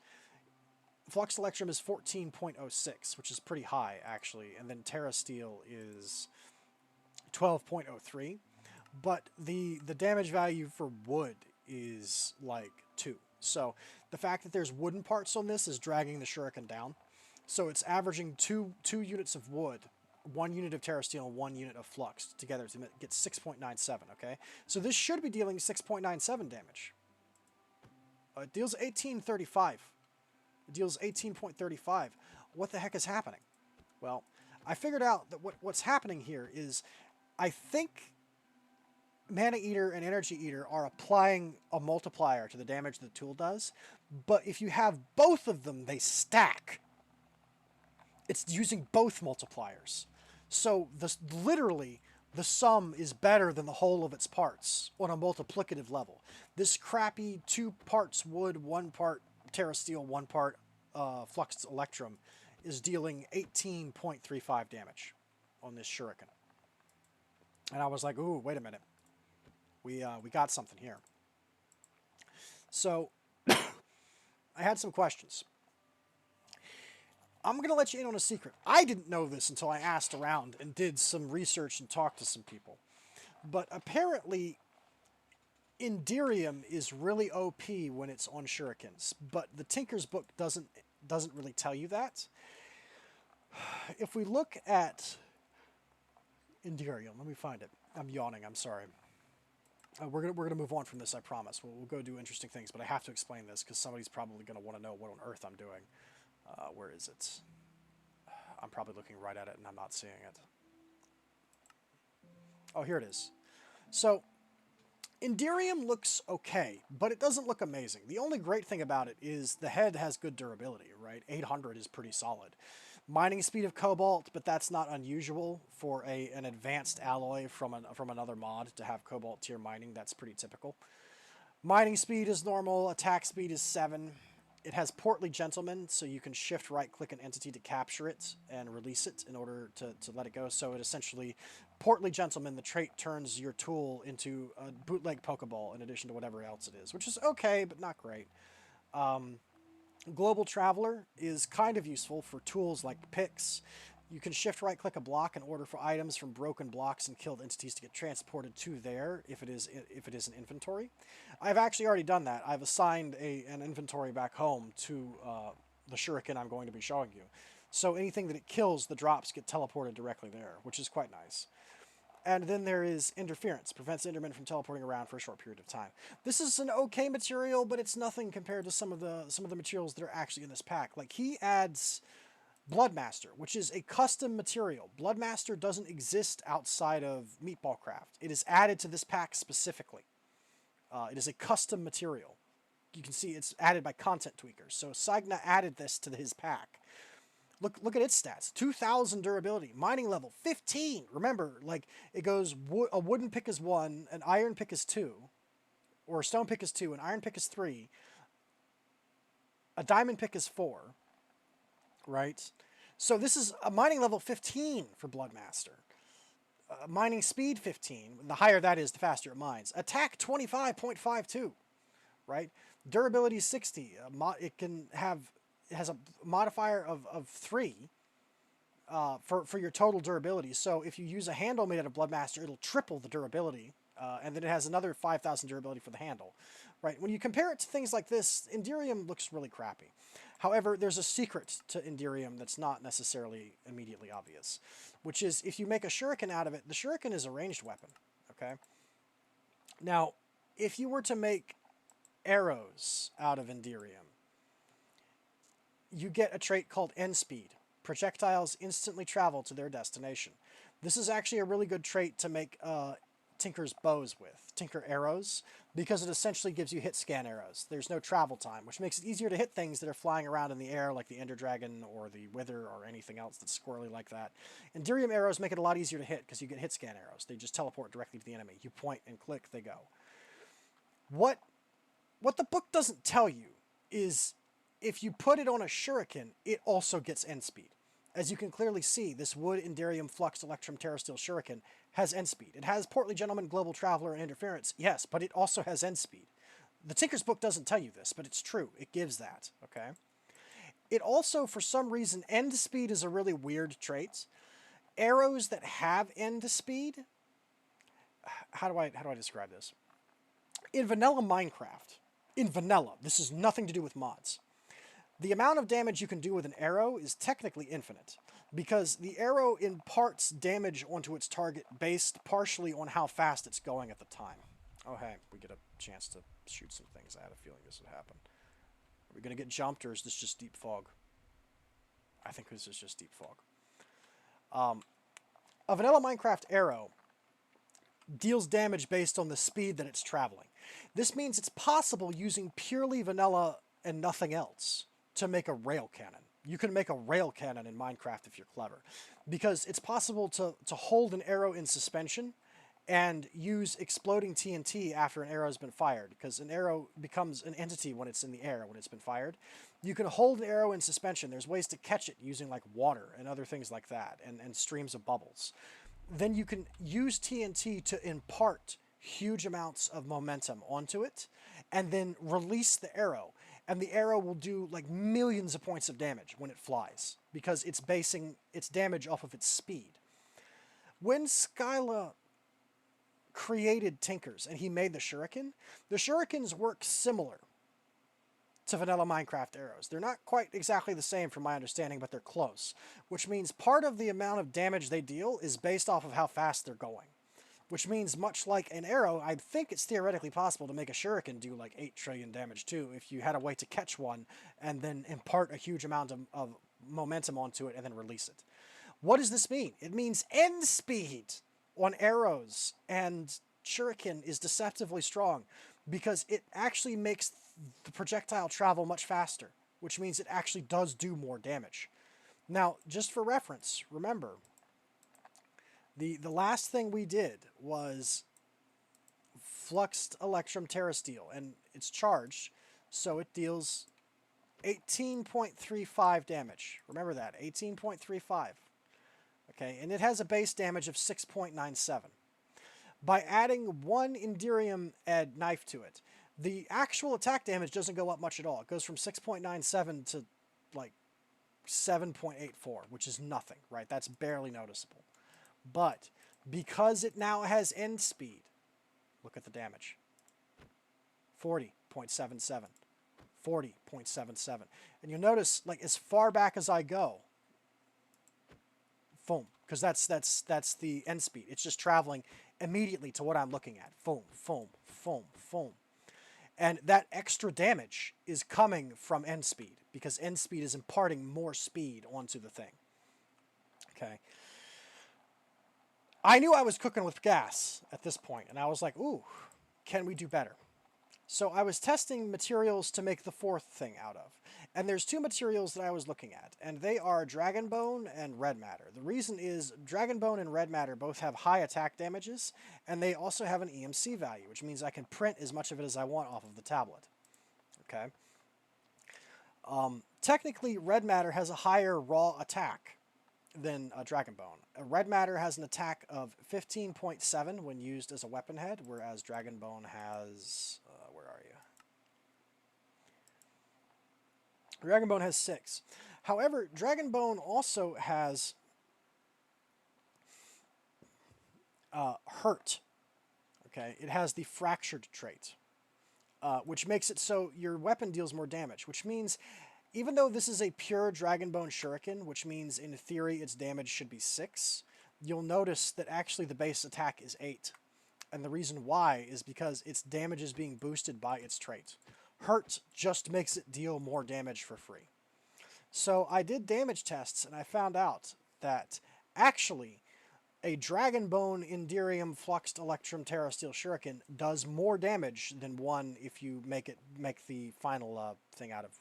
Flux Electrum is 14.06, which is pretty high, actually, and then Terra Steel is 12.03, but the damage value for wood is like 2. So the fact that there's wooden parts on this is dragging the shuriken down. So it's averaging two units of wood, 1 unit of Terra Steel, and 1 unit of Flux together to get 6.97, okay? So this should be dealing 6.97 damage. It deals 18.35. It deals 18.35. What the heck is happening? Well, I figured out that what's happening here is I think Mana Eater and Energy Eater are applying a multiplier to the damage the tool does, but if you have both of them, they stack. It's using both multipliers. So literally, the sum is better than the whole of its parts on a multiplicative level. This crappy 2 parts wood, 1 part Terra Steel, 1 part Flux Electrum is dealing 18.35 damage on this shuriken. And I was like, ooh, wait a minute. We got something here. So I had some questions. I'm going to let you in on a secret. I didn't know this until I asked around and did some research and talked to some people. But apparently, Enderium is really OP when it's on shurikens. But the Tinker's Book doesn't doesn't really tell you that. If we look at Enderium, let me find it. I'm yawning, I'm sorry. We're gonna move on from this, I promise. We'll go do interesting things, but I have to explain this because somebody's probably gonna want to know what on earth I'm doing. Where is it? I'm probably looking right at it and I'm not seeing it. Oh, here it is. So, Enderium looks okay, but it doesn't look amazing. The only great thing about it is the head has good durability, right? 800 is pretty solid. Mining speed of cobalt, but that's not unusual for an advanced alloy from another mod to have cobalt tier mining. That's pretty typical. Mining speed is normal. Attack speed is 7. It has Portly Gentleman, so you can shift right-click an entity to capture it and release it in order to let it go. So it essentially, Portly Gentleman, the trait turns your tool into a bootleg Pokeball in addition to whatever else it is, which is okay, but not great. Global Traveler is kind of useful for tools like picks. You can shift right-click a block and order for items from broken blocks and killed entities to get transported to there if it is an inventory. I've actually already done that. I've assigned an inventory back home to the shuriken I'm going to be showing you. So anything that it kills, the drops get teleported directly there, which is quite nice. And then there is Interference. Prevents Endermen from teleporting around for a short period of time. This is an okay material, but it's nothing compared to some of the materials that are actually in this pack. Like, he adds Bloodmaster, which is a custom material. Bloodmaster doesn't exist outside of Meatballcraft. It is added to this pack specifically. It is a custom material. You can see it's added by Content Tweakers. So sainagh added this to his pack. Look at its stats. 2,000 durability. Mining level 15. Remember, like, it goes, a wooden pick is 1, an iron pick is 2, or a stone pick is 2, an iron pick is 3, a diamond pick is 4, right? So this is a mining level 15 for Bloodmaster. Mining speed 15. The higher that is, the faster it mines. Attack 25.52, right? Durability 60. It has a modifier of 3 for your total durability. So if you use a handle made out of Bloodmaster, it'll triple the durability. And then it has another 5,000 durability for the handle. Right? When you compare it to things like this, Enderium looks really crappy. However, there's a secret to Enderium that's not necessarily immediately obvious, which is if you make a shuriken out of it, the shuriken is a ranged weapon. Okay? Now, if you were to make arrows out of Enderium, you get a trait called End Speed. Projectiles instantly travel to their destination. This is actually a really good trait to make Tinker's bows with, Tinker arrows, because it essentially gives you hit scan arrows. There's no travel time, which makes it easier to hit things that are flying around in the air, like the Ender Dragon or the Wither or anything else that's squirrely like that. Enderium arrows make it a lot easier to hit because you get hit scan arrows. They just teleport directly to the enemy. You point and click, they go. What the book doesn't tell you is if you put it on a shuriken, it also gets end speed. As you can clearly see, this wood Enderium Flux Electrum Terrasteel Shuriken has end speed. It has Portly Gentleman, Global Traveler, and Interference, yes, but it also has end speed. The Tinker's Book doesn't tell you this, but it's true. It gives that, okay? It also, for some reason, end speed is a really weird trait. Arrows that have end speed, how do I describe this? In vanilla Minecraft, this is nothing to do with mods. The amount of damage you can do with an arrow is technically infinite, because the arrow imparts damage onto its target based partially on how fast it's going at the time. Oh hey, we get a chance to shoot some things. I had a feeling this would happen. Are we going to get jumped, or is this just deep fog? I think this is just deep fog. A vanilla Minecraft arrow deals damage based on the speed that it's traveling. This means it's possible using purely vanilla and nothing else to make a rail cannon. You can make a rail cannon in Minecraft if you're clever, because it's possible to hold an arrow in suspension and use exploding TNT after an arrow has been fired, because an arrow becomes an entity when it's in the air, when it's been fired. You can hold an arrow in suspension. There's ways to catch it using like water and other things like that, and streams of bubbles. Then you can use TNT to impart huge amounts of momentum onto it, and then release the arrow. And the arrow will do like millions of points of damage when it flies, because it's basing its damage off of its speed. When Skyla created Tinkers and he made the shurikens work similar to vanilla Minecraft arrows. They're not quite exactly the same from my understanding, but they're close, which means part of the amount of damage they deal is based off of how fast they're going. Which means, much like an arrow, I think it's theoretically possible to make a shuriken do like 8 trillion damage too, if you had a way to catch one and then impart a huge amount of momentum onto it and then release it. What does this mean? It means end speed on arrows and shuriken is deceptively strong because it actually makes the projectile travel much faster, which means it actually does do more damage. Now, just for reference, remember, the last thing we did was Fluxed Electrum Terrasteel, and it's charged, so it deals 18.35 damage. Remember that, 18.35. Okay, and it has a base damage of 6.97. By adding 1 Enderium Ed knife to it, the actual attack damage doesn't go up much at all. It goes from 6.97 to like 7.84, which is nothing, right? That's barely noticeable. But because it now has end speed, look at the damage. 40.77. 40.77. And you'll notice, like, as far back as I go, boom, because that's the end speed. It's just traveling immediately to what I'm looking at. Boom, boom, boom, boom. And that extra damage is coming from end speed, because end speed is imparting more speed onto the thing. Okay. I knew I was cooking with gas at this point, and I was like, ooh, can we do better? So I was testing materials to make the 4th thing out of. And there's 2 materials that I was looking at, and they are dragon bone and red matter. The reason is dragon bone and red matter both have high attack damages, and they also have an EMC value, which means I can print as much of it as I want off of the tablet. Okay. Technically, red matter has a higher raw attack than dragon bone. Red matter has an attack of 15.7 when used as a weapon head, whereas dragon bone has... where are you? Dragon bone has 6. However, dragon bone also has hurt. Okay, it has the fractured trait, which makes it so your weapon deals more damage, which means even though this is a pure dragon bone shuriken, which means in theory its damage should be 6, you'll notice that actually the base attack is 8. And the reason why is because its damage is being boosted by its trait. Hurt just makes it deal more damage for free. So I did damage tests and I found out that actually a dragon bone Enderium Fluxed Electrum Terrasteel Shuriken does more damage than one if you make the final thing out of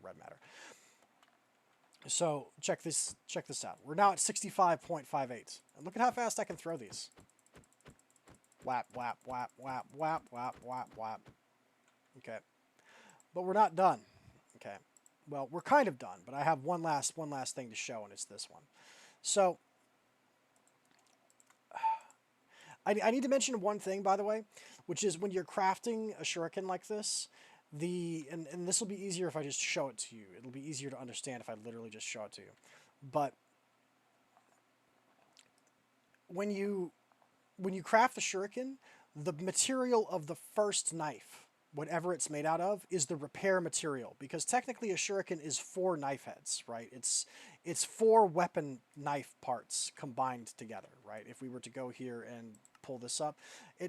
red matter. So check this out. We're now at 65.58. And look at how fast I can throw these. Whap, whap, whap, whap, whap, whap, whap, whap. Okay. But we're not done. Okay. Well, we're kind of done, but I have one last thing to show, and it's this one. So I need to mention one thing, by the way, which is when you're crafting a shuriken like this, and this will be easier if I just show it to you. It'll be easier to understand if I literally just show it to you. But when you craft the shuriken, the material of the first knife, whatever it's made out of, is the repair material, because technically a shuriken is 4 knife heads, right? It's 4 weapon knife parts combined together, right? If we were to go here and pull this up,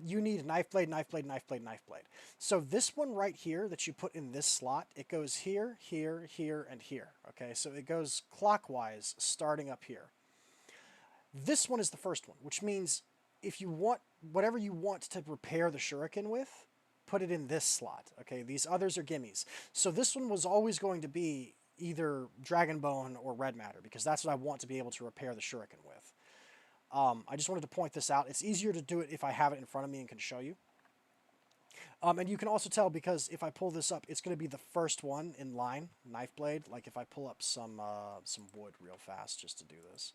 you need knife blade, knife blade, knife blade, knife blade. So this one right here that you put in this slot, it goes here, here, here, and here, okay? So it goes clockwise starting up here. This one is the first one, which means if you want whatever you want to repair the shuriken with, put it in this slot, okay? These others are gimmies. So this one was always going to be either dragon bone or red matter, because that's what I want to be able to repair the shuriken with. I just wanted to point this out. It's easier to do it if I have it in front of me and can show you. And you can also tell, because if I pull this up, it's going to be the first one in line, knife blade. Like if I pull up some wood real fast just to do this.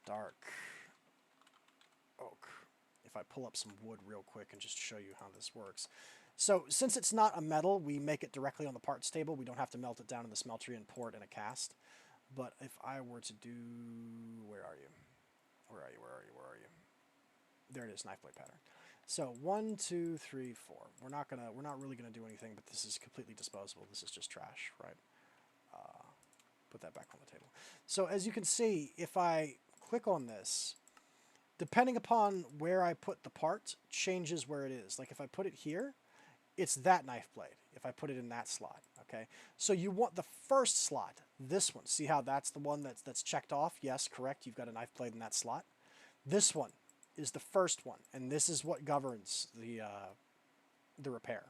Dark oak. If I pull up some wood real quick and just show you how this works. So since it's not a metal, we make it directly on the parts table. We don't have to melt it down in the smeltery and pour it in a cast. But if I were to do... Where are you? Where are you? Where are you? Where are you? There it is, knife blade pattern. So 1, 2, 3, 4. We're not really gonna do anything, but this is completely disposable. This is just trash, right? Put that back on the table. So as you can see, if I click on this, depending upon where I put the part, changes where it is. Like if I put it here, it's that knife blade. If I put it in that slot, okay? So you want the first slot, this one. See how that's the one that's checked off? Yes, correct. You've got a knife blade in that slot. This one is the first one, and this is what governs the repair.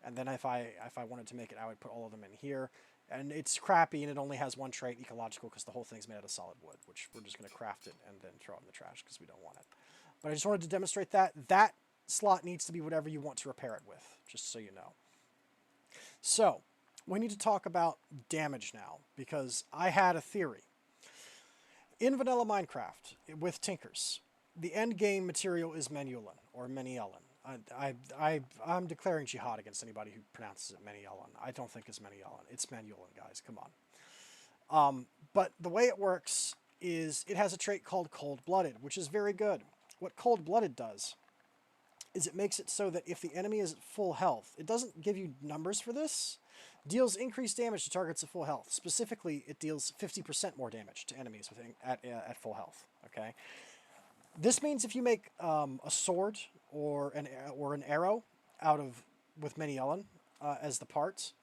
And then if I wanted to make it, I would put all of them in here. And it's crappy, and it only has one trait, ecological, because the whole thing's made out of solid wood, which we're just going to craft it and then throw it in the trash because we don't want it. But I just wanted to demonstrate that. That slot needs to be whatever you want to repair it with, just so you know. So, we need to talk about damage now, because I had a theory. In vanilla Minecraft, with Tinkers, the end game material is Menulin, or Menielin. I'm declaring jihad against anybody who pronounces it Menielin. I don't think it's Menielin. It's Menulin, guys. Come on. But the way it works is it has a trait called Cold-Blooded, which is very good. What Cold-Blooded does is it makes it so that if the enemy is at full health, it doesn't give you numbers for this, deals increased damage to targets at full health. Specifically, it deals 50% more damage to enemies at full health. Okay. This means if you make a sword or an arrow with Menielin as the parts,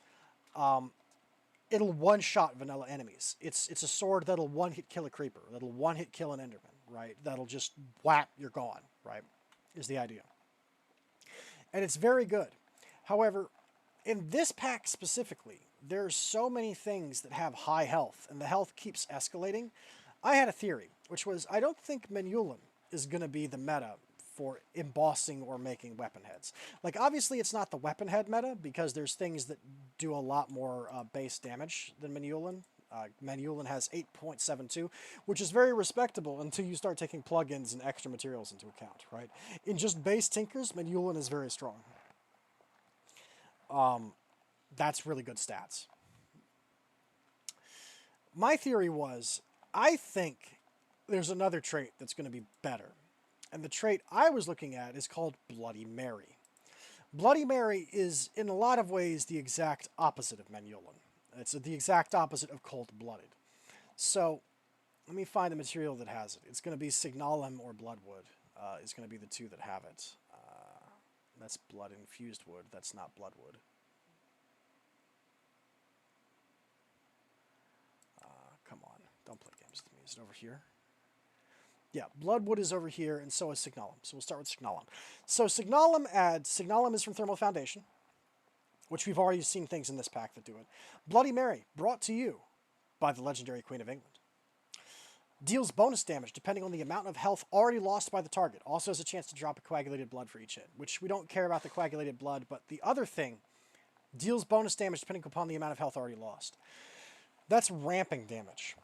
it'll one-shot vanilla enemies. It's a sword that'll one-hit kill a creeper. That'll one-hit kill an enderman, right? That'll just whap, you're gone, right? Is the idea. And it's very good. However, in this pack specifically, there's so many things that have high health, and the health keeps escalating. I had a theory, which was I don't think Menulin is going to be the meta for embossing or making weapon heads. Like, obviously, it's not the weapon head meta, because there's things that do a lot more base damage than Menulin. Menulin has 8.72, which is very respectable until you start taking plugins and extra materials into account, right? In just base Tinkers, Menulin is very strong. That's really good stats. My theory was, I think there's another trait that's going to be better. And the trait I was looking at is called Bloody Mary. Bloody Mary is, in a lot of ways, the exact opposite of Menulin. It's the exact opposite of Cold-Blooded. So, let me find the material that has it. It's going to be Signalum or Bloodwood. Is going to be the two that have it. That's blood-infused wood. That's not Bloodwood. Come on. Don't play games with me. Is it over here? Yeah, Bloodwood is over here, and so is Signalum. So we'll start with Signalum. So Signalum is from Thermal Foundation, which we've already seen things in this pack that do it. Bloody Mary, brought to you by the legendary Queen of England. Deals bonus damage depending on the amount of health already lost by the target. Also has a chance to drop a coagulated blood for each hit, which we don't care about the coagulated blood, but the other thing deals bonus damage depending upon the amount of health already lost. That's ramping damage.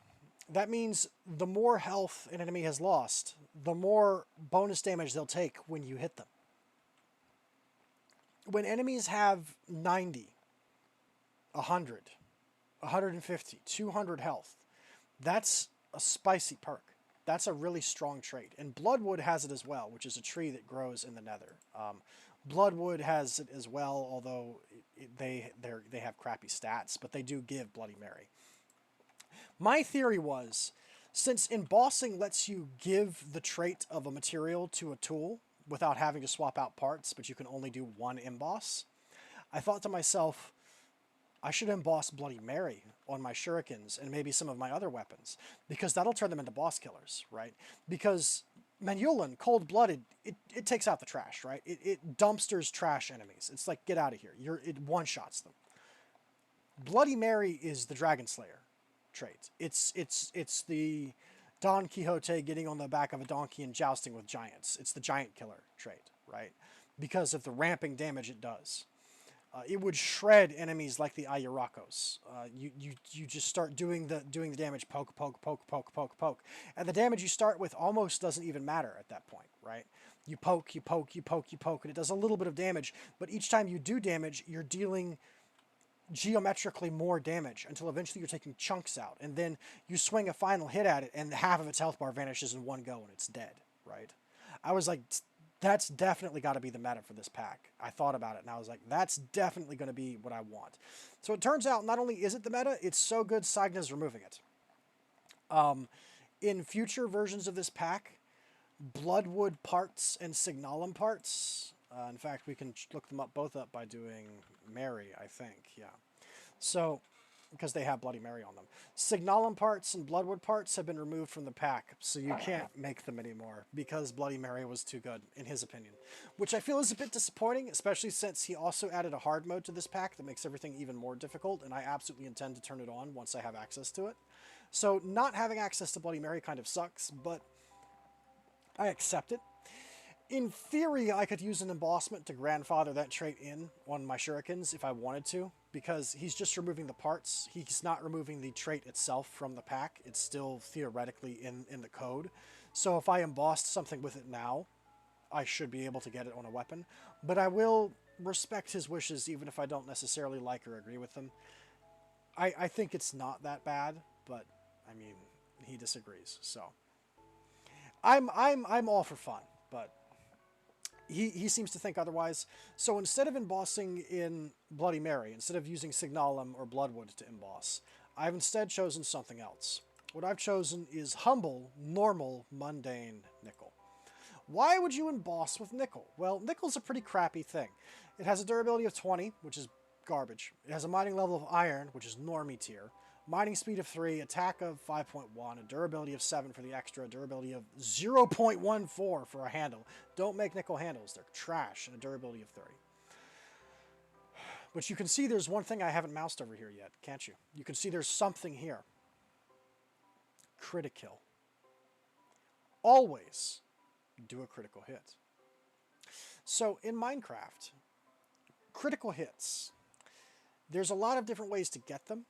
That means the more health an enemy has lost, the more bonus damage they'll take when you hit them. When enemies have 90, 100, 150, 200 health, that's a spicy perk. That's a really strong trait. And Bloodwood has it as well, which is a tree that grows in the nether. Bloodwood has it as well, although they have crappy stats, but they do give Bloody Mary. My theory was, since embossing lets you give the trait of a material to a tool without having to swap out parts, but you can only do one emboss, I thought to myself, I should emboss Bloody Mary on my shurikens and maybe some of my other weapons, because that'll turn them into boss killers, right? Because Menulin, Cold-Blooded, it takes out the trash, right? It dumpsters trash enemies. It's like, get out of here. It one-shots them. Bloody Mary is the Dragon Slayer trait. It's the Don Quixote getting on the back of a donkey and jousting with giants. It's the giant killer trait, right? Because of the ramping damage it does. It would shred enemies like the Ayurakos. You just start doing the damage, poke, poke, poke, poke, poke, poke. And the damage you start with almost doesn't even matter at that point, right? You poke, you poke, you poke, you poke, and it does a little bit of damage, but each time you do damage, you're dealing geometrically more damage until eventually you're taking chunks out, and then you swing a final hit at it and half of its health bar vanishes in one go and it's dead, right? I was like, That's definitely got to be the meta for this pack. I thought about it and I was like, that's definitely going to be what I want. So it turns out not only is it the meta, it's so good Sagna's removing it. In future versions of this pack, Bloodwood parts and Signalum parts, in fact, we can look them up both up by doing Mary, I think, yeah. So, because they have Bloody Mary on them. Signalum parts and Bloodwood parts have been removed from the pack, so you can't make them anymore because Bloody Mary was too good, in his opinion. Which I feel is a bit disappointing, especially since he also added a hard mode to this pack that makes everything even more difficult, and I absolutely intend to turn it on once I have access to it. So not having access to Bloody Mary kind of sucks, but I accept it. In theory, I could use an embossment to grandfather that trait in on my shurikens if I wanted to, because he's just removing the parts. He's not removing the trait itself from the pack. It's still theoretically in the code. So if I embossed something with it now, I should be able to get it on a weapon. But I will respect his wishes even if I don't necessarily like or agree with them. I think it's not that bad, but I mean, he disagrees. So I'm all for fun, but he seems to think otherwise. So instead of embossing in Bloody Mary, instead of using Signalum or Bloodwood to emboss, I've instead chosen something else. What I've chosen is humble, normal, mundane nickel. Why would you emboss with nickel? Well, nickel's a pretty crappy thing. It has a durability of 20, which is garbage. It has a mining level of iron, which is normie tier. Mining speed of 3, attack of 5.1, a durability of 7 for the extra, a durability of 0.14 for a handle. Don't make nickel handles. They're trash, and a durability of 30. But you can see there's one thing I haven't moused over here yet, can't you? You can see there's something here. Critical. Always do a critical hit. So in Minecraft, critical hits, there's a lot of different ways to get them.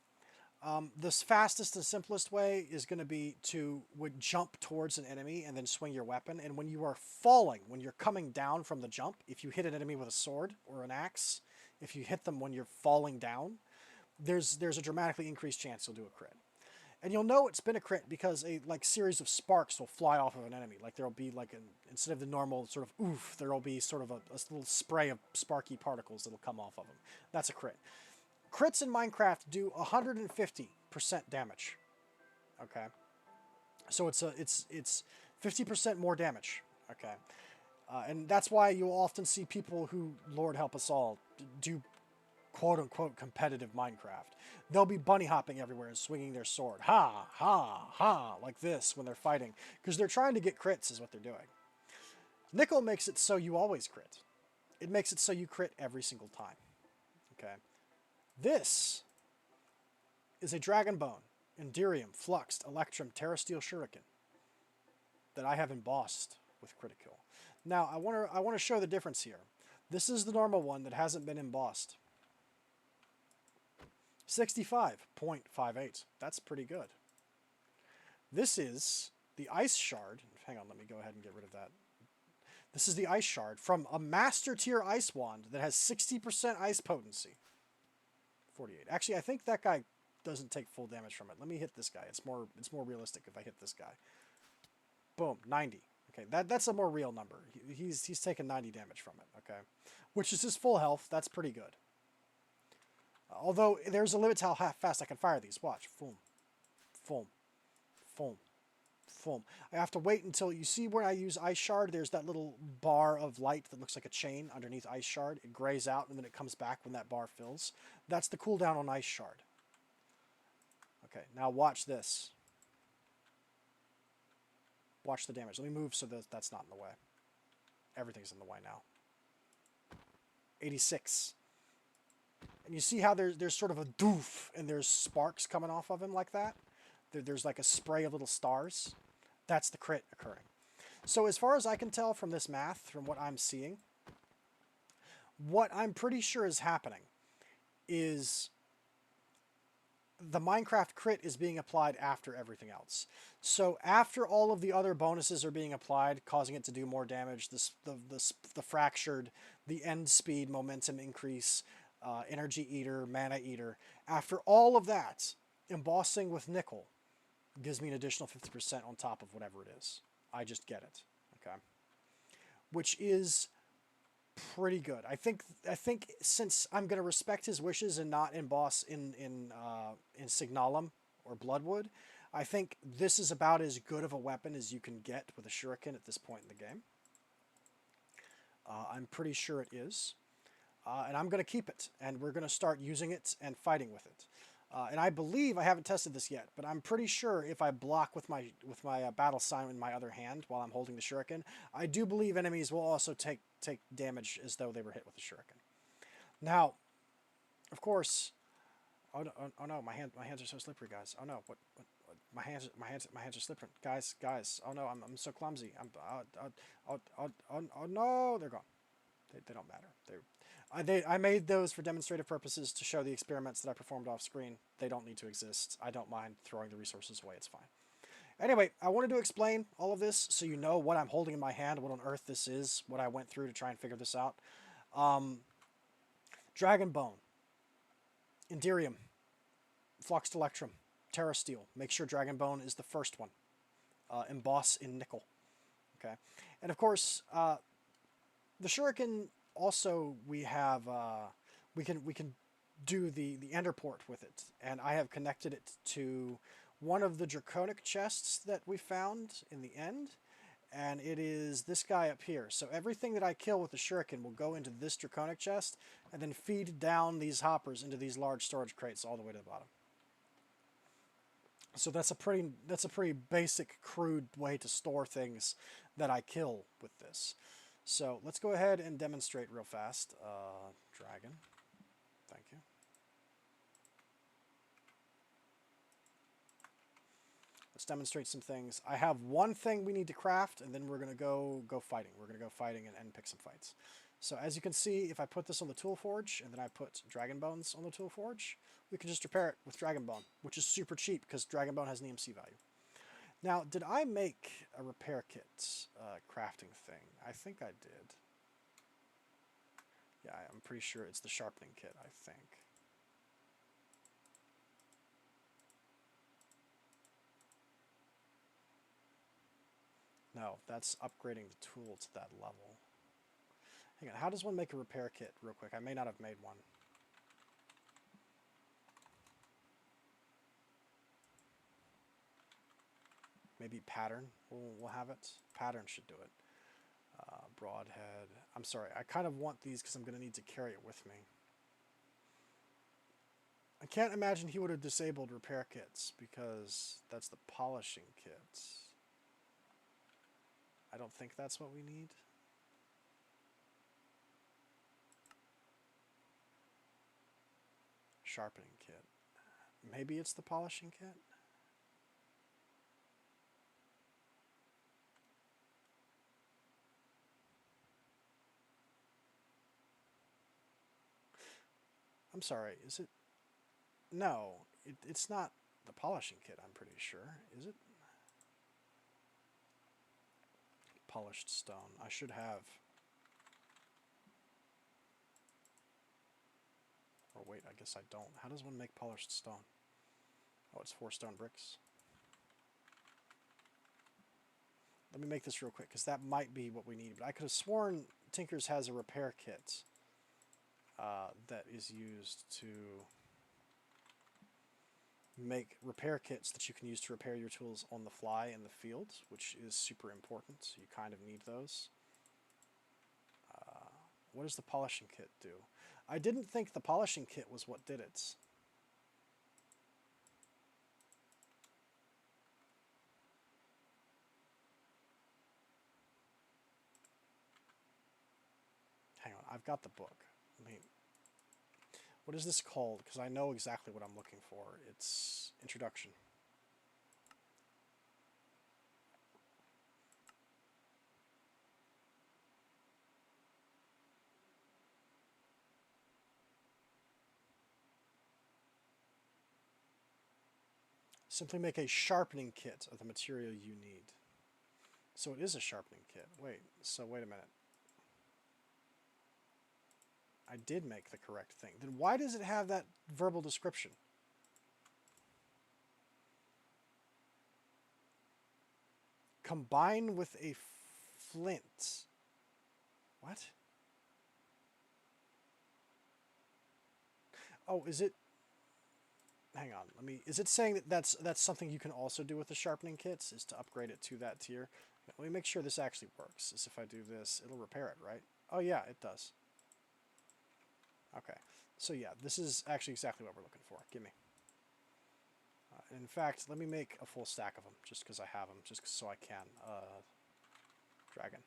The fastest and simplest way is going to be to jump towards an enemy and then swing your weapon. And when you are falling, when you're coming down from the jump, if you hit an enemy with a sword or an axe, if you hit them when you're falling down, there's a dramatically increased chance you'll do a crit. And you'll know it's been a crit because a series of sparks will fly off of an enemy. Like there'll be instead of the normal sort of oof, there'll be sort of a little spray of sparky particles that'll come off of them. That's a crit. Crits in Minecraft do 150% damage. Okay, so it's 50% more damage. Okay, and that's why you'll often see people who, Lord help us all, do quote unquote competitive Minecraft. They'll be bunny hopping everywhere and swinging their sword, ha ha ha, like this when they're fighting, because they're trying to get crits is what they're doing. Nickel makes it so you always crit. It makes it so you crit every single time. Okay. This is a Dragon Bone, Enderium, Fluxed, Electrum, Terrasteel Shuriken that I have embossed with Critical. Now, I want to show the difference here. This is the normal one that hasn't been embossed. 65.58. That's pretty good. This is the Ice Shard. Hang on, let me go ahead and get rid of that. This is the Ice Shard from a Master Tier Ice Wand that has 60% Ice Potency. 48. Actually, I think that guy doesn't take full damage from it. Let me hit this guy. It's more realistic if I hit this guy. Boom, 90. Okay, that's a more real number. He's taken 90 damage from it, okay? Which is his full health. That's pretty good. Although there's a limit to how fast I can fire these. Watch. Boom. Boom. Boom. Boom. I have to wait until you see where I use Ice Shard. There's that little bar of light that looks like a chain underneath Ice Shard. It grays out and then it comes back when that bar fills. That's the cooldown on Ice Shard. Okay, now watch this. Watch the damage. Let me move so that that's not in the way. Everything's in the way now. 86. And you see how there's sort of a doof and there's sparks coming off of him like that? There's like a spray of little stars. That's the crit occurring. So as far as I can tell from this math, from what I'm seeing, what I'm pretty sure is happening is the Minecraft crit is being applied after everything else. So after all of the other bonuses are being applied, causing it to do more damage, the fractured, the end speed, momentum increase, energy eater, mana eater, after all of that, embossing with nickel gives me an additional 50% on top of whatever it is. I just get it. Okay. which is pretty good. I think since I'm gonna respect his wishes and not emboss in Signalum or Bloodwood, I think this is about as good of a weapon as you can get with a shuriken at this point in the game. I'm pretty sure it is. And I'm going to keep it, and we're going to start using it and fighting with it. And I believe, I haven't tested this yet, but I'm pretty sure if I block with my battle sign in my other hand while I'm holding the shuriken, I do believe enemies will also take damage as though they were hit with the shuriken. Now, of course, oh no, my hands are so slippery, guys. Oh no, what my hands are slippery, guys. Oh no, I'm so clumsy. Oh no, they're gone. They don't matter. I made those for demonstrative purposes to show the experiments that I performed off screen. They don't need to exist. I don't mind throwing the resources away. It's fine. Anyway, I wanted to explain all of this so you know what I'm holding in my hand, what on earth this is, what I went through to try and figure this out. Dragon Bone, Enderium, Floxtelectrum, Terra Steel. Make sure Dragon Bone is the first one. Emboss in nickel. Okay, and of course, the shuriken also we have we can do the ender port with it, and I have connected it to one of the draconic chests that we found in the end, and it is this guy up here. So everything that I kill with the shuriken will go into this draconic chest and then feed down these hoppers into these large storage crates all the way to the bottom. So that's a pretty basic, crude way to store things that I kill with this. So let's go ahead and demonstrate real fast. Dragon, thank you. Let's demonstrate some things. I have one thing we need to craft, and then we're gonna go fighting. We're gonna go fighting and pick some fights. So as you can see, if I put this on the tool forge and then I put dragon bones on the tool forge, we can just repair it with dragon bone, which is super cheap because dragon bone has an EMC value. Now, did I make a repair kit crafting thing? I think I did. Yeah, I'm pretty sure it's the sharpening kit, I think. No, that's upgrading the tool to that level. Hang on, how does one make a repair kit real quick? I may not have made one. Maybe pattern will have it. Pattern should do it. Broadhead. I'm sorry, I kind of want these because I'm going to need to carry it with me. I can't imagine he would have disabled repair kits because that's the polishing kits. I don't think that's what we need. Sharpening kit. Maybe it's the polishing kit? I'm sorry, is it? No, it's not the polishing kit, I'm pretty sure. Is it? Polished stone. I should have. Or wait, I guess I don't. How does one make polished stone? Oh, it's 4 stone bricks. Let me make this real quick, because that might be what we need. But I could have sworn Tinker's has a repair kit that is used to make repair kits that you can use to repair your tools on the fly in the field, which is super important. So you kind of need those. What does the polishing kit do? I didn't think the polishing kit was what did it. Hang on, I've got the book. What is this called? Because I know exactly what I'm looking for. It's Introduction. Simply make a sharpening kit of the material you need. So it is a sharpening kit. Wait a minute. I did make the correct thing. Then why does it have that verbal description? Combine with a flint. What? Oh, is it? Hang on. Let me. Is it saying that that's something you can also do with the sharpening kits? Is to upgrade it to that tier? Let me make sure this actually works. Is if I do this, it'll repair it, right? Oh yeah, it does. Okay. So yeah, this is actually exactly what we're looking for. Give me. In fact, let me make a full stack of them, just because I have them, just so I can. Dragon.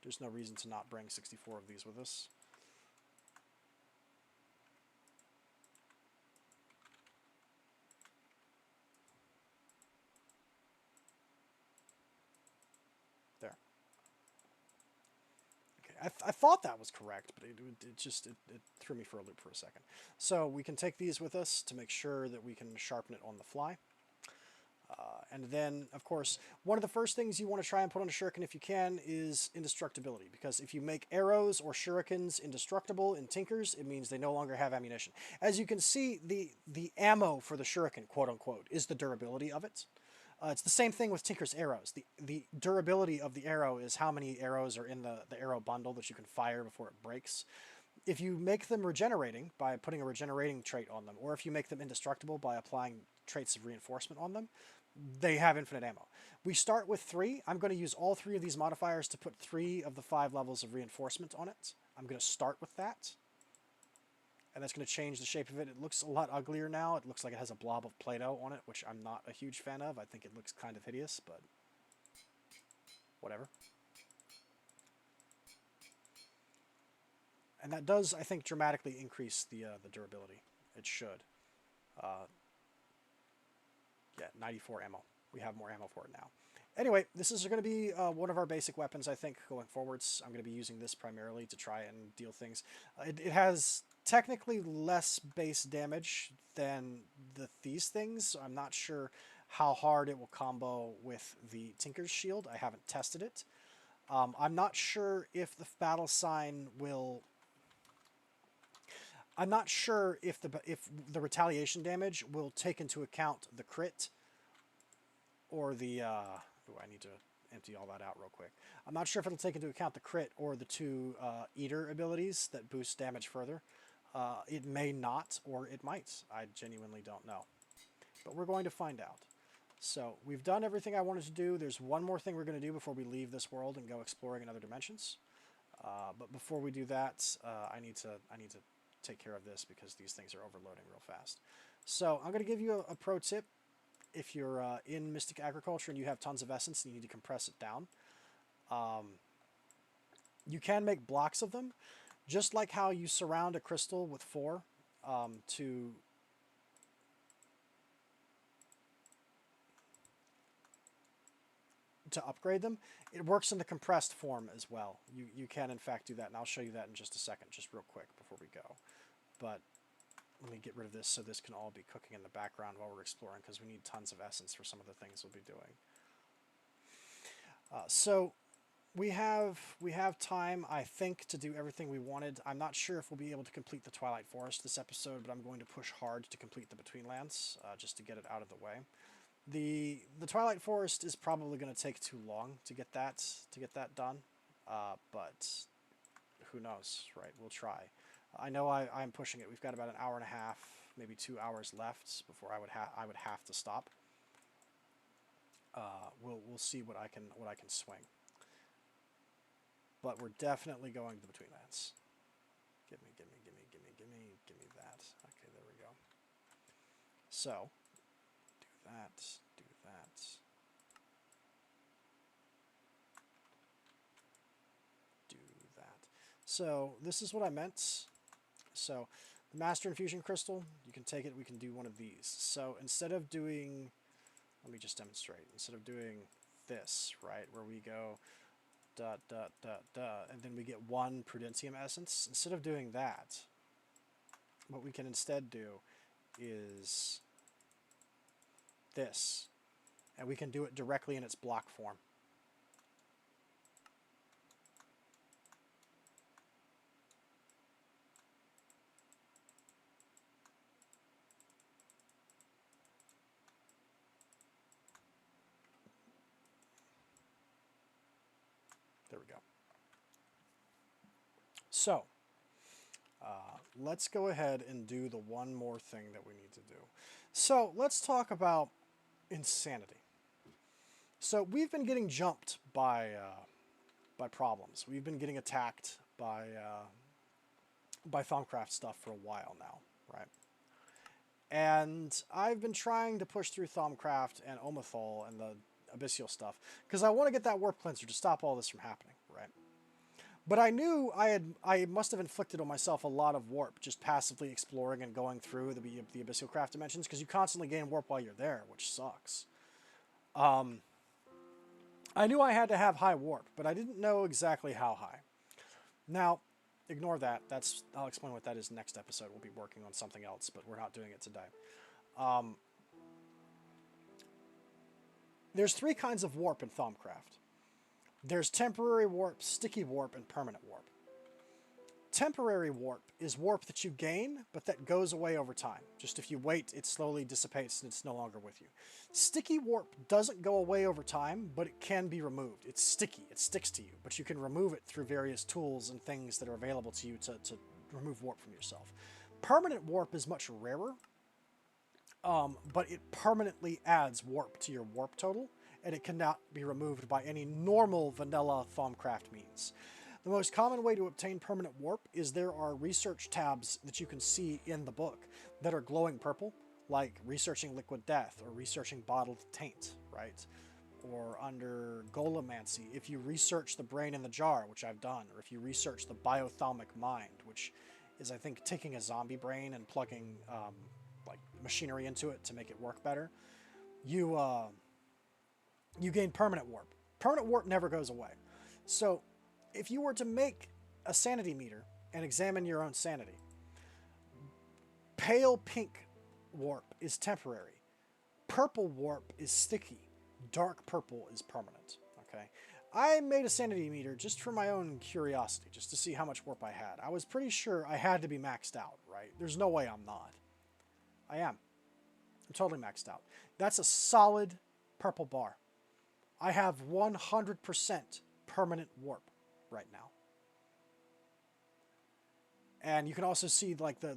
There's no reason to not bring 64 of these with us. There. Okay, I thought that was correct, but it threw me for a loop for a second. So we can take these with us to make sure that we can sharpen it on the fly. And then, of course, one of the first things you want to try and put on a shuriken if you can is indestructibility. Because if you make arrows or shurikens indestructible in Tinkers, it means they no longer have ammunition. As you can see, the ammo for the shuriken, quote-unquote, is the durability of it. It's the same thing with Tinker's arrows. The durability of the arrow is how many arrows are in the arrow bundle that you can fire before it breaks. If you make them regenerating by putting a regenerating trait on them, or if you make them indestructible by applying traits of reinforcement on them, they have infinite ammo. We start with 3. I'm going to use all 3 of these modifiers to put 3 of the 5 levels of reinforcement on it. I'm going to start with that. And that's going to change the shape of it. It looks a lot uglier now. It looks like it has a blob of Play-Doh on it, which I'm not a huge fan of. I think it looks kind of hideous, but whatever. And that does, I think, dramatically increase the durability. It should. Yeah, 94 ammo. We have more ammo for it now. Anyway, this is going to be one of our basic weapons, I think, going forwards. I'm going to be using this primarily to try and deal things. It has technically less base damage than these things, so I'm not sure how hard it will combo with the Tinker's Shield. I haven't tested it. I'm not sure if the battle sign will... I'm not sure if the retaliation damage will take into account the crit or the... Ooh, I need to empty all that out real quick. I'm not sure if it'll take into account the crit or the 2 Eater abilities that boost damage further. It may not, or it might. I genuinely don't know. But we're going to find out. So, we've done everything I wanted to do. There's one more thing we're going to do before we leave this world and go exploring in other dimensions. But before we do that, I need to take care of this because these things are overloading real fast. So I'm going to give you a pro tip. If you're in Mystic Agriculture and you have tons of essence and you need to compress it down, you can make blocks of them, just like how you surround a crystal with 4 to upgrade them. It works in the compressed form as well. You can in fact do that, and I'll show you that in just a second, just real quick before we go. But let me get rid of this so this can all be cooking in the background while we're exploring, because we need tons of essence for some of the things we'll be doing. So we have time, I think, to do everything we wanted. I'm not sure if we'll be able to complete the Twilight Forest this episode, but I'm going to push hard to complete the Betweenlands, just to get it out of the way. The Twilight Forest is probably going to take too long to get that done, but who knows, right? We'll try. I know I'm pushing it. We've got about an hour and a half, maybe 2 hours left before I would have to stop. We'll see what I can swing. But we're definitely going to the Betweenlands. Give me that. Okay, there we go. So, do that. So, this is what I meant. So, the Master Infusion Crystal, you can take it, we can do one of these. So, instead of doing, let me just demonstrate, instead of doing this, right, where we go, and then we get 1 Prudentium Essence, instead of doing that, what we can instead do is this, and we can do it directly in its block form. There we go. So, let's go ahead and do the one more thing that we need to do. So, let's talk about insanity. So, we've been getting jumped by problems. We've been getting attacked by Thaumcraft stuff for a while now, right? And I've been trying to push through Thaumcraft and Omethal and the Abyssal stuff because I want to get that warp cleanser to stop all this from happening, right? But I knew I must have inflicted on myself a lot of warp just passively exploring and going through the Abyssal Craft dimensions because you constantly gain warp while you're there, which sucks. I knew I had to have high warp, but I didn't know exactly how high. Now, ignore that. I'll explain what that is next episode. We'll be working on something else, but we're not doing it today. There's 3 kinds of warp in Thaumcraft. There's temporary warp, sticky warp, and permanent warp. Temporary warp is warp that you gain, but that goes away over time. Just if you wait, it slowly dissipates and it's no longer with you. Sticky warp doesn't go away over time, but it can be removed. It's sticky. It sticks to you, but you can remove it through various tools and things that are available to you to remove warp from yourself. Permanent warp is much rarer, but it permanently adds warp to your warp total, and it cannot be removed by any normal vanilla Thaumcraft means. The most common way to obtain permanent warp is there are research tabs that you can see in the book that are glowing purple, like researching liquid death or researching bottled taint, right? Or under Golemancy, if you research the brain in the jar, which I've done, or if you research the biothalmic mind, which is, I think, taking a zombie brain and plugging like machinery into it to make it work better, you gain permanent warp. Permanent warp never goes away. So if you were to make a sanity meter and examine your own sanity, pale pink warp is temporary. Purple warp is sticky. Dark purple is permanent. Okay, I made a sanity meter just for my own curiosity, just to see how much warp I had. I was pretty sure I had to be maxed out, right? There's no way I'm not. I am. I'm totally maxed out. That's a solid purple bar. I have 100% permanent warp right now. And you can also see like the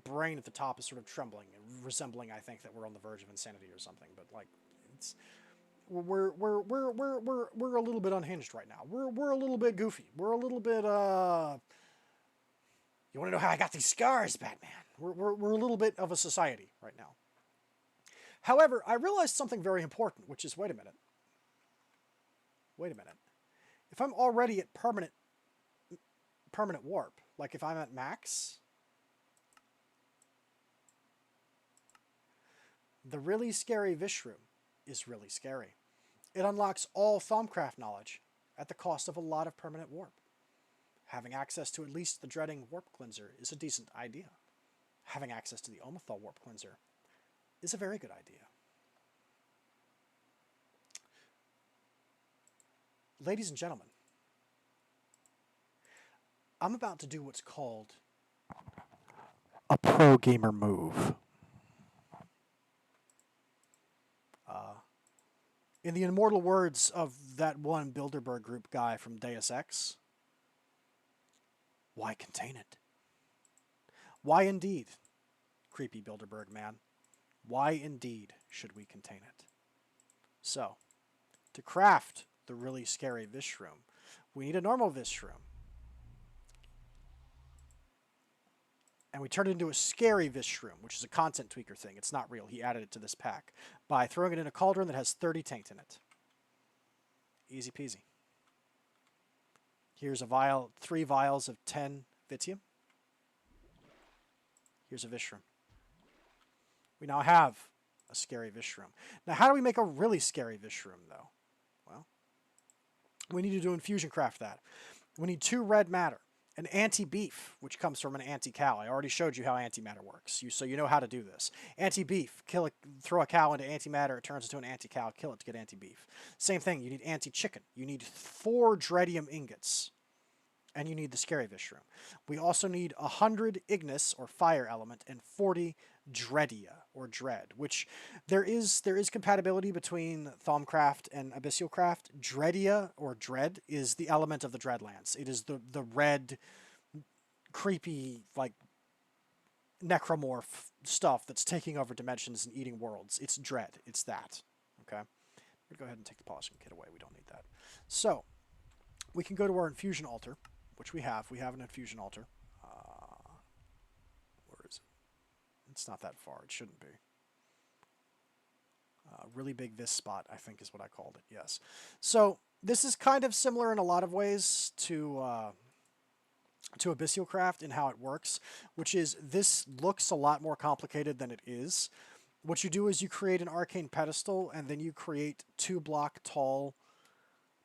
brain at the top is sort of trembling and resembling, I think, that we're on the verge of insanity or something. But like, it's we're a little bit unhinged right now. We're a little bit goofy. We're a little bit you want to know how I got these scars, Batman? We're a little bit of a society right now. However, I realized something very important, which is, wait a minute. If I'm already at permanent warp, like if I'm at max, the really scary Vishroom is really scary. It unlocks all Thaumcraft knowledge at the cost of a lot of permanent warp. Having access to at least the dreading warp cleanser is a decent idea. Having access to the Omethal warp cleanser is a very good idea. Ladies and gentlemen, I'm about to do what's called a pro gamer move. In the immortal words of that one Bilderberg Group guy from Deus Ex, why contain it? Why indeed, creepy Bilderberg man? Why indeed should we contain it? So, to craft the really scary Vishroom, we need a normal Vishroom. And we turn it into a scary Vishroom, which is a content tweaker thing. It's not real. He added it to this pack by throwing it in a cauldron that has 30 taint in it. Easy peasy. Here's a vial, 3 vials of 10 Vitium. Here's a Vishroom. We now have a scary Vishroom. Now, how do we make a really scary Vishroom, though? Well, we need to do infusion craft that. We need 2 red matter, an anti-beef, which comes from an anti-cow. I already showed you how antimatter works, so you know how to do this. Anti-beef, throw a cow into antimatter, it turns into an anti-cow, kill it to get anti-beef. Same thing, you need anti-chicken. You need 4 dreadium ingots, and you need the scary Vishroom. We also need 100 Ignis, or fire element, and 40 Dreadia, or Dread, which there is compatibility between Thaumcraft and Abyssal Craft. Dreadia, or Dread, is the element of the Dreadlands. It is the red creepy, like, necromorph stuff that's taking over dimensions and eating worlds. It's dread. It's that. Okay? We'll go ahead and take the polishing kit away. We don't need that. So, we can go to our infusion altar, which we have. We have an infusion altar. Where is it? It's not that far. It shouldn't be. Really big this spot, I think is what I called it. Yes. So, this is kind of similar in a lot of ways to Abyssialcraft in how it works, which is this looks a lot more complicated than it is. What you do is you create an arcane pedestal, and then you create 2-block tall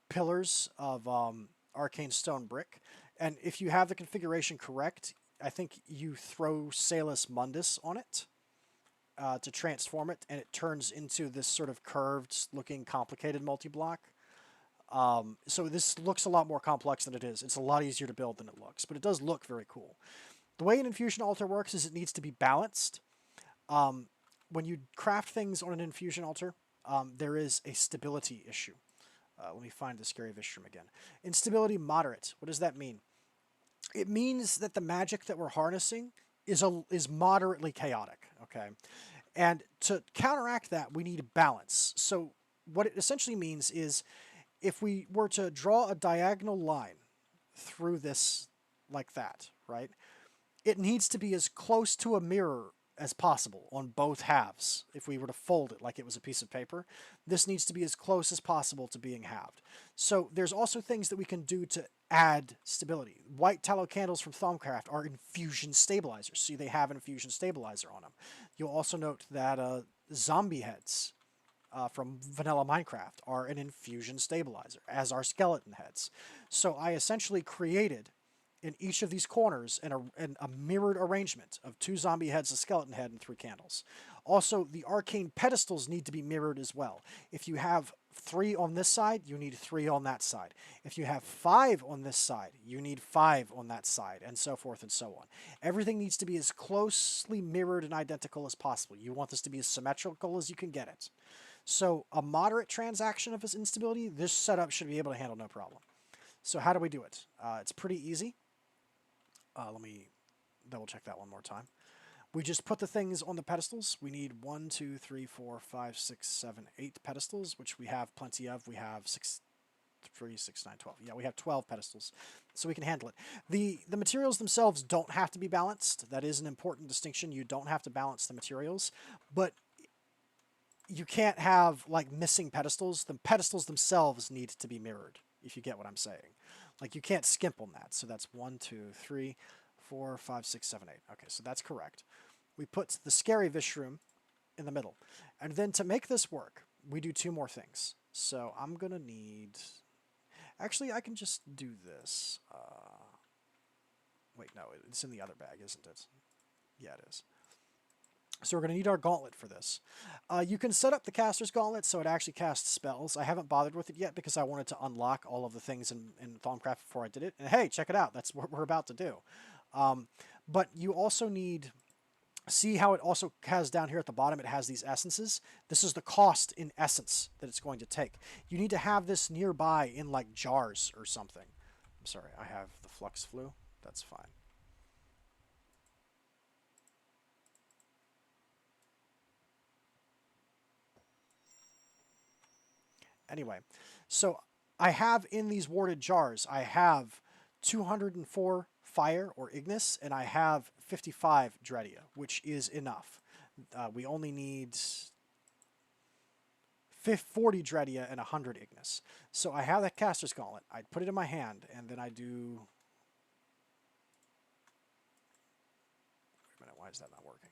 pillars of arcane stone brick. And if you have the configuration correct, I think you throw Salus Mundus on it to transform it, and it turns into this sort of curved looking complicated multi-block. So this looks a lot more complex than it is. It's a lot easier to build than it looks, but it does look very cool. The way an infusion altar works is it needs to be balanced. When you craft things on an infusion altar, there is a stability issue. Let me find the scary Vishram again. Instability moderate. What does that mean? It means that the magic that we're harnessing is moderately chaotic. Okay, and to counteract that, we need balance. So what it essentially means is, if we were to draw a diagonal line through this like that, right? It needs to be as close to a mirror as possible on both halves. If we were to fold it like it was a piece of paper, this needs to be as close as possible to being halved. So there's also things that we can do to add stability. White tallow candles from Thaumcraft are infusion stabilizers. See, they have an infusion stabilizer on them. You'll also note that zombie heads from vanilla Minecraft are an infusion stabilizer, as are skeleton heads. So I essentially created in each of these corners a mirrored arrangement of 2 zombie heads, a skeleton head, and 3 candles. Also, the arcane pedestals need to be mirrored as well. If you have 3 on this side, you need 3 on that side. If you have 5 on this side, you need 5 on that side, and so forth and so on. Everything needs to be as closely mirrored and identical as possible. You want this to be as symmetrical as you can get it. So a moderate transaction of this instability, this setup should be able to handle no problem. So how do we do it? It's pretty easy. Let me double check that one more time. We just put the things on the pedestals. We need 1, 2, 3, 4, 5, 6, 7, 8 pedestals, which we have plenty of. We have 6, 3, 6, 9, 12. Yeah, we have 12 pedestals, so we can handle it. The materials themselves don't have to be balanced. That is an important distinction. You don't have to balance the materials, but you can't have, like, missing pedestals. The pedestals themselves need to be mirrored, if you get what I'm saying. Like, you can't skimp on that. So that's 1, 2, 3, 4, 5, 6, 7, 8. Okay, so that's correct. We put the scary Vishroom in the middle. And then to make this work, we do 2 more things. So I'm going to need... Actually, I can just do this. Wait, no, it's in the other bag, isn't it? Yeah, it is. So we're going to need our gauntlet for this. You can set up the caster's gauntlet so it actually casts spells. I haven't bothered with it yet because I wanted to unlock all of the things in Thaumcraft before I did it. And hey, check it out. That's what we're about to do. But you also need... See how it also has down here at the bottom, it has these essences? This is the cost in essence that it's going to take. You need to have this nearby in, like, jars or something. I'm sorry, I have the flux flu. That's fine. Anyway, so I have in these warded jars, I have 204 fire or ignis, and I have 55 dreadia, which is enough. We only need 40 dreadia and 100 ignis. So I have that caster's gauntlet. I put it in my hand, and then I do... Wait a minute, why is that not working?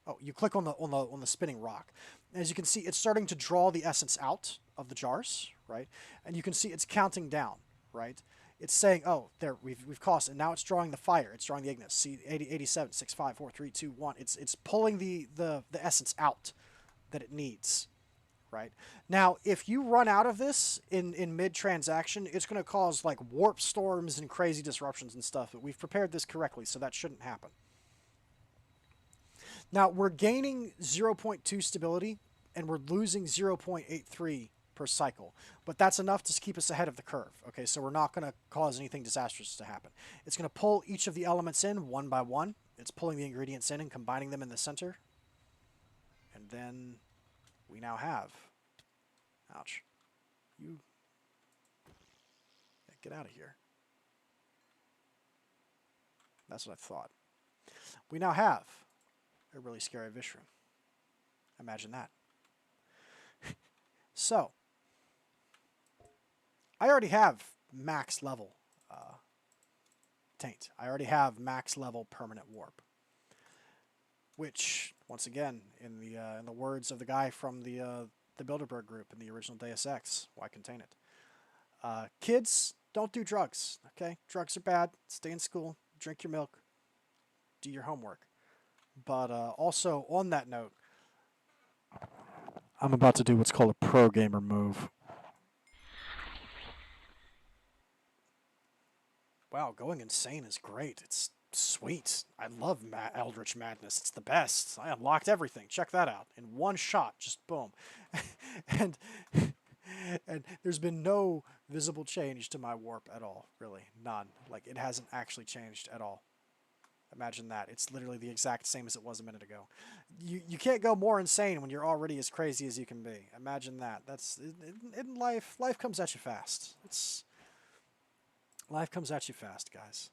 Oh, you click on the spinning rock. As you can see, it's starting to draw the essence out of the jars, right? And you can see it's counting down, right? It's saying, oh, there, we've cost, and now it's drawing the fire. It's drawing the ignis. See, 80, 87, 6, 5, 4, 3, 2, 1. It's pulling the essence out that it needs, right? Now, if you run out of this in mid-transaction, it's going to cause, like, warp storms and crazy disruptions and stuff, but we've prepared this correctly, so that shouldn't happen. Now, we're gaining 0.2 stability, and we're losing 0.83% per cycle, but that's enough to keep us ahead of the curve. Okay, so we're not going to cause anything disastrous to happen. It's going to pull each of the elements in one by one. It's pulling the ingredients in and combining them in the center. And then we now have... Ouch. You... Yeah, get out of here. That's what I thought. We now have a really scary Vishram. Imagine that. So, I already have max level taint. I already have max level permanent warp, which, once again, in the words of the guy from the Bilderberg group in the original Deus Ex, why contain it? Kids, don't do drugs. Okay, drugs are bad. Stay in school. Drink your milk. Do your homework. But also, on that note, I'm about to do what's called a pro gamer move. Wow, going insane is great. It's sweet. I love Eldritch Madness. It's the best. I unlocked everything. Check that out. In one shot, just boom. and and there's been no visible change to my warp at all, really. None. Like, it hasn't actually changed at all. Imagine that. It's literally the exact same as it was a minute ago. You can't go more insane when you're already as crazy as you can be. Imagine that. That's in life. Life comes at you fast. Life comes at you fast, guys.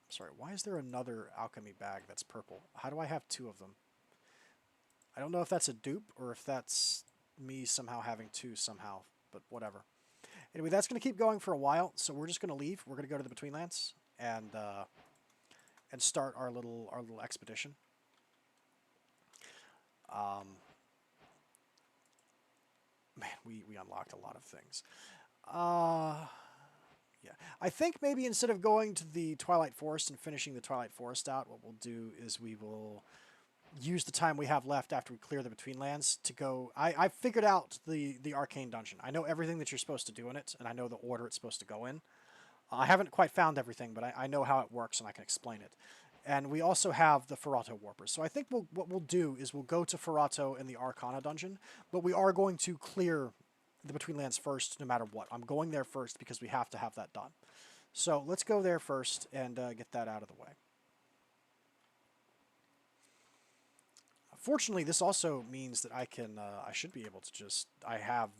I'm sorry. Why is there another alchemy bag that's purple? How do I have two of them? I don't know if that's a dupe or if that's me somehow having two somehow, but whatever. Anyway, that's going to keep going for a while, so we're just going to leave. We're going to go to the Betweenlands and start our little expedition. Man, we unlocked a lot of things. Yeah, I think maybe instead of going to the Twilight Forest and finishing the Twilight Forest out, what we'll do is we will use the time we have left after we clear the Betweenlands to go... I figured out the Arcane Dungeon. I know everything that you're supposed to do in it, and I know the order it's supposed to go in. I haven't quite found everything, but I know how it works, and I can explain it. And we also have the Ferrato Warpers. So I think what we'll do is we'll go to Ferrato in the Arcana Dungeon, but we are going to clear the Betweenlands first no matter what. I'm going there first because we have to have that done. So let's go there first and get that out of the way. Fortunately, this also means that I should be able to I have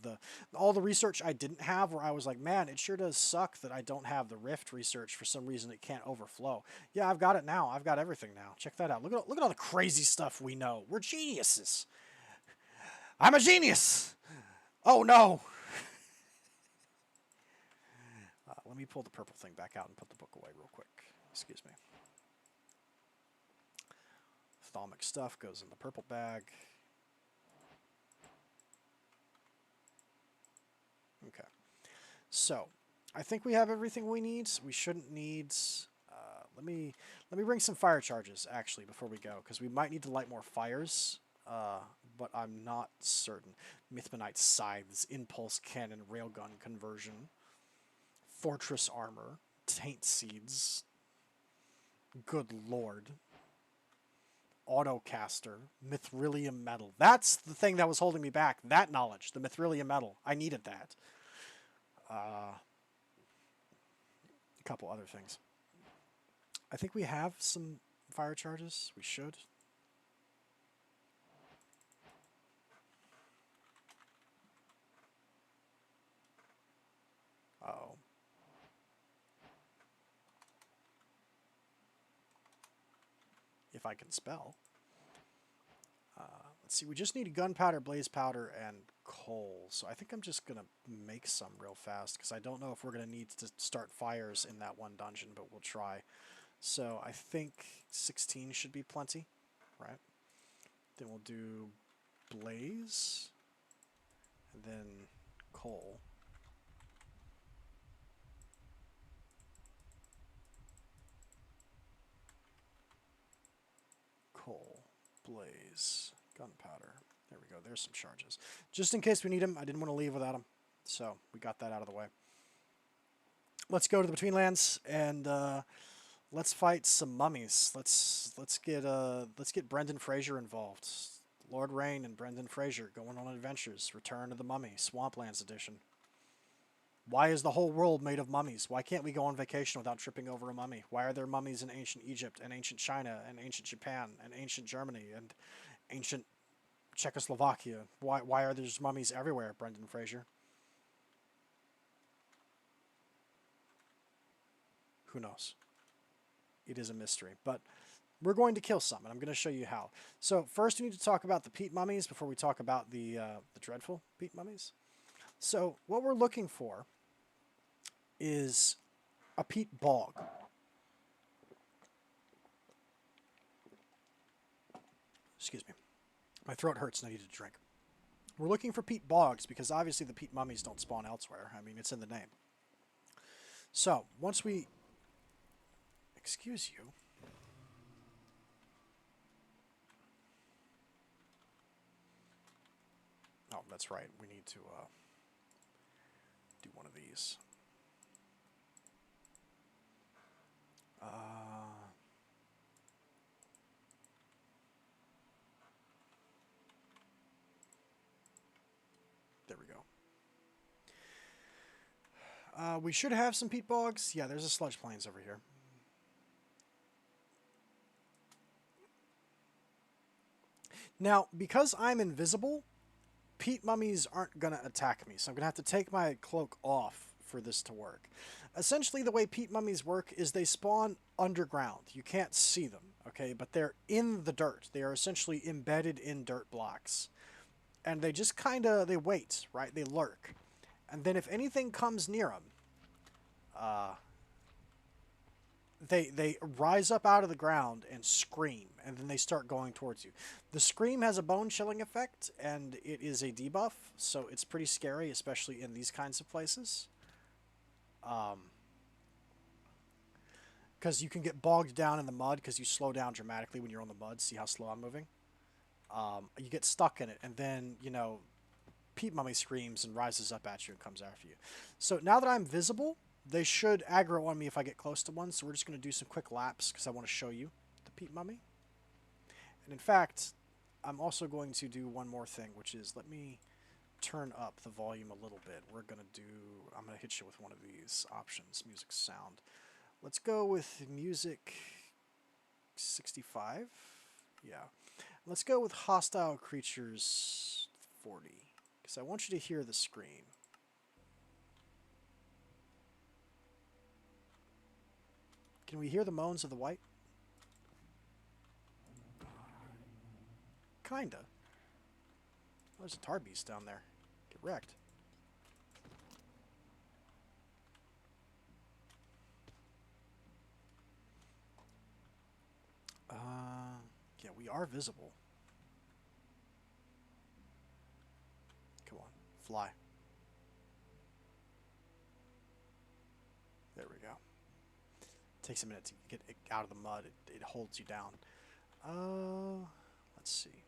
all the research I didn't have where I was like, man, it sure does suck that I don't have the Rift research for some reason it can't overflow. Yeah, I've got it now. I've got everything now. Check that out. Look at all the crazy stuff we know. We're geniuses. I'm a genius. Oh, no. Let me pull the purple thing back out and put the book away real quick. Excuse me. Thalmic stuff goes in the purple bag. Okay. So, I think we have everything we need. We shouldn't need... let me bring some fire charges, actually, before we go, because we might need to light more fires, but I'm not certain. Mythmanite Scythes, Impulse Cannon, Railgun Conversion, Fortress Armor, Taint Seeds, good lord, Autocaster, Mithrilium Metal. That's the thing that was holding me back. That knowledge, the Mithrilium Metal. I needed that. A couple other things. I think we have some fire charges. We should. Uh-oh. If I can spell. Let's see, we just need gunpowder, blaze powder, and coal. So I think I'm just going to make some real fast, because I don't know if we're going to need to start fires in that one dungeon, but we'll try. So I think 16 should be plenty, right? Then we'll do blaze, and then coal. Coal, blaze, gunpowder. There we go. There's some charges. Just in case we need them, I didn't want to leave without them. So we got that out of the way. Let's go to the Betweenlands and let's fight some mummies. Let's get Brendan Fraser involved. Lord Rain and Brendan Fraser going on adventures. Return of the Mummy, Swamplands edition. Why is the whole world made of mummies? Why can't we go on vacation without tripping over a mummy? Why are there mummies in ancient Egypt and ancient China and ancient Japan and ancient Germany and ancient Czechoslovakia? Why are there mummies everywhere, Brendan Fraser? Who knows? It is a mystery. But we're going to kill some, and I'm going to show you how. So first we need to talk about the peat mummies before we talk about the dreadful peat mummies. So what we're looking for is a peat bog. Excuse me. My throat hurts and I need a drink. We're looking for peat bogs because obviously the peat mummies don't spawn elsewhere. I mean, it's in the name. So once we... Excuse you. Oh, that's right. We need to do one of these. There we go. We should have some peat bogs. Yeah, there's a sludge plains over here. Now, because I'm invisible, peat mummies aren't going to attack me, so I'm going to have to take my cloak off for this to work. Essentially, the way peat mummies work is they spawn underground. You can't see them, okay? But they're in the dirt. They are essentially embedded in dirt blocks. And they just kind of, they wait, right? They lurk. And then if anything comes near them, they rise up out of the ground and scream, and then they start going towards you. The scream has a bone-chilling effect, and it is a debuff, so it's pretty scary, especially in these kinds of places. Because you can get bogged down in the mud because you slow down dramatically when you're on the mud. See how slow I'm moving? You get stuck in it, and then, you know, peat mummy screams and rises up at you and comes after you. So now that I'm visible, they should aggro on me if I get close to one, so we're just going to do some quick laps because I want to show you the peat mummy. And in fact, I'm also going to do one more thing, which is let me turn up the volume a little bit. I'm going to hit you with one of these options, music sound. Let's go with music 65. Yeah. Let's go with hostile creatures 40 because I want you to hear the scream. Can we hear the moans of the white? Kinda. Oh, there's a tar beast down there. Get wrecked. Yeah, we are visible. Come on, fly. There we go. Takes a minute to get out of the mud. It holds you down. Let's see.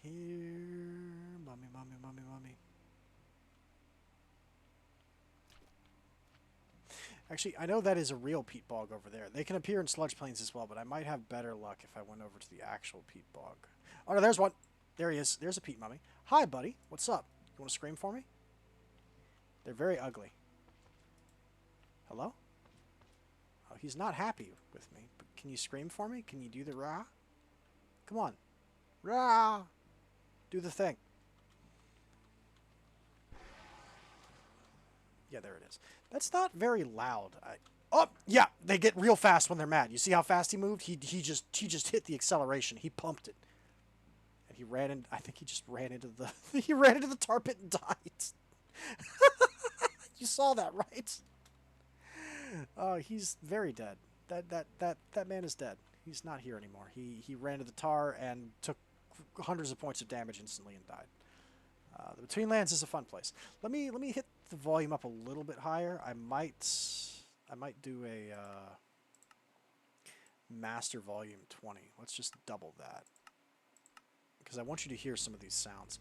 Here, mummy, mummy, mummy, mummy. Actually, I know that is a real peat bog over there. They can appear in sludge plains as well, but I might have better luck if I went over to the actual peat bog. Oh, no, there's one. There he is. There's a peat mummy. Hi, buddy. What's up? You want to scream for me? They're very ugly. Hello? Oh, he's not happy with me. But can you scream for me? Can you do the rah? Come on. Rah! Do the thing. Yeah, there it is. That's not very loud. Oh, yeah, they get real fast when they're mad. You see how fast he moved? He just hit the acceleration. He pumped it. And he ran in, I think he just ran into the he ran into the tar pit and died. You saw that, right? He's very dead. That man is dead. He's not here anymore. He ran to the tar and took hundreds of points of damage instantly and died. The Between Lands is a fun place. Let me hit the volume up a little bit higher. I might do a master volume 20. Let's just double that because I want you to hear some of these sounds.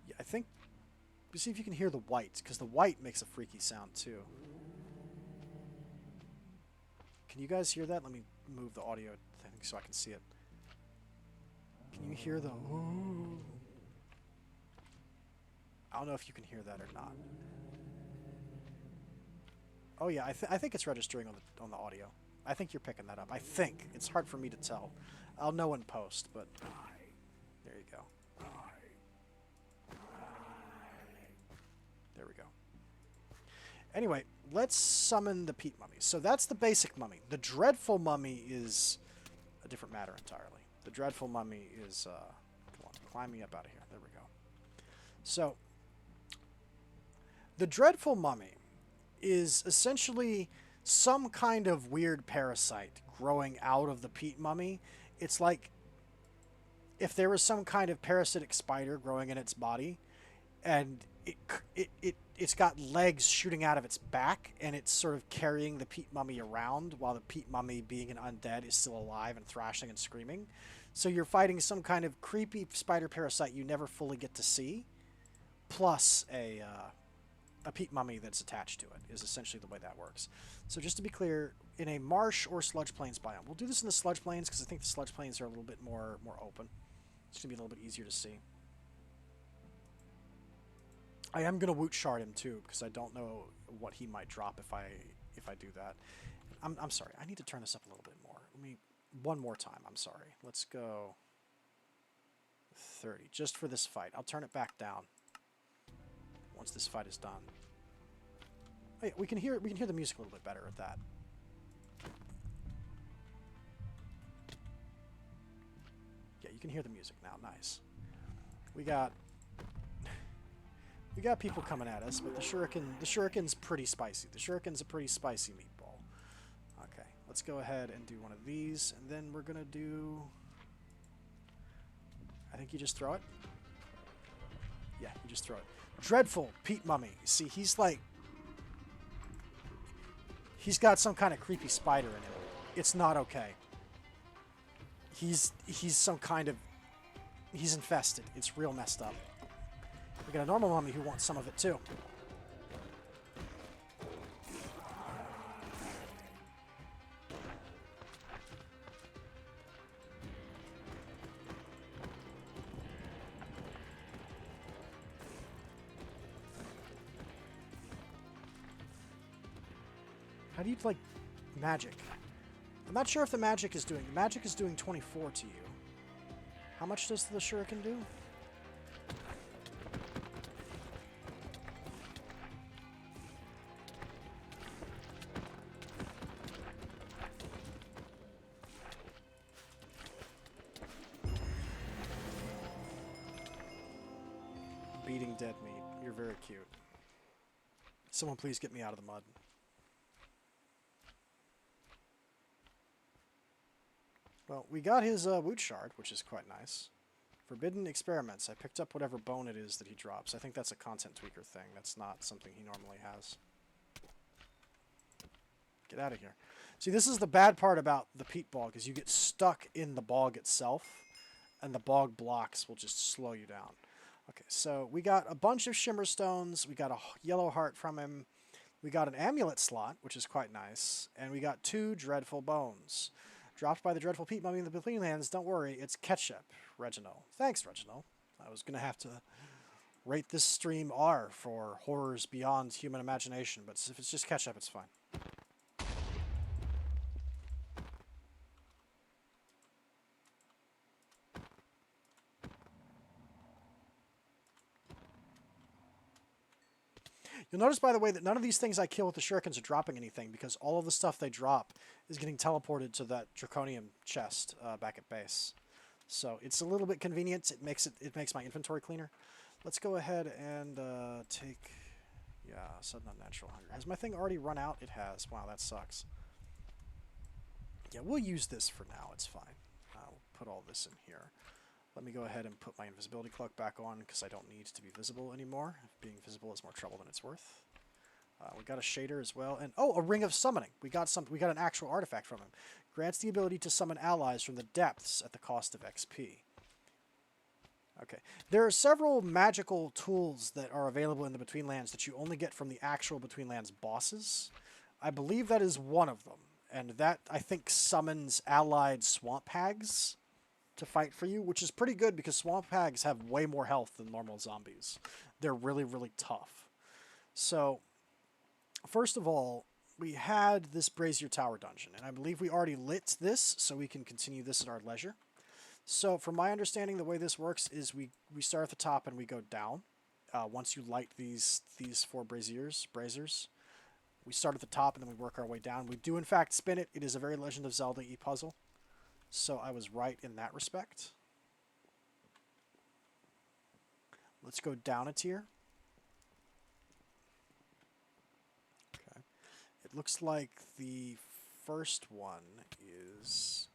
Yeah, I think. See if you can hear the white because the white makes a freaky sound too. Can you guys hear that? Let me move the audio thing so I can see it. Can you hear the... Ooh. I don't know if you can hear that or not. Oh yeah, I think it's registering on the audio. I think you're picking that up. I think. It's hard for me to tell. I'll know in post, but there you go. There we go. Anyway, let's summon the peat mummy. So that's the basic mummy. The dreadful mummy is a different matter entirely. The dreadful mummy is... come on, climb me up out of here. There we go. So, the dreadful mummy is essentially some kind of weird parasite growing out of the peat mummy. It's like if there was some kind of parasitic spider growing in its body, and it's got legs shooting out of its back, and it's sort of carrying the peat mummy around while the peat mummy, being an undead, is still alive and thrashing and screaming. So you're fighting some kind of creepy spider parasite you never fully get to see, plus a peat mummy that's attached to it, is essentially the way that works. So just to be clear, in a marsh or sludge plains biome, we'll do this in the sludge plains because I think the sludge plains are a little bit more open. It's going to be a little bit easier to see. I am going to woot shard him too because I don't know what he might drop if I do that. I'm sorry. I need to turn this up a little bit more. Let me one more time. I'm sorry. Let's go 30 just for this fight. I'll turn it back down once this fight is done. Oh, yeah, we can hear the music a little bit better at that. Yeah, you can hear the music now. Nice. We got people coming at us, but the shuriken's pretty spicy. The shuriken's a pretty spicy meatball. Okay, let's go ahead and do one of these, and then we're gonna do... I think you just throw it. Yeah, you just throw it. Dreadful peat mummy. See, he's like... He's got some kind of creepy spider in him. It's not okay. He's some kind of... He's infested. It's real messed up. We got a normal mummy who wants some of it too. How do you, like, magic? I'm not sure if the magic is doing... The magic is doing 24 to you. How much does the shuriken do? Beating dead meat. You're very cute. Someone please get me out of the mud. Well, we got his woot shard, which is quite nice. Forbidden experiments. I picked up whatever bone it is that he drops. I think that's a content tweaker thing. That's not something he normally has. Get out of here. See, this is the bad part about the peat bog, is you get stuck in the bog itself, and the bog blocks will just slow you down. Okay, so we got a bunch of shimmer stones. We got a yellow heart from him. We got an amulet slot, which is quite nice. And we got 2 dreadful bones. Dropped by the dreadful peat mummy in the Between Lands. Don't worry, it's ketchup, Reginald. Thanks, Reginald. I was going to have to rate this stream R for horrors beyond human imagination, but if it's just ketchup, it's fine. You'll notice, by the way, that none of these things I kill with the shurikens are dropping anything, because all of the stuff they drop is getting teleported to that draconium chest back at base. So it's a little bit convenient. It makes my inventory cleaner. Let's go ahead and take... Yeah, sudden unnatural hunger. Has my thing already run out? It has. Wow, that sucks. Yeah, we'll use this for now. It's fine. I'll put all this in here. Let me go ahead and put my invisibility cloak back on because I don't need to be visible anymore. Being visible is more trouble than it's worth. We got a shader as well, and oh, a ring of summoning. We got an actual artifact from him. Grants the ability to summon allies from the depths at the cost of XP. Okay, there are several magical tools that are available in the Between Lands that you only get from the actual Between Lands bosses. I believe that is one of them, And that, I think, summons allied swamp hags to fight for you, which is pretty good because swamp hags have way more health than normal zombies. They're really, really tough. So, first of all, we had this Brazier Tower dungeon, and I believe we already lit this, so we can continue this at our leisure. So, from my understanding, the way this works is we start at the top and we go down. Once you light these 4 braziers, we start at the top and then we work our way down. We do, in fact, spin it. It is a very Legend of Zelda-y puzzle. So I was right in that respect. Let's go down a tier. Okay. It looks like the first one is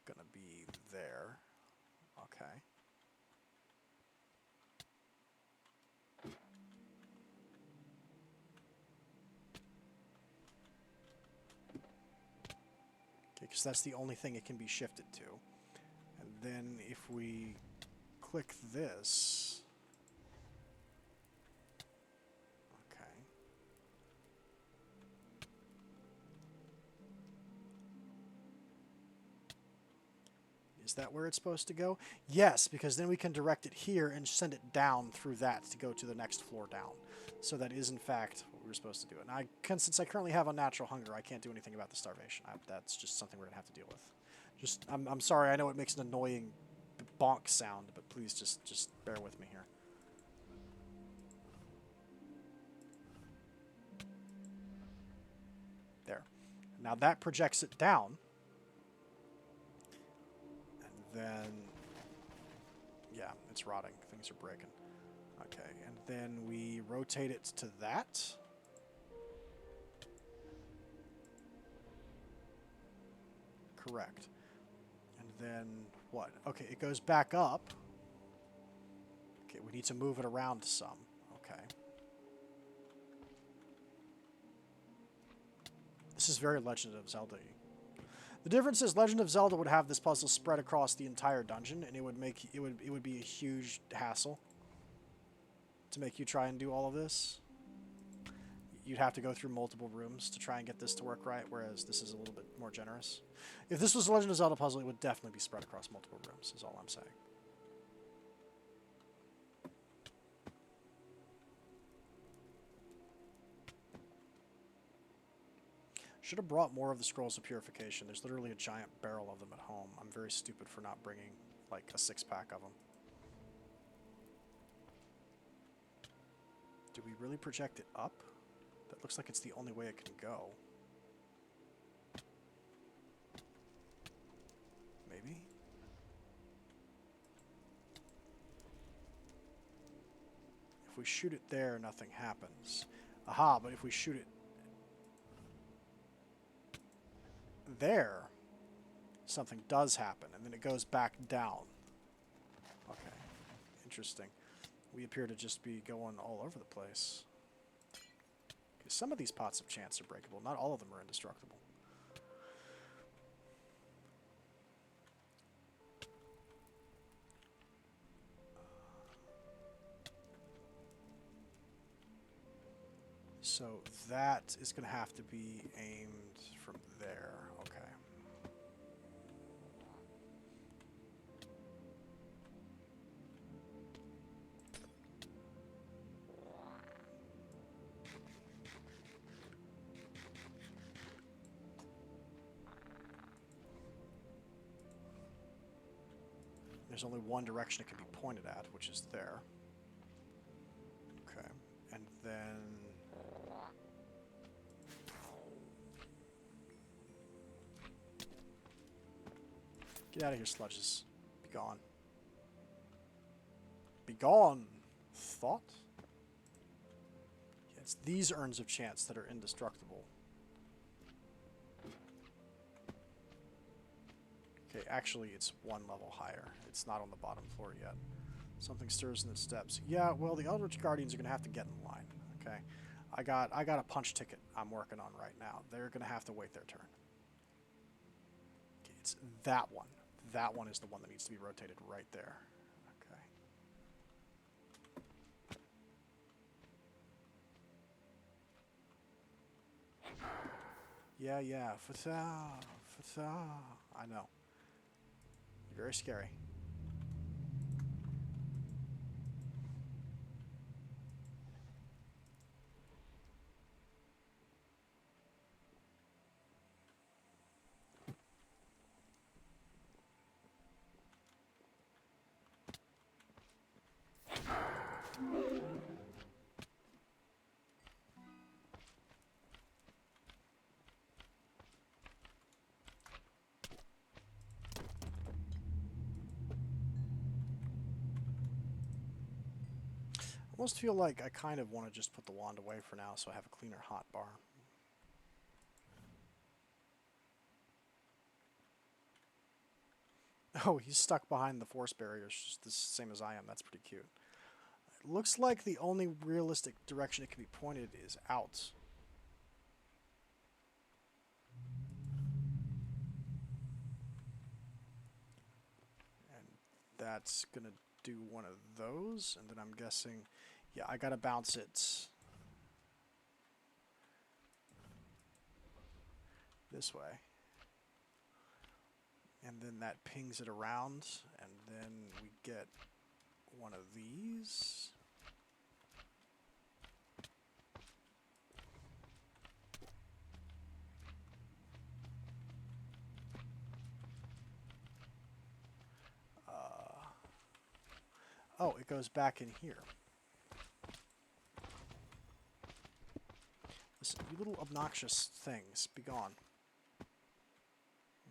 going to be there. Okay. Because that's the only thing it can be shifted to. And then if we click this... Okay. Is that where it's supposed to go? Yes, because then we can direct it here and send it down through that to go to the next floor down. So that is, in fact, what we were supposed to do. And since I currently have unnatural hunger, I can't do anything about the starvation. That's just something we're going to have to deal with. I'm sorry, I know it makes an annoying bonk sound, but please just bear with me here. There. Now that projects it down. And then... Yeah, it's rotting. Things are breaking. Okay, and then we rotate it to that. Correct. And then what? Okay, it goes back up. Okay, we need to move it around some. Okay. This is very Legend of Zelda-y. The difference is Legend of Zelda would have this puzzle spread across the entire dungeon, and it would be a huge hassle to make you try and do all of this. You'd have to go through multiple rooms to try and get this to work right, whereas this is a little bit more generous. If this was a Legend of Zelda puzzle, it would definitely be spread across multiple rooms, is all I'm saying. Should have brought more of the Scrolls of Purification. There's literally a giant barrel of them at home. I'm very stupid for not bringing, like, a 6-pack of them. Do we really project it up? That looks like it's the only way it can go. Maybe? If we shoot it there, nothing happens. Aha, but if we shoot it there, something does happen, and then it goes back down. Okay, interesting. We appear to just be going all over the place. Okay, some of these pots of chance are breakable. Not all of them are indestructible. So that is going to have to be aimed from there. Okay. There's only one direction it can be pointed at, which is there. Okay. And then... Get out of here, sludges. Be gone. Be gone! Thought? Yeah, it's these urns of chance that are indestructible. Okay, actually, it's one level higher. It's not on the bottom floor yet. Something stirs in the steps. Yeah, well, the Eldritch Guardians are going to have to get in line. Okay? I got a punch ticket I'm working on right now. They're going to have to wait their turn. Okay, it's that one. That one is the one that needs to be rotated right there. Okay. Yeah, yeah. Fata, fata. I know. You're very scary. I almost feel like I kind of want to just put the wand away for now so I have a cleaner hot bar. Oh, he's stuck behind the force barriers, just the same as I am. That's pretty cute. It looks like the only realistic direction it can be pointed is out. And that's going to do one of those. And then I'm guessing, yeah, I got to bounce it this way. And then that pings it around. And then we get one of these. Oh, it goes back in here. Listen, you little obnoxious things, be gone.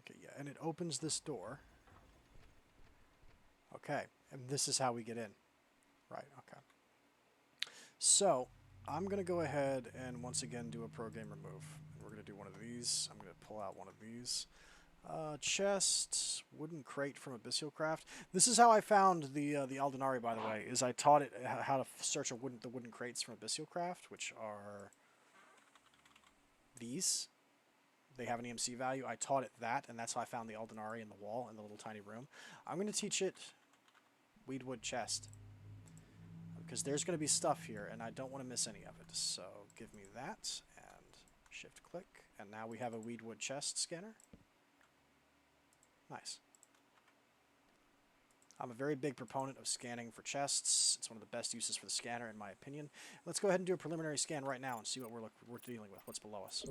Okay, yeah, and it opens this door. Okay, and this is how we get in. Right, okay. So, I'm going to go ahead and once again do a pro game remove. We're going to do one of these. I'm going to pull out one of these. Chest, wooden crate from Meatballcraft. This is how I found the Aldunari, by the way, is I taught it how to search the wooden crates from Meatballcraft, which are these. They have an EMC value. I taught it that, and that's how I found the Aldunari in the wall in the little tiny room. I'm going to teach it weedwood chest, because there's going to be stuff here, and I don't want to miss any of it. So give me that, and shift click, and now we have a weedwood chest scanner. Nice. I'm a very big proponent of scanning for chests. It's one of the best uses for the scanner, in my opinion. Let's go ahead and do a preliminary scan right now and see what we're dealing with, what's below us.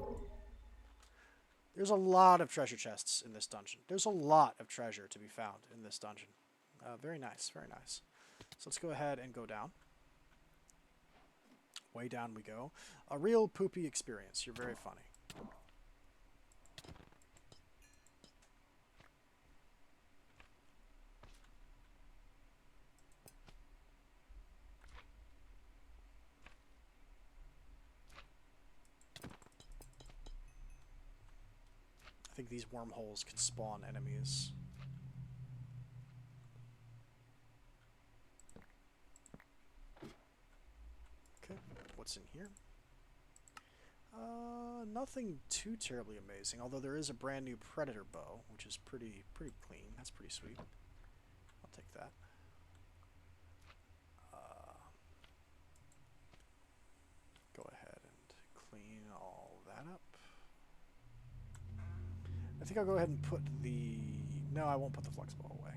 There's a lot of treasure chests in this dungeon. There's a lot of treasure to be found in this dungeon. Very nice, very nice. So let's go ahead and go down. Way down we go. A real poopy experience. You're very funny. I think these wormholes can spawn enemies. Okay, what's in here? Nothing too terribly amazing, although there is a brand new predator bow, which is pretty clean. That's pretty sweet. I'll take that. Go ahead and clean all that up. I think I'll go ahead and put the... No, I won't put the flux ball away.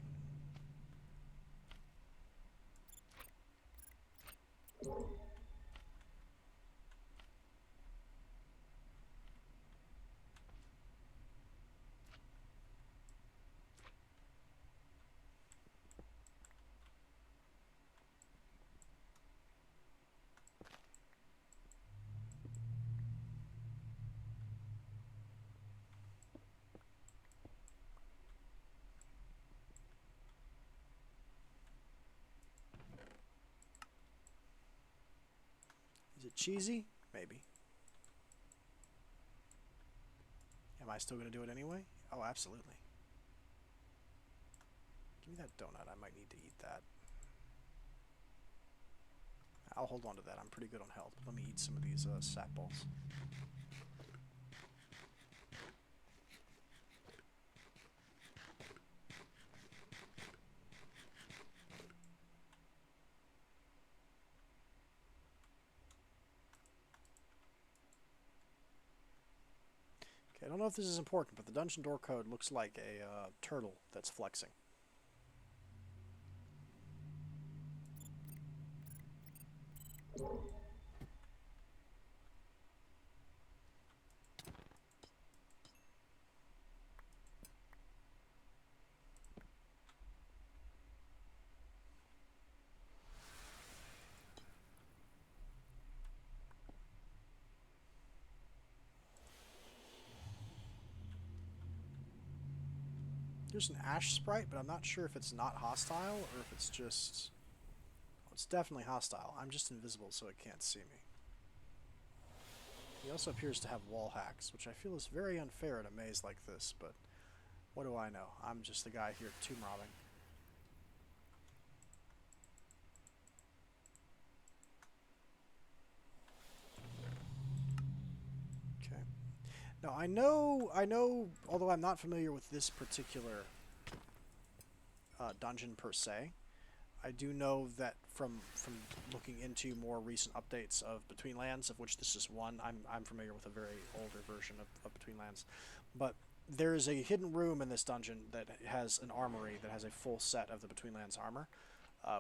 Is it cheesy? Maybe. Am I still going to do it anyway? Oh, absolutely. Give me that donut. I might need to eat that. I'll hold on to that. I'm pretty good on health. Let me eat some of these sap balls. Okay, I don't know if this is important, but the dungeon door code looks like a turtle that's flexing. There's an ash sprite, but I'm not sure if it's not hostile or if it's just... Oh, it's definitely hostile. I'm just invisible, so it can't see me. He also appears to have wall hacks, which I feel is very unfair in a maze like this, but what do I know? I'm just the guy here tomb robbing. Okay. Now I know, although I'm not familiar with this particular dungeon per se, I do know that from looking into more recent updates of Between Lands, of which this is one. I'm familiar with a very older version of Between Lands, but there is a hidden room in this dungeon that has an armory that has a full set of the Between Lands armor,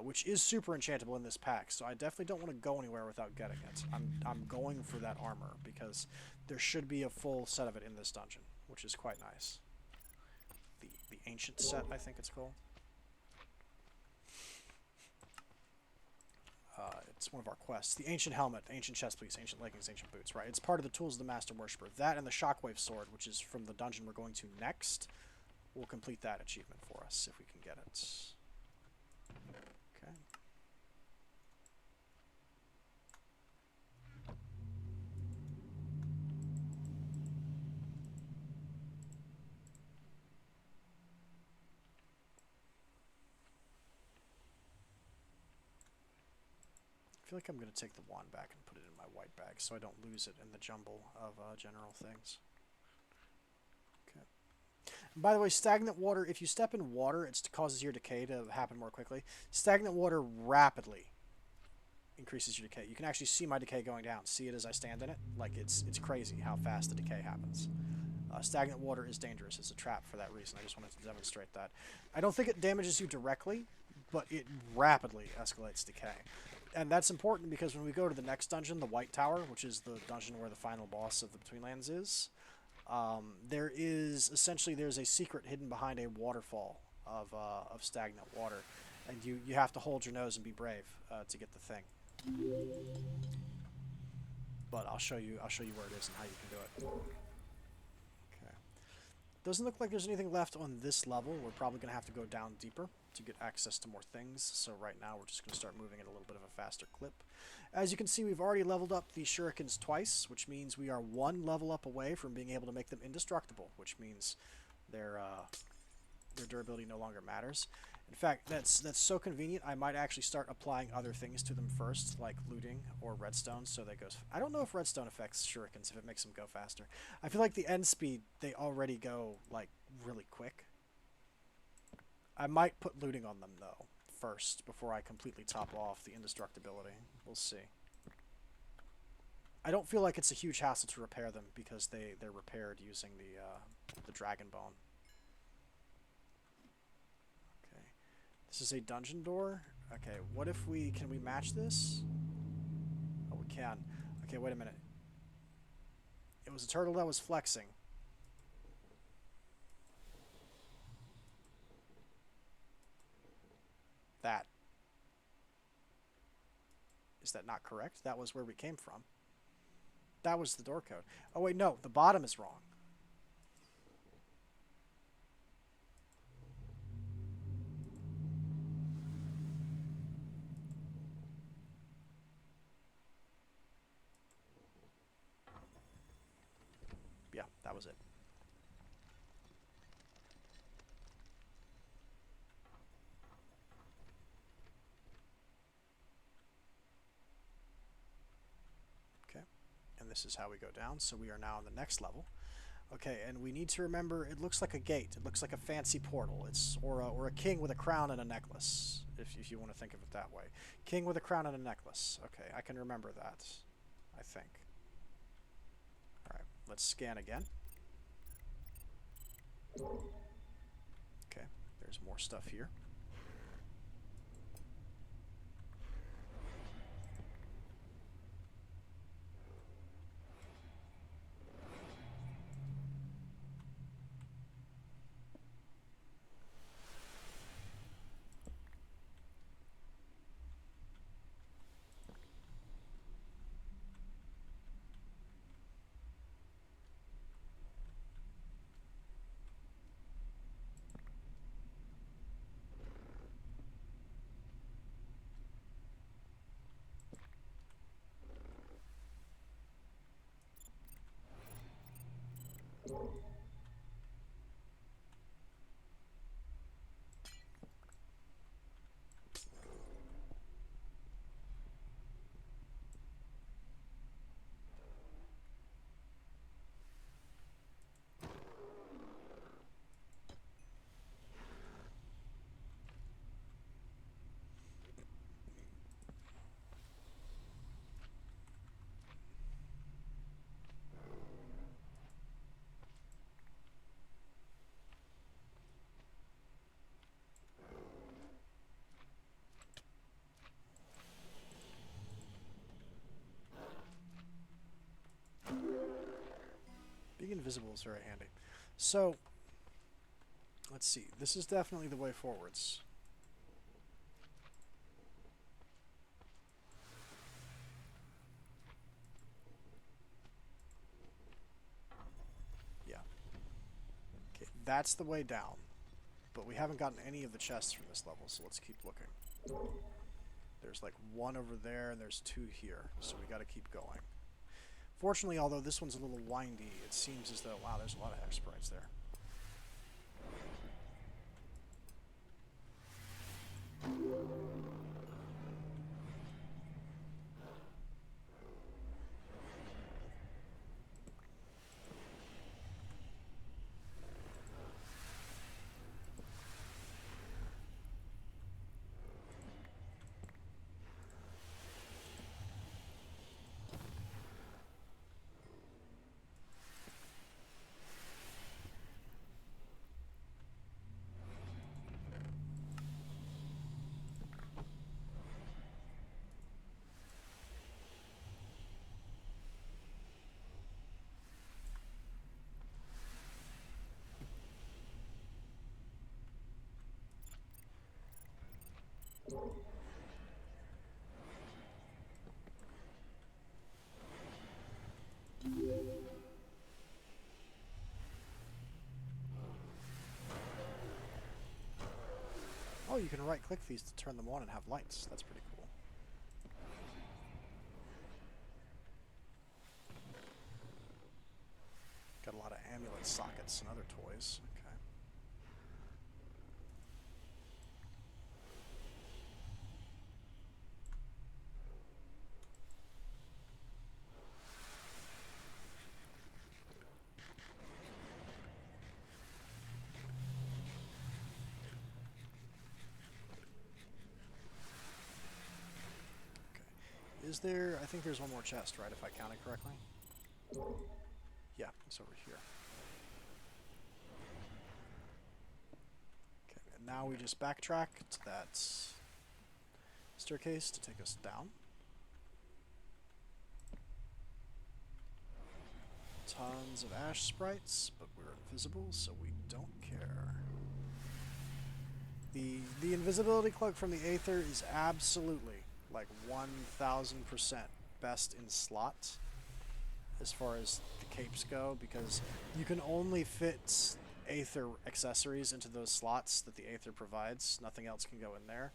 which is super enchantable in this pack. So I definitely don't want to go anywhere without getting it. I'm going for that armor because there should be a full set of it in this dungeon, which is quite nice. The ancient set, I think it's called. It's one of our quests. The ancient helmet, ancient chest piece, ancient leggings, ancient boots, right? It's part of the tools of the master worshipper. That and the shockwave sword, which is from the dungeon we're going to next, will complete that achievement for us if we can get it. Okay. I feel like I'm going to take the wand back and put it in my white bag so I don't lose it in the jumble of general things. Okay. And by the way, stagnant water, if you step in water, it causes your decay to happen more quickly. Stagnant water rapidly increases your decay. You can actually see my decay going down. See it as I stand in it? Like, it's crazy how fast the decay happens. Stagnant water is dangerous. It's a trap for that reason. I just wanted to demonstrate that. I don't think it damages you directly, but it rapidly escalates decay. And that's important because when we go to the next dungeon, the White Tower, which is the dungeon where the final boss of the Between Lands is, there's a secret hidden behind a waterfall of stagnant water, and you have to hold your nose and be brave to get the thing. But I'll show you where it is and how you can do it. Okay. Doesn't look like there's anything left on this level. We're probably going to have to go down deeper to get access to more things. So right now we're just going to start moving at a little bit of a faster clip. As you can see, we've already leveled up the shurikens twice, which means we are one level up away from being able to make them indestructible, which means their durability no longer matters. In fact, that's so convenient, I might actually start applying other things to them first, like looting or redstone, so that goes... I don't know if redstone affects shurikens, if it makes them go faster. I feel like the end speed, they already go, like, really quick. I might put looting on them, though, first, before I completely top off the indestructibility. We'll see. I don't feel like it's a huge hassle to repair them, because they're repaired using the dragon bone. Okay. This is a dungeon door. Okay, what if can we match this? Oh, we can. Okay, wait a minute. It was a turtle that was flexing. That. Is that not correct? That was where we came from. That was the door code. Oh, wait, no. The bottom is wrong. Yeah, that was it. Okay, and this is how we go down. So we are now on the next level. Okay, and we need to remember, it looks like a gate. It looks like a fancy portal. It's or a king with a crown and a necklace, if you want to think of it that way. King with a crown and a necklace. Okay, I can remember that, I think. All right, let's scan again. Okay, there's more stuff here. Being invisible is very handy. So, let's see. This is definitely the way forwards. Yeah. Okay, that's the way down. But we haven't gotten any of the chests from this level, so let's keep looking. There's like one over there, and there's two here, so we gotta keep going. Fortunately, although this one's a little windy, it seems as though, wow, there's a lot of hex sprites there. Oh, you can right-click these to turn them on and have lights. That's pretty cool. Got a lot of amulet sockets and other toys. Okay. Is there... I think there's one more chest, right, if I counted correctly? Yeah, it's over here. Okay, and now we just backtrack to that staircase to take us down. Tons of ash sprites, but we're invisible, so we don't care. The invisibility cloak from the Aether is absolutely, like 1000% best in slot as far as the capes go, because you can only fit Aether accessories into those slots that the Aether provides. Nothing else can go in there.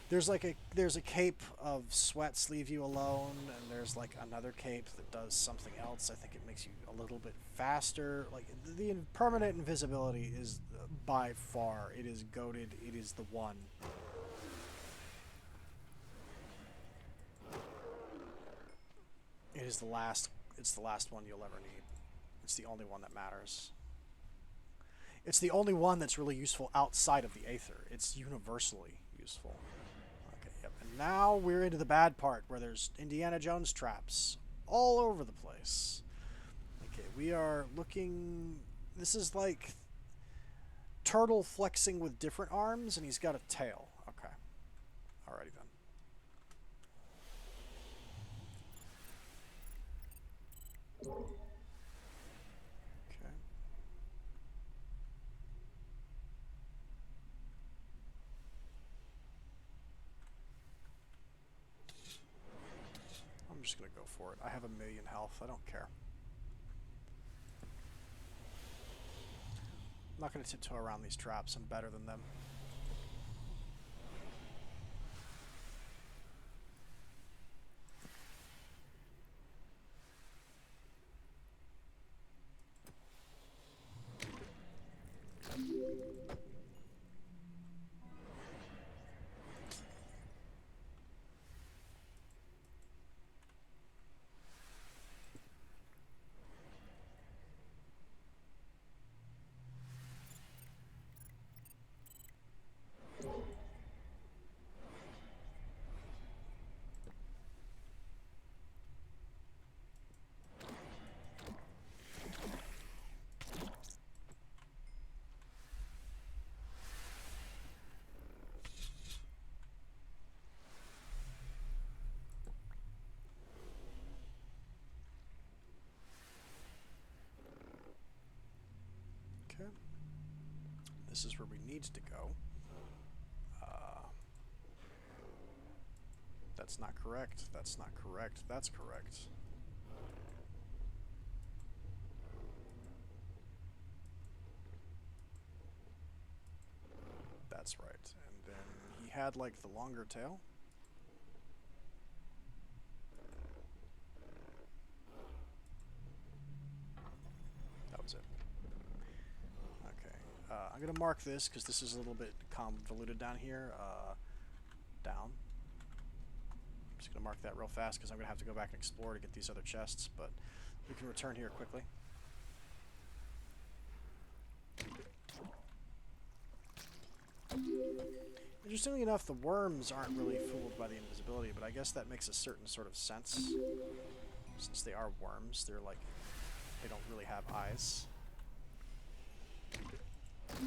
There's a cape of sweats leave you alone, and there's like another cape that does something else. I think it makes you a little bit faster. Like the permanent invisibility is by far, it is goated. It is the one. It is the last. It's the last one you'll ever need. It's the only one that matters. It's the only one that's really useful outside of the Aether. It's universally useful. Okay, yep. And now we're into the bad part where there's Indiana Jones traps all over the place. Okay, we are looking... This is like turtle flexing with different arms, and he's got a tail. Okay. Alrighty then. Okay. I'm just gonna go for it. I have 1,000,000 health. I don't care. I'm not gonna tiptoe around these traps. I'm better than them. Okay. This is where we need to go. That's not correct. That's not correct. That's correct. That's right. And then he had, like, the longer tail. That was it. Okay. I'm going to mark this because this is a little bit convoluted down here. Down. I'm just going to mark that real fast because I'm going to have to go back and explore to get these other chests, but we can return here quickly. Interestingly enough, the worms aren't really fooled by the invisibility, but I guess that makes a certain sort of sense. Since they are worms, they're like, they don't really have eyes. Okay,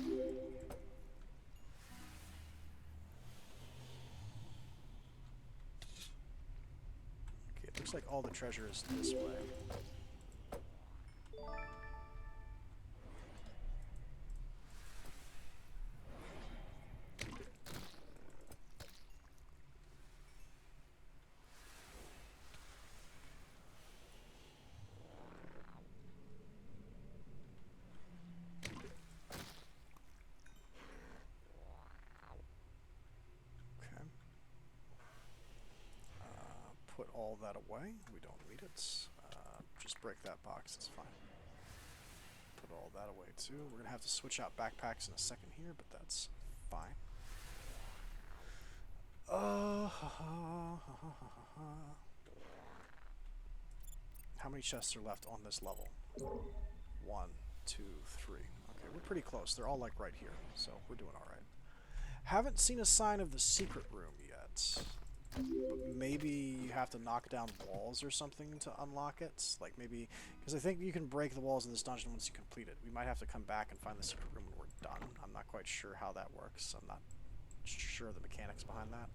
it looks like all the treasure is this way. Put all that away. We don't need it. Just break that box. It's fine. Put all that away too. We're going to have to switch out backpacks in a second here, but that's fine. How many chests are left on this level? 1, 2, 3. Okay, we're pretty close. They're all like right here, so we're doing all right. Haven't seen a sign of the secret room yet. But maybe you have to knock down walls or something to unlock it. Like maybe, because I think you can break the walls in this dungeon once you complete it. We might have to come back and find the secret room when we're done. I'm not quite sure how that works. I'm not sure of the mechanics behind that.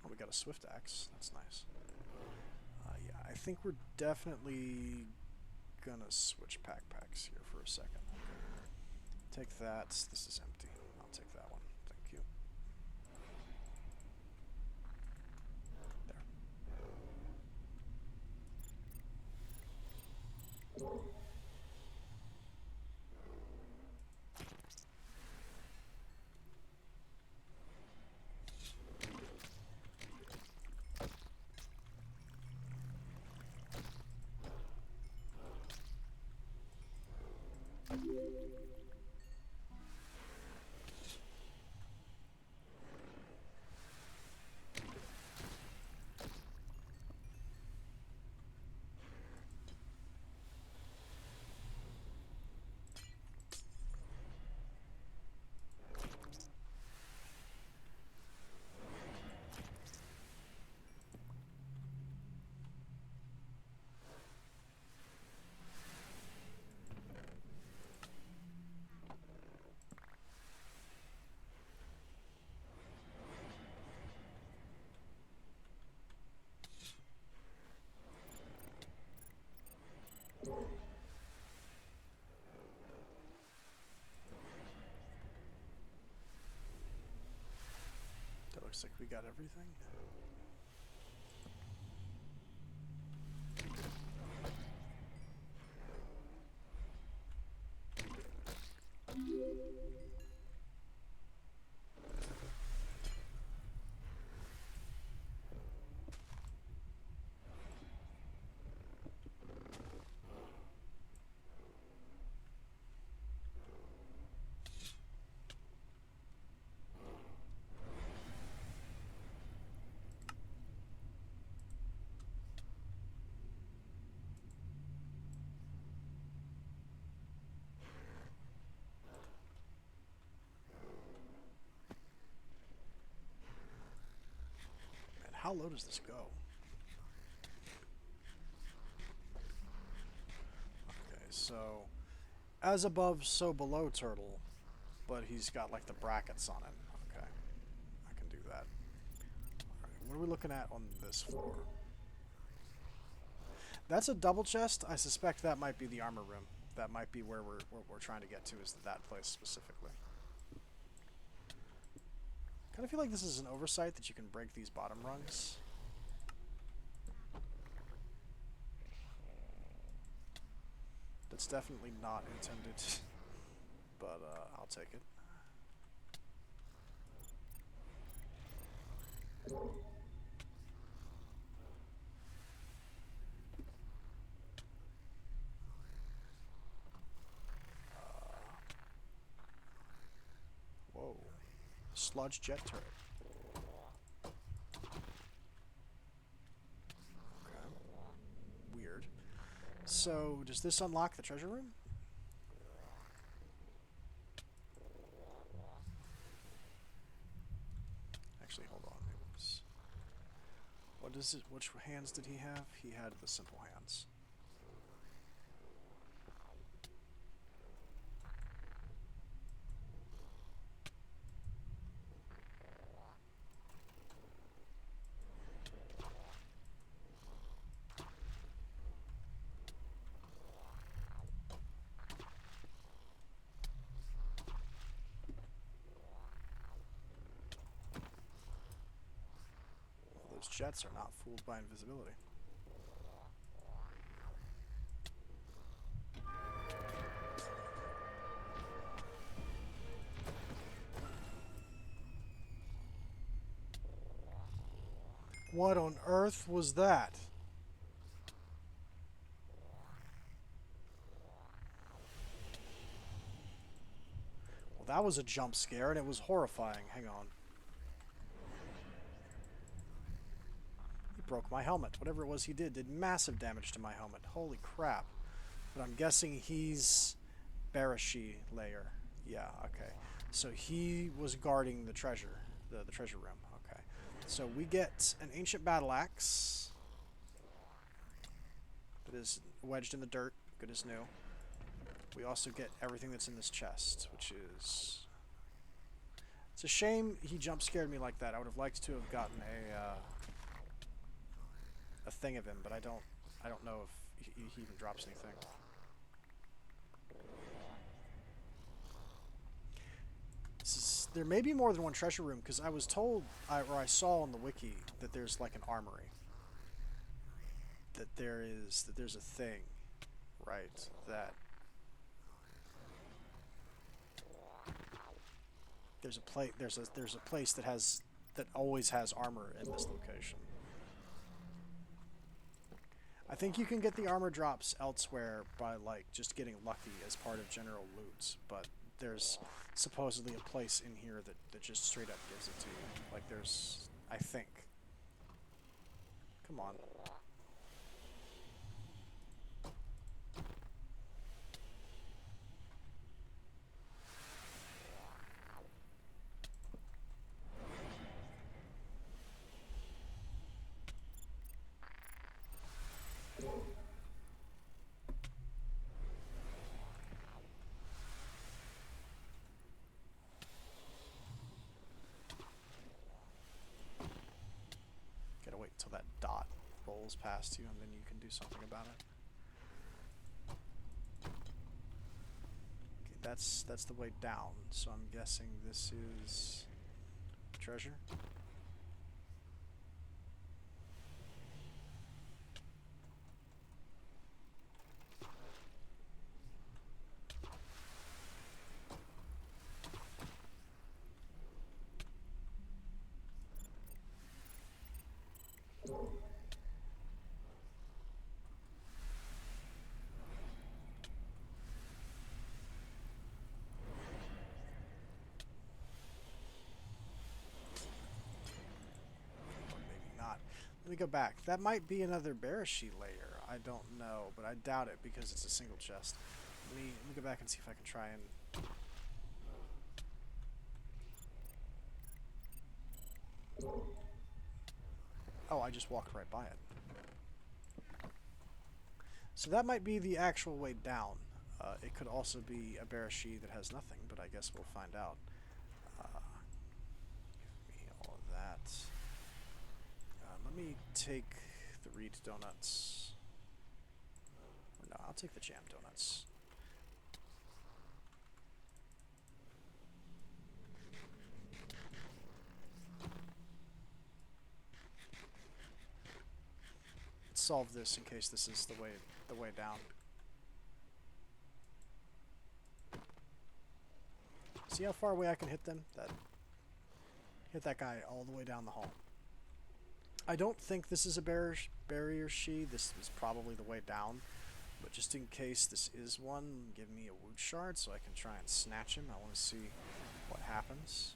Oh, we got a swift axe. That's nice. Yeah, I think we're definitely gonna switch backpacks here for a second. Take that. This is empty. I'll take that one. Thank you. There. Looks like we got everything. How low does this go? Okay, so as above, so below turtle, but he's got like the brackets on it. Okay, I can do that. Alright, what are we looking at on this floor? That's a double chest. I suspect that might be the armor room. That might be where we're trying to get to, is that place specifically. Kind of feel like this is an oversight that you can break these bottom rungs. That's definitely not intended, but I'll take it. Whoa. Sludge jet turret. Okay. Weird. So, does this unlock the treasure room? Actually, hold on. What does it? Which hands did he have? He had the simple hands. Those jets are not fooled by invisibility. What on earth was that? Well, that was a jump scare, and it was horrifying. Hang on. He broke my helmet. Whatever it was he did massive damage to my helmet. Holy crap. But I'm guessing he's Barashi layer. Yeah, okay. So he was guarding the treasure, the treasure room. Okay. So we get an ancient battle axe that is wedged in the dirt, good as new. We also get everything that's in this chest, which is... It's a shame he jump scared me like that. I would have liked to have gotten a thing of him, but I don't know if he even drops anything. There may be more than one treasure room, because I was told, or I saw on the wiki, that there's like an armory. That there's a thing, right? That there's a place that always has armor in this location. I think you can get the armor drops elsewhere by like just getting lucky as part of general loot, but there's supposedly a place in here that just straight up gives it to you. Like there's, I think. Come on. Gotta wait until that dot rolls past you and then you can do something about it. Okay, that's the way down, so I'm guessing this is treasure. Maybe not. Let me go back. That might be another Barashi layer. I don't know, but I doubt it because it's a single chest. Let me go back and see if I can try and... Oh, I just walked right by it. So that might be the actual way down. It could also be a Barashi that has nothing, but I guess we'll find out. Give me all of that. Let me take the reed donuts. Or no, I'll take the jam donuts. Let's solve this in case this is the way down. See how far away I can hit them? Hit that guy all the way down the hall. I don't think this is a barrier she. This is probably the way down. But just in case this is one, give me a wood shard so I can try and snatch him. I want to see what happens.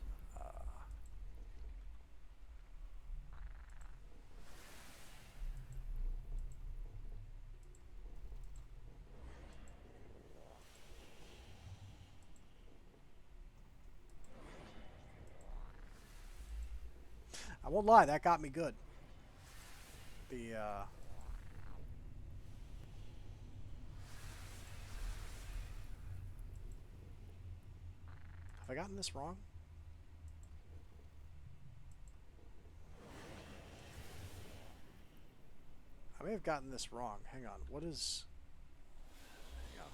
I won't lie, that got me good. Have I gotten this wrong? I may have gotten this wrong. Hang on. What is... Hang on.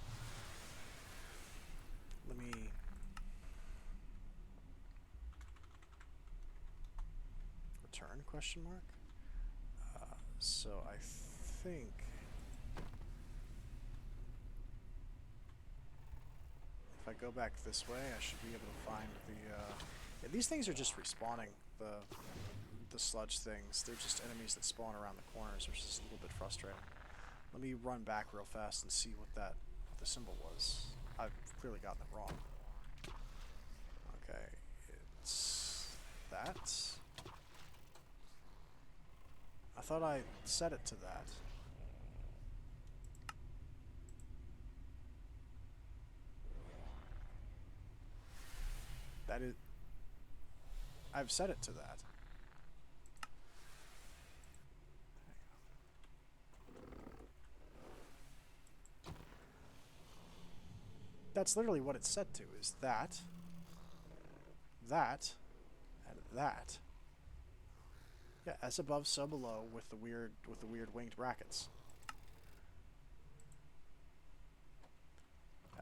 Let me... Return, question mark? So I think... If I go back this way, I should be able to find the... Yeah, these things are just respawning, the sludge things. They're just enemies that spawn around the corners, which is a little bit frustrating. Let me run back real fast and see what the symbol was. I've clearly gotten it wrong. Okay, it's that. I thought I set it to that. That is... I've set it to that. That's literally what it's set to, is that, and that. Yeah, as above, so below, with the weird winged brackets.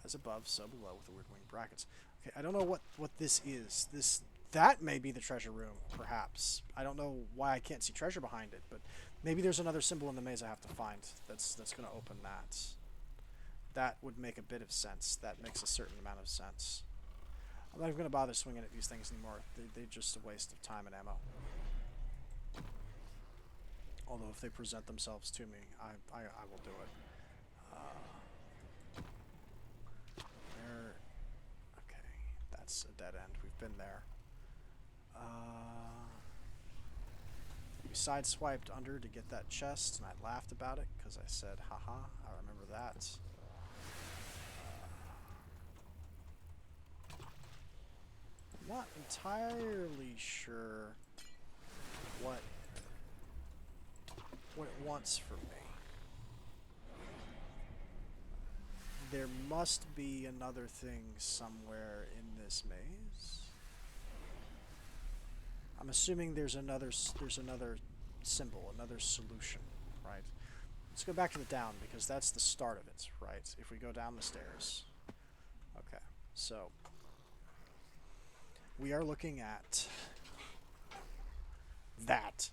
As above, so below, with the weird winged brackets. Okay, I don't know what this is. That may be the treasure room, perhaps. I don't know why I can't see treasure behind it, but maybe there's another symbol in the maze I have to find that's going to open that. That would make a bit of sense. That makes a certain amount of sense. I'm not even going to bother swinging at these things anymore. They're just a waste of time and ammo. Although if they present themselves to me, I will do it. Okay, that's a dead end. We've been there. We sideswiped under to get that chest, and I laughed about it because I said, haha, I remember that. I'm not entirely sure what it wants from me. There must be another thing somewhere in this maze. I'm assuming there's another symbol, another solution, right? Let's go back to the down because that's the start of it, right? If we go down the stairs. Okay, so we are looking at that.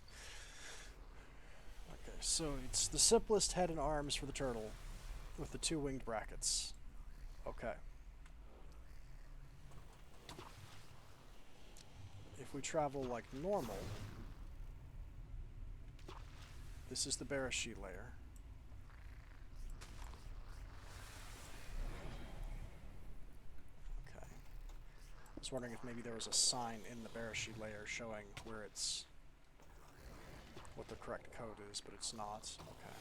Okay, so it's the simplest head and arms for the turtle with the two winged brackets. Okay. If we travel like normal, this is the Barashi layer. Okay. I was wondering if maybe there was a sign in the Barashi layer showing where it's... what the correct code is, but it's not. Okay.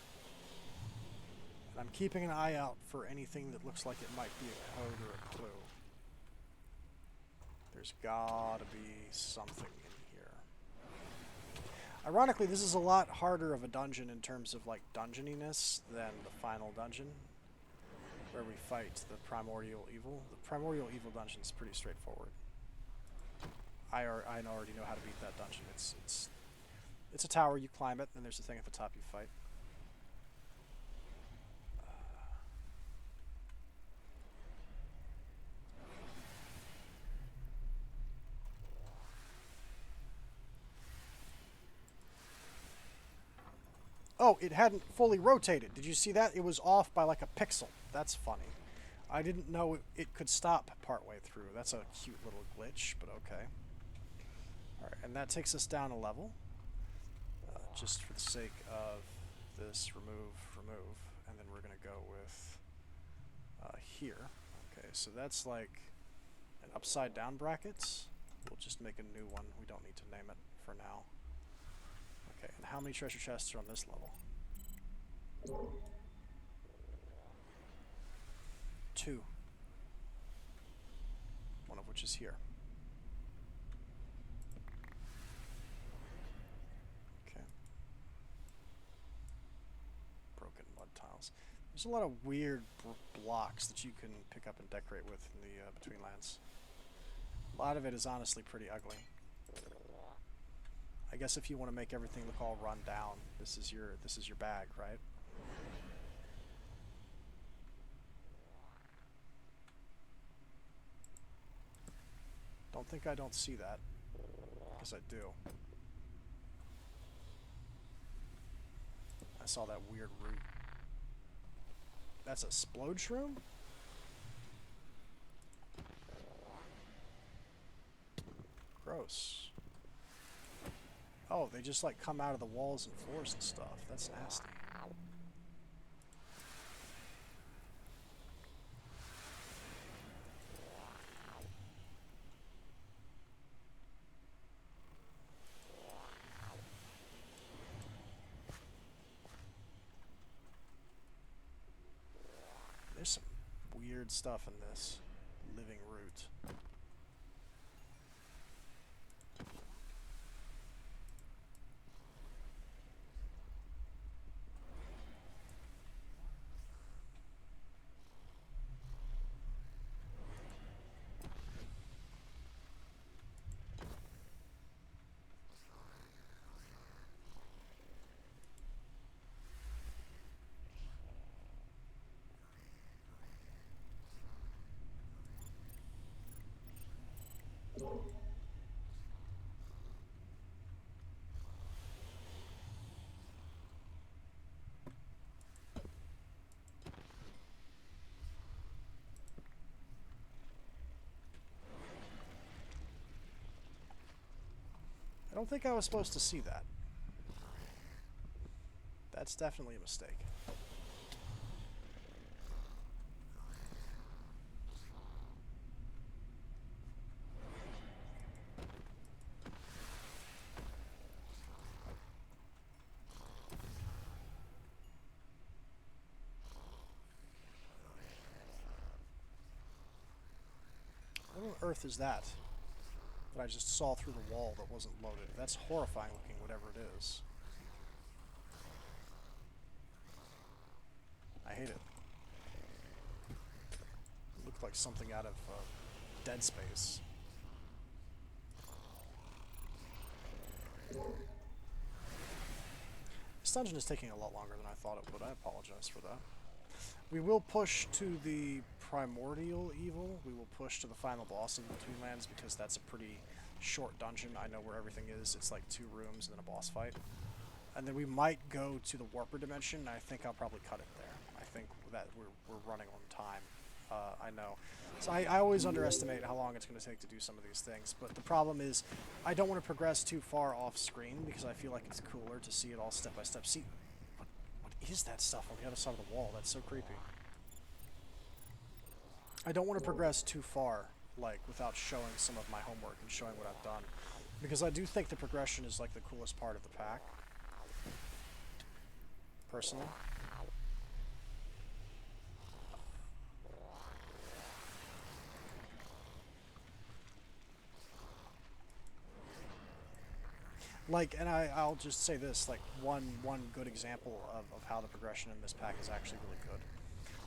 And I'm keeping an eye out for anything that looks like it might be a code or a clue. There's gotta be something in here. Ironically, this is a lot harder of a dungeon in terms of, like, dungeoniness than the final dungeon, where we fight the Primordial Evil. The Primordial Evil dungeon is pretty straightforward. I already know how to beat that dungeon. It's a tower, you climb it, and there's a thing at the top you fight. Oh, it hadn't fully rotated. Did you see that? It was off by like a pixel. That's funny. I didn't know it could stop partway through. That's a cute little glitch, but okay. Alright, and that takes us down a level. Just for the sake of this, remove, and then we're going to go with here. Okay, so that's like an upside down bracket. We'll just make a new one. We don't need to name it for now. Okay, and how many treasure chests are on this level? 2. One of which is here. Okay. Broken mud tiles. There's a lot of weird blocks that you can pick up and decorate with in the Between Lands. A lot of it is honestly pretty ugly. I guess if you want to make everything look all run down, this is your bag, right? Don't think I don't see that, because I do. I saw that weird root. That's a splode shroom? Gross. Oh, they just like come out of the walls and floors and stuff. That's nasty. There's some weird stuff in this living root. I don't think I was supposed to see that. That's definitely a mistake. What on earth is that? That I just saw through the wall that wasn't loaded. That's horrifying looking, whatever it is. I hate it. It looked like something out of Dead Space. This dungeon is taking a lot longer than I thought it would. I apologize for that. We will push to the Primordial Evil. We will push to the final boss of the Between Lands because that's a pretty short dungeon. I know where everything is. It's like 2 rooms and then a boss fight. And then we might go to the Warper Dimension, and I think I'll probably cut it there. I think that we're running on time. I know. So I always underestimate how long it's going to take to do some of these things, but the problem is I don't want to progress too far off screen because I feel like it's cooler to see it all step by step. See, is that stuff on the other side of the wall? That's so creepy. I don't want to progress too far, like, without showing some of my homework and showing what I've done. Because I do think the progression is, like, the coolest part of the pack. Personally. Like, and I'll just say this, like, one good example of how the progression in this pack is actually really good.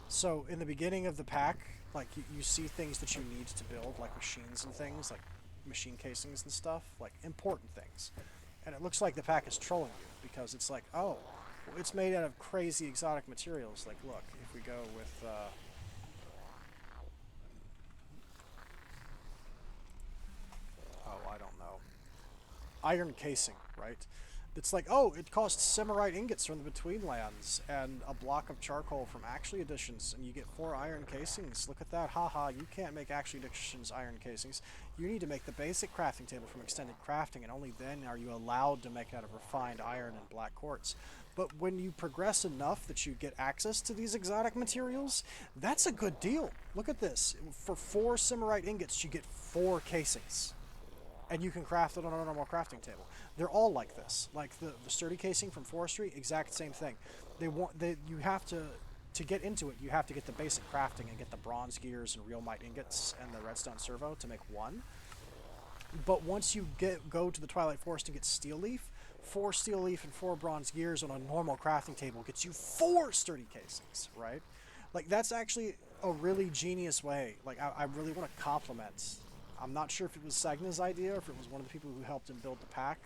So, in the beginning of the pack, like, you see things that you need to build, like machines and things, like machine casings and stuff, like, important things. And it looks like the pack is trolling you, because it's like, oh, well, it's made out of crazy exotic materials. Like, look, if we go with, oh, I don't know. Iron casing, right? It's like, oh, it costs Samurai ingots from the Betweenlands and a block of charcoal from Actually Editions, and you get 4 iron casings. Look at that, haha, you can't make Actually Editions iron casings. You need to make the basic crafting table from Extended Crafting, and only then are you allowed to make it out of refined iron and black quartz. But when you progress enough that you get access to these exotic materials, that's a good deal. Look at this. For 4 Samurai ingots, you get 4 casings. And you can craft it on a normal crafting table. They're all like this. Like the sturdy casing from forestry, exact same thing. You have to get into it, you have to get the basic crafting and get the bronze gears and real might ingots and the redstone servo to make 1. But once you go to the Twilight Forest and get steel leaf, 4 steel leaf and 4 bronze gears on a normal crafting table gets you 4 sturdy casings, right? Like, that's actually a really genius way. Like, I really want to compliment. I'm not sure if it was Sagnah's idea or if it was one of the people who helped him build the pack.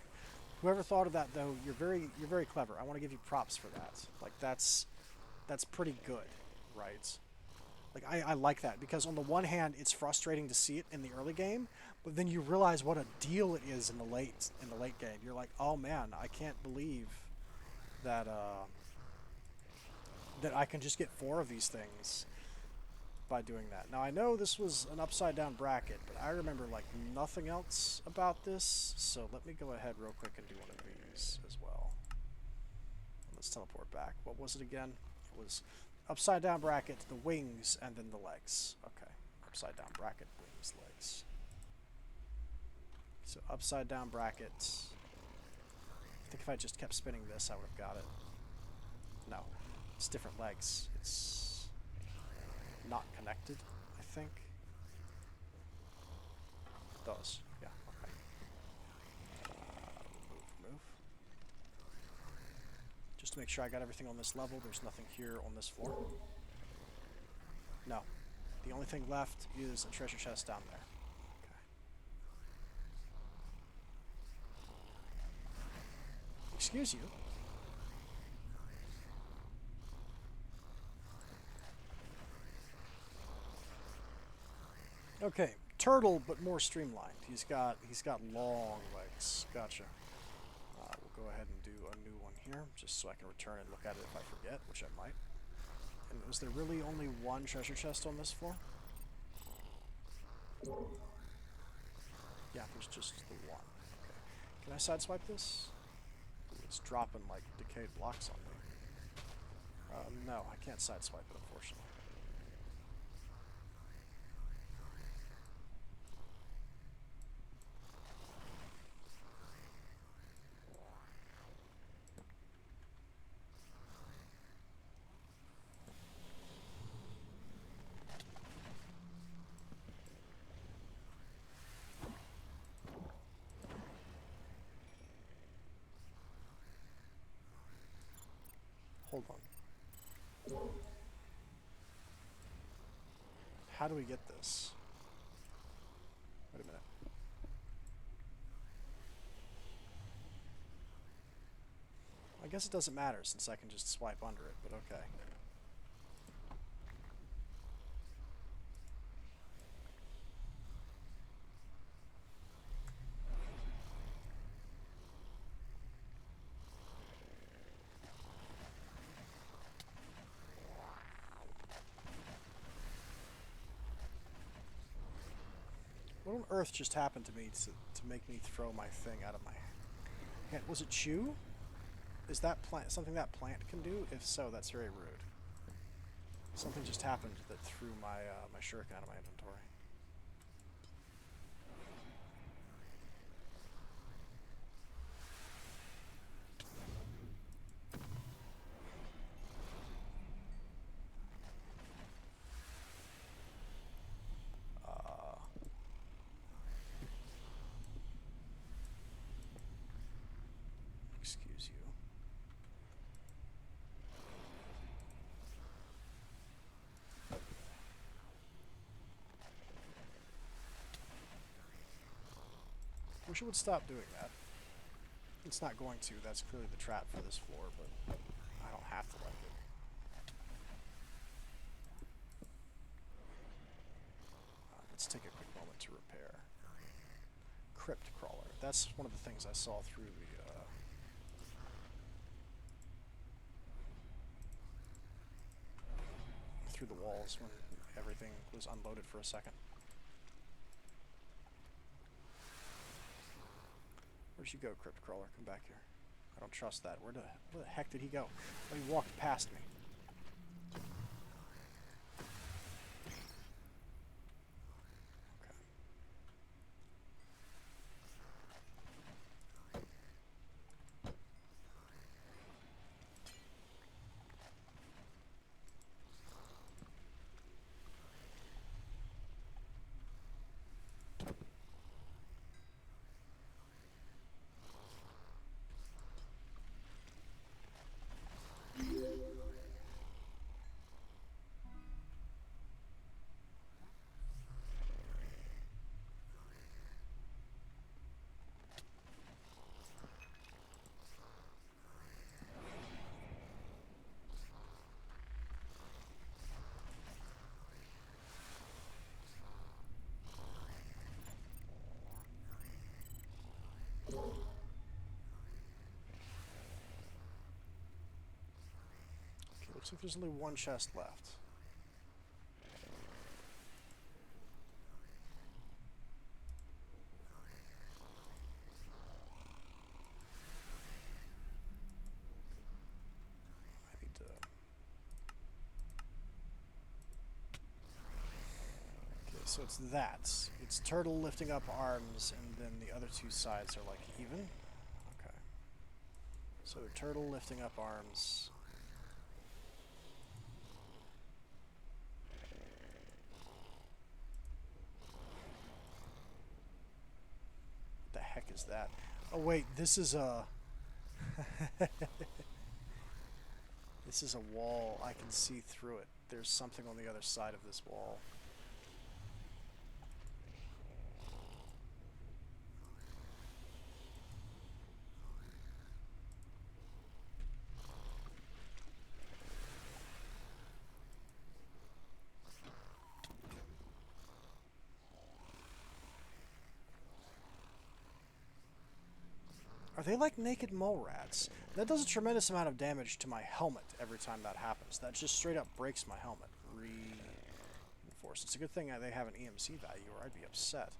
Whoever thought of that, though, you're very clever. I want to give you props for that. Like, that's pretty good, right? Like, I like that, because on the one hand, it's frustrating to see it in the early game, but then you realize what a deal it is in the late game. You're like, oh man, I can't believe that that I can just get 4 of these things by doing that. Now, I know this was an upside down bracket, but I remember like nothing else about this, so let me go ahead real quick and do one of these as well. Let's teleport back. What was it again? It was upside down bracket, the wings, and then the legs. Okay, upside down bracket, wings, legs. So upside down bracket. I think if I just kept spinning this, I would have got it. No, it's different legs. It's not connected, I think. Those, yeah, okay. Move. Just to make sure I got everything on this level, there's nothing here on this floor. No. The only thing left is a treasure chest down there. Okay. Excuse you. Okay, turtle, but more streamlined. He's got long legs. Gotcha. We'll go ahead and do a new one here, just so I can return and look at it if I forget, which I might. And was there really only 1 treasure chest on this floor? Yeah, there's just the 1. Okay. Can I sideswipe this? It's dropping like decayed blocks on me. No, I can't sideswipe it, unfortunately. Hold on. How do we get this? Wait a minute. I guess it doesn't matter since I can just swipe under it, but okay. What on earth just happened to me to make me throw my thing out of my hand? Was it Chew? Is that plant something that plant can do? If so, that's very rude. Something just happened that threw my my shuriken out of my inventory. Excuse you. Wish it would stop doing that. It's not going to. That's clearly the trap for this floor, but I don't have to like it. Let's take a quick moment to repair. Crypt crawler. That's one of the things I saw through the walls when everything was unloaded for a second. Where'd you go, crypt crawler? Come back here. I don't trust that. Where the heck did he go? Oh, he walked past me. Looks like there's only one chest left. I need to... Okay, so it's that. It's turtle lifting up arms, and then the other two sides are like even? Okay. So turtle lifting up arms... The heck is that? Oh wait, this is a... This is a wall. I can see through it. There's something on the other side of this wall. Are they like naked mole rats? That does a tremendous amount of damage to my helmet every time that happens. That just straight up breaks my helmet. Reinforce. It's a good thing they have an EMC value or I'd be upset.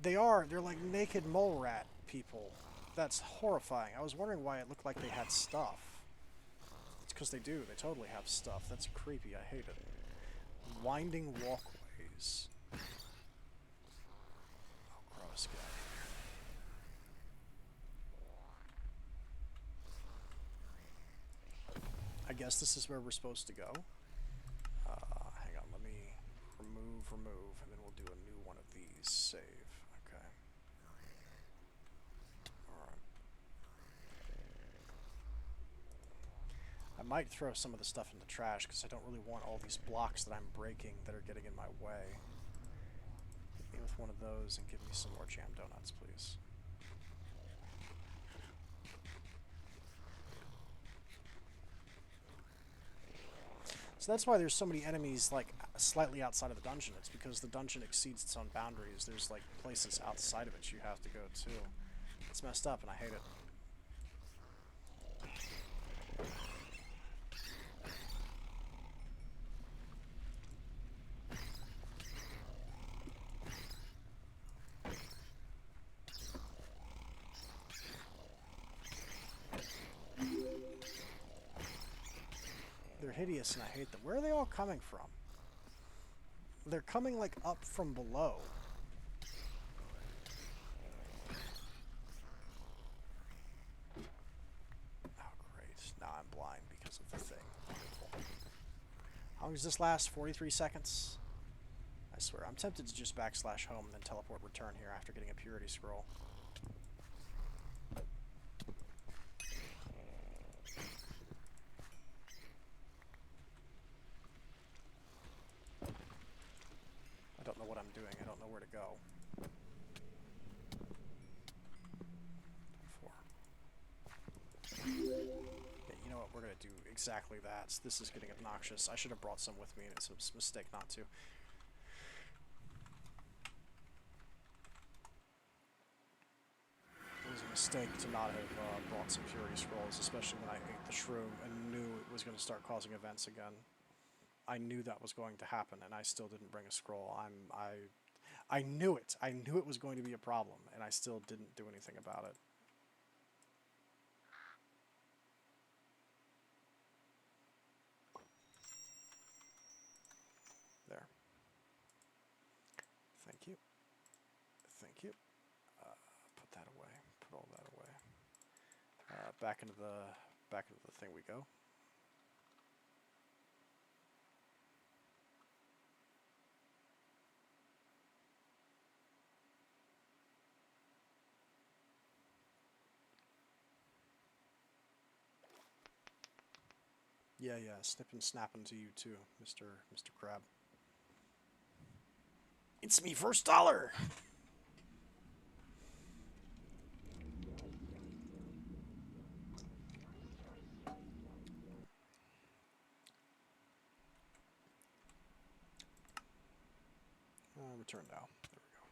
They're like naked mole rat people. That's horrifying. I was wondering why it looked like they had stuff. It's because they do. They totally have stuff. That's creepy. I hate it. Winding walkways. Oh, gross, guy. I guess this is where we're supposed to go. Hang on, let me remove, and then we'll do a new one of these. Save. Okay. Alright. I might throw some of the stuff in the trash because I don't really want all these blocks that I'm breaking that are getting in my way. Hit me with one of those and give me some more jam donuts, please. So that's why there's so many enemies, like, slightly outside of the dungeon. It's because the dungeon exceeds its own boundaries. There's, like, places outside of it you have to go to. It's messed up, and I hate it. They're hideous and I hate them. Where are they all coming from? They're coming, like, up from below. Oh, great. Now I'm blind because of the thing. Wonderful. How long does this last? 43 seconds? I swear. I'm tempted to just backslash home and then teleport return here after getting a purity scroll. I don't know what I'm doing. I don't know where to go. 4. Yeah, you know what? We're going to do exactly that. This is getting obnoxious. I should have brought some with me, and it's a mistake not to. It was a mistake to not have brought some purity scrolls, especially when I ate the shroom and knew it was going to start causing events again. I knew that was going to happen, and I still didn't bring a scroll. I knew it. I knew it was going to be a problem, and I still didn't do anything about it. There. Thank you. Thank you. Put that away. Put all that away. Back into the thing we go. Yeah, snip and snapping to you too, Mr. Crab. It's me first dollar! Return now. There we go.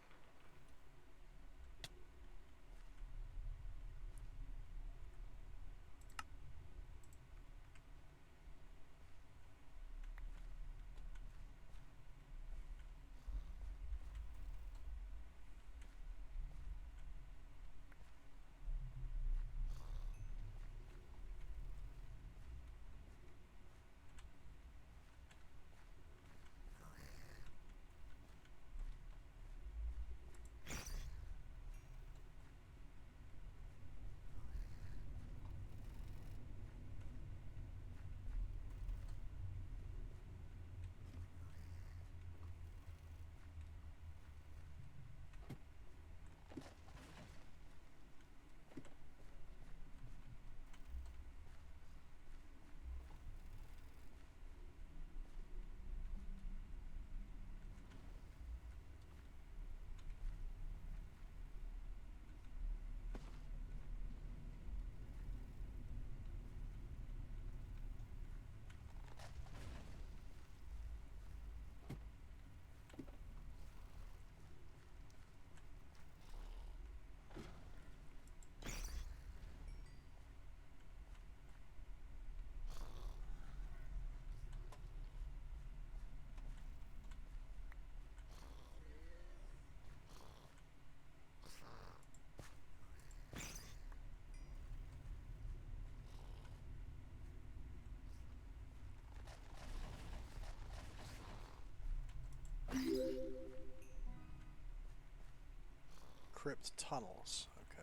Crypt tunnels. Okay.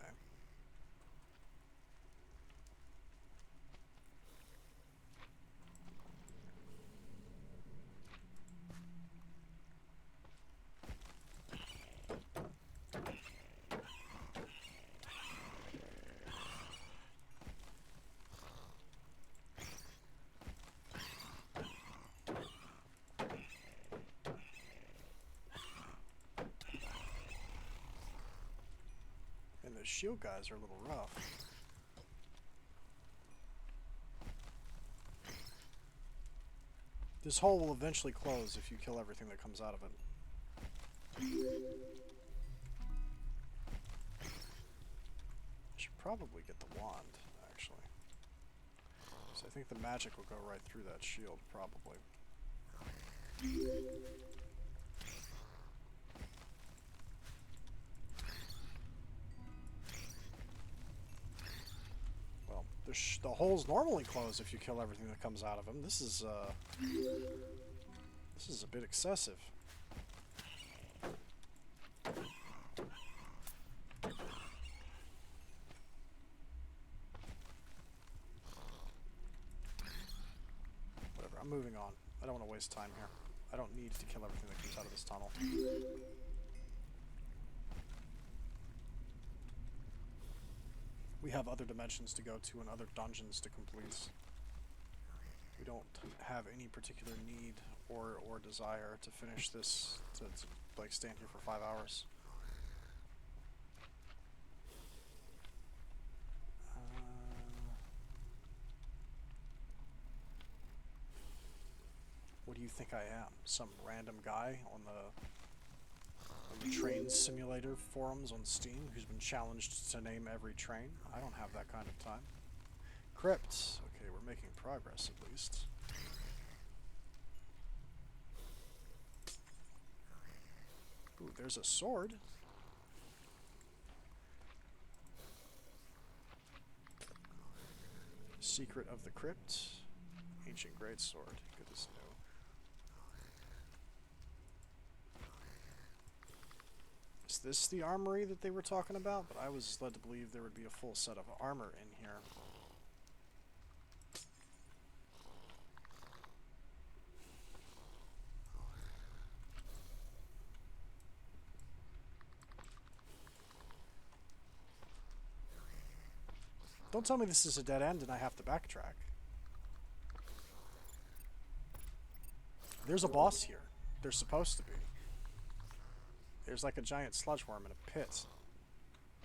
And those shield guys are a little rough. This hole will eventually close if you kill everything that comes out of it. I should probably get the wand, actually. So I think the magic will go right through that shield, probably. Well, the the holes normally close if you kill everything that comes out of them. This is a bit excessive. Whatever, I'm moving on. I don't want to waste time here. I don't need to kill everything that comes out of this tunnel. We have other dimensions to go to and other dungeons to complete. We don't have any particular need or desire to finish this, to like stand here for 5 hours. What do you think I am? Some random guy on the train simulator forums on Steam who's been challenged to name every train? I don't have that kind of time. Crypts. Okay, we're making progress at least. Ooh, there's a sword. Secret of the Crypt. Ancient Greatsword. Good as new. Is this the armory that they were talking about? But I was led to believe there would be a full set of armor in here. Don't tell me this is a dead end and I have to backtrack. There's a boss here. There's supposed to be. There's like a giant sludge worm in a pit.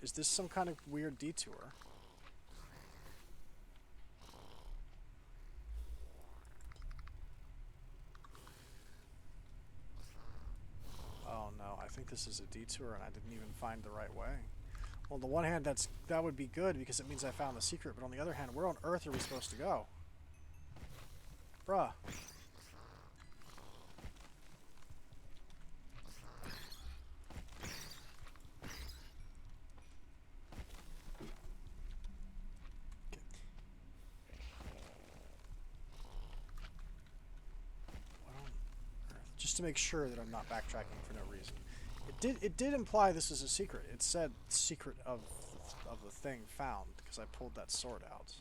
Is this some kind of weird detour? Oh no, I think this is a detour and I didn't even find the right way. Well, on the one hand, that would be good because it means I found the secret, but on the other hand, where on earth are we supposed to go? Bruh. Just to make sure that I'm not backtracking for no reason. It did imply this was a secret. It said secret of the thing found because I pulled that sword out.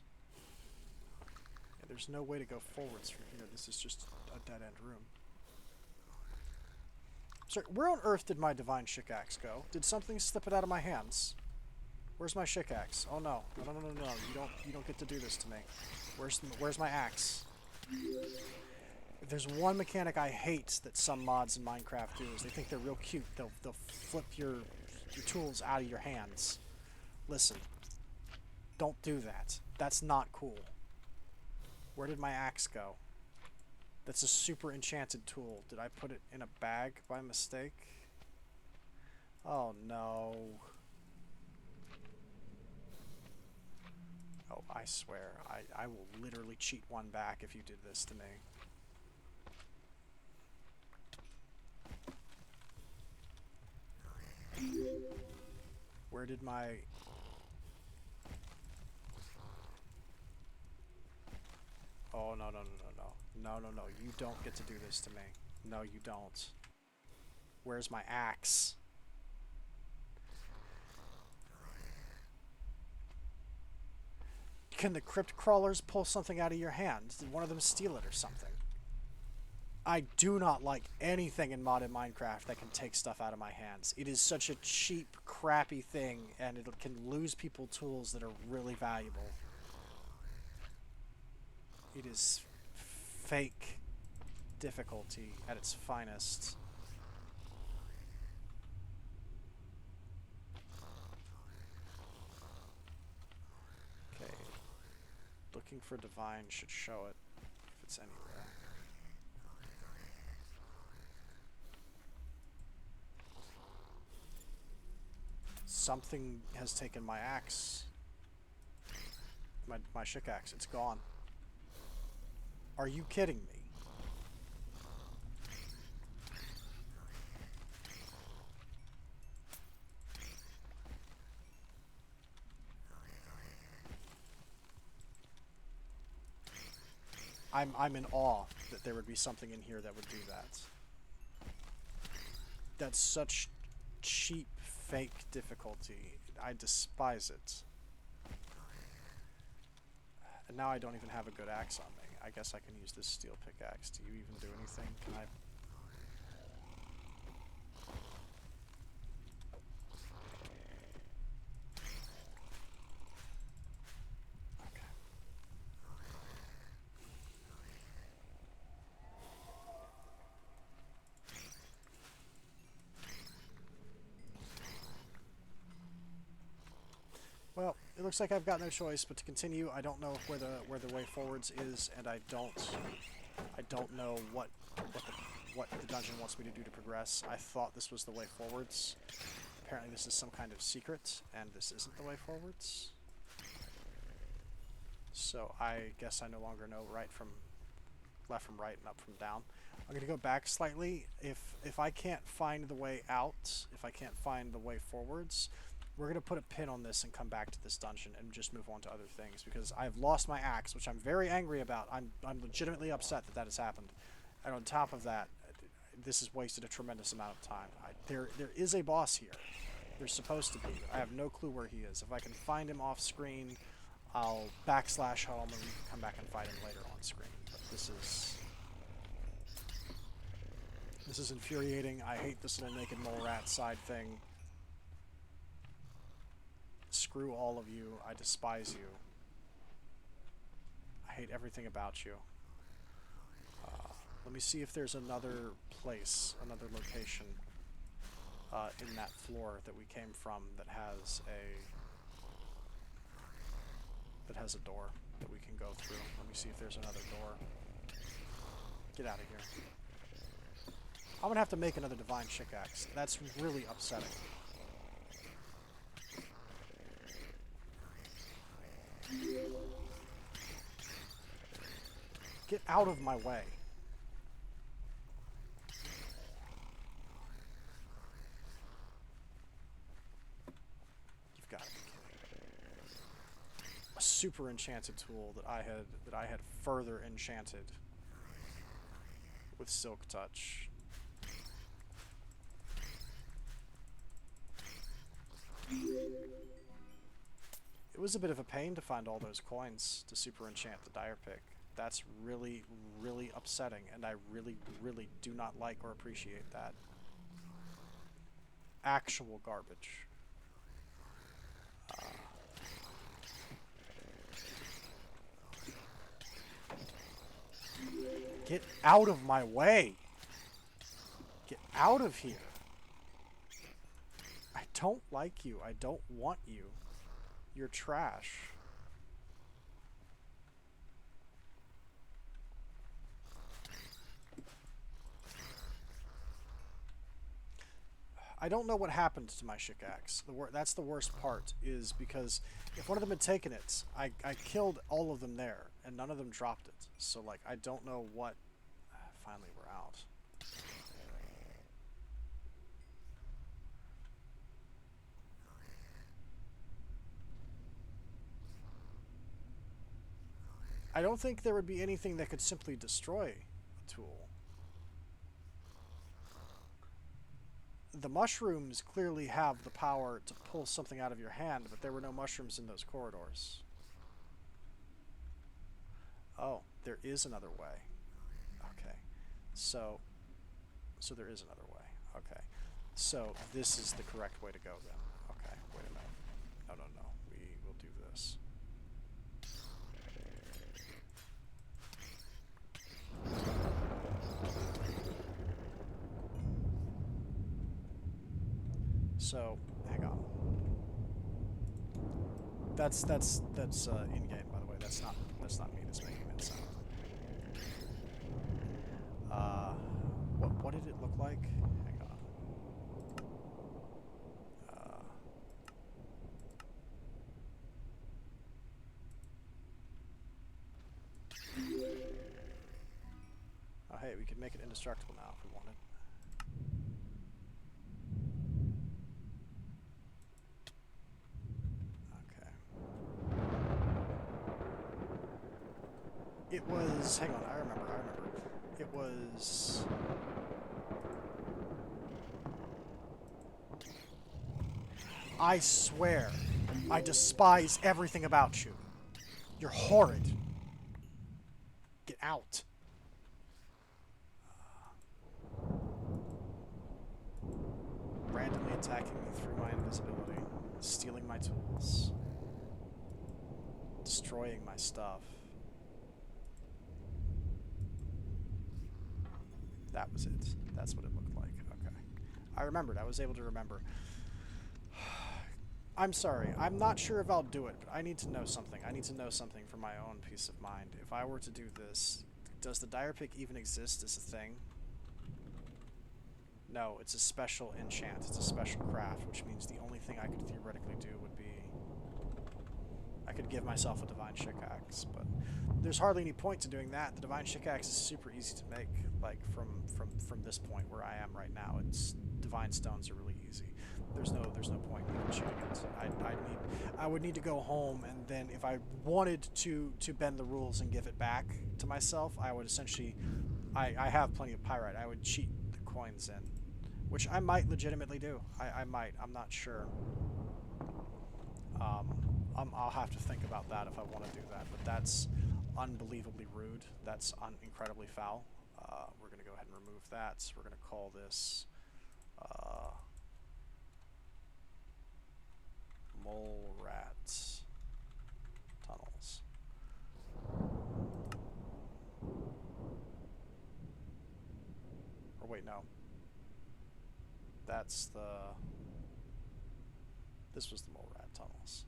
Yeah, there's no way to go forwards from here. This is just a dead end room. Sorry, where on earth did my divine shikaxe go? Did something slip it out of my hands? Where's my shikaxe? Oh no. No. You don't get to do this to me. Where's my axe? If there's one mechanic I hate that some mods in Minecraft do is they think they're real cute. They'll flip your tools out of your hands. Listen, don't do that. That's not cool. Where did my axe go? That's a super enchanted tool. Did I put it in a bag by mistake? Oh no. Oh, I swear, I will literally cheat one back if you did this to me. Where did my... Oh, no. No, you don't get to do this to me. No, you don't. Where's my axe? Can the crypt crawlers pull something out of your hands? Did one of them steal it or something? I do not like anything in modded Minecraft that can take stuff out of my hands. It is such a cheap, crappy thing, and it can lose people tools that are really valuable. It is fake difficulty at its finest. Okay. Looking for divine should show it, if it's anywhere. Something has taken my axe. My shikaxe. It's gone. Are you kidding me? I'm in awe that there would be something in here that would do that. That's such cheap, fake difficulty. I despise it. And now I don't even have a good axe on me. I guess I can use this steel pickaxe. Do you even do anything? Can I... Well, it looks like I've got no choice but to continue. I don't know where the way forwards is, and I don't know what the dungeon wants me to do to progress. I thought this was the way forwards. Apparently this is some kind of secret, and this isn't the way forwards. So I guess I no longer know left from right and up from down. I'm going to go back slightly. If I can't find the way out, if I can't find the way forwards, we're going to put a pin on this and come back to this dungeon and just move on to other things, because I've lost my axe, which I'm very angry about. I'm legitimately upset that that has happened. And on top of that, this has wasted a tremendous amount of time. There is a boss here. There's supposed to be. I have no clue where he is. If I can find him off screen, I'll backslash home and come back and fight him later on screen. But this is infuriating. I hate this little naked mole rat side thing. Screw all of you. I despise you. I hate everything about you. Let me see if there's another place, another location in that floor that we came from that has a door that we can go through. Let me see if there's another door. Get out of here. I'm gonna have to make another divine pickaxe. That's really upsetting. Get out of my way. You've got to be kidding. A super enchanted tool that I had further enchanted with Silk Touch. It was a bit of a pain to find all those coins to super enchant the dire pick. That's really, really upsetting, and I really, really do not like or appreciate that. Actual garbage. Get out of my way! Get out of here! I don't like you. I don't want you. You're trash. I don't know what happened to my pickaxe. That's the worst part, is because if one of them had taken it, I killed all of them there, and none of them dropped it. So, like, I don't know what... Finally, we're out. I don't think there would be anything that could simply destroy a tool. The mushrooms clearly have the power to pull something out of your hand, but there were no mushrooms in those corridors. Oh, there is another way. Okay. So there is another way. Okay. So this is the correct way to go then. Okay, wait a minute. No. We will do this. So, hang on. That's in game, by the way. That's not me that's making that sound. What did it look like? Hang on. Oh, hey, we could make it indestructible now if we wanted. It was... Hang on, I remember. It was... I swear, I despise everything about you. You're horrid. Get out. Randomly attacking me through my invisibility, stealing my tools, destroying my stuff. That was it. That's what it looked like. Okay. I remembered. I was able to remember. I'm sorry. I'm not sure if I'll do it, but I need to know something. I need to know something for my own peace of mind. If I were to do this, does the dire pick even exist as a thing? No, it's a special enchant. It's a special craft, which means the only thing I could theoretically do would be... I could give myself a divine shikaxe, but there's hardly any point to doing that. The divine shikaxe is super easy to make, like from this point where I am right now. It's divine stones are really easy. There's no point in even shooting it. I would need to go home, and then if I wanted to bend the rules and give it back to myself, I would essentially... I have plenty of pyrite. I would cheat the coins in, which I might legitimately do. I might. I'm not sure. I'll have to think about that if I want to do that, but that's unbelievably rude. That's incredibly foul. We're going to go ahead and remove that. So we're going to call this mole rat tunnels. Or wait, no. That's the... This was the mole rat tunnels.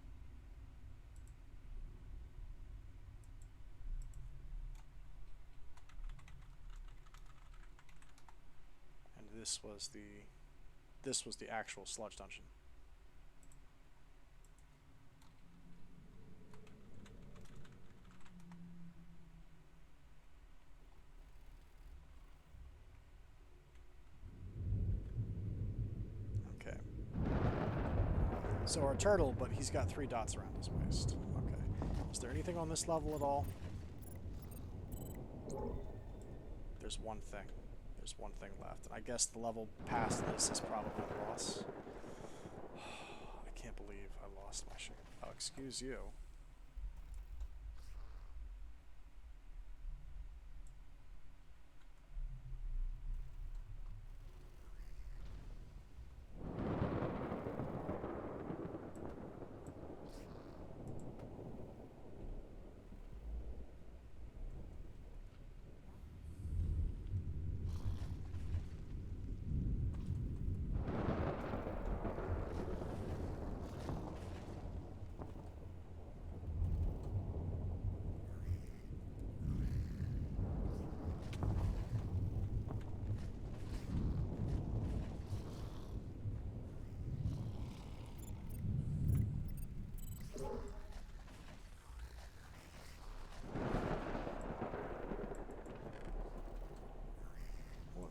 And this was the actual sludge dungeon. Okay. So our turtle, but he's got 3 dots around his waist. Okay. Is there anything on this level at all? There's one thing. There's one thing left. And I guess the level past this is probably the boss. I can't believe I lost my shit. Oh, excuse you.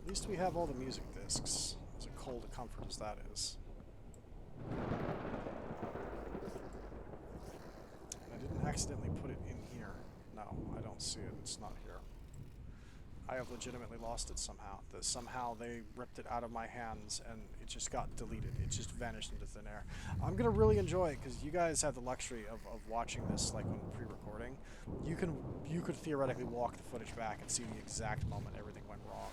At least we have all the music discs, as cold a comfort as that is. I didn't accidentally put it in here. No, I don't see it. It's not here. I have legitimately lost it somehow. Somehow they ripped it out of my hands and it just got deleted. It just vanished into thin air. I'm going to really enjoy it because you guys have the luxury of watching this like on pre-recording. You could theoretically walk the footage back and see the exact moment everything went wrong.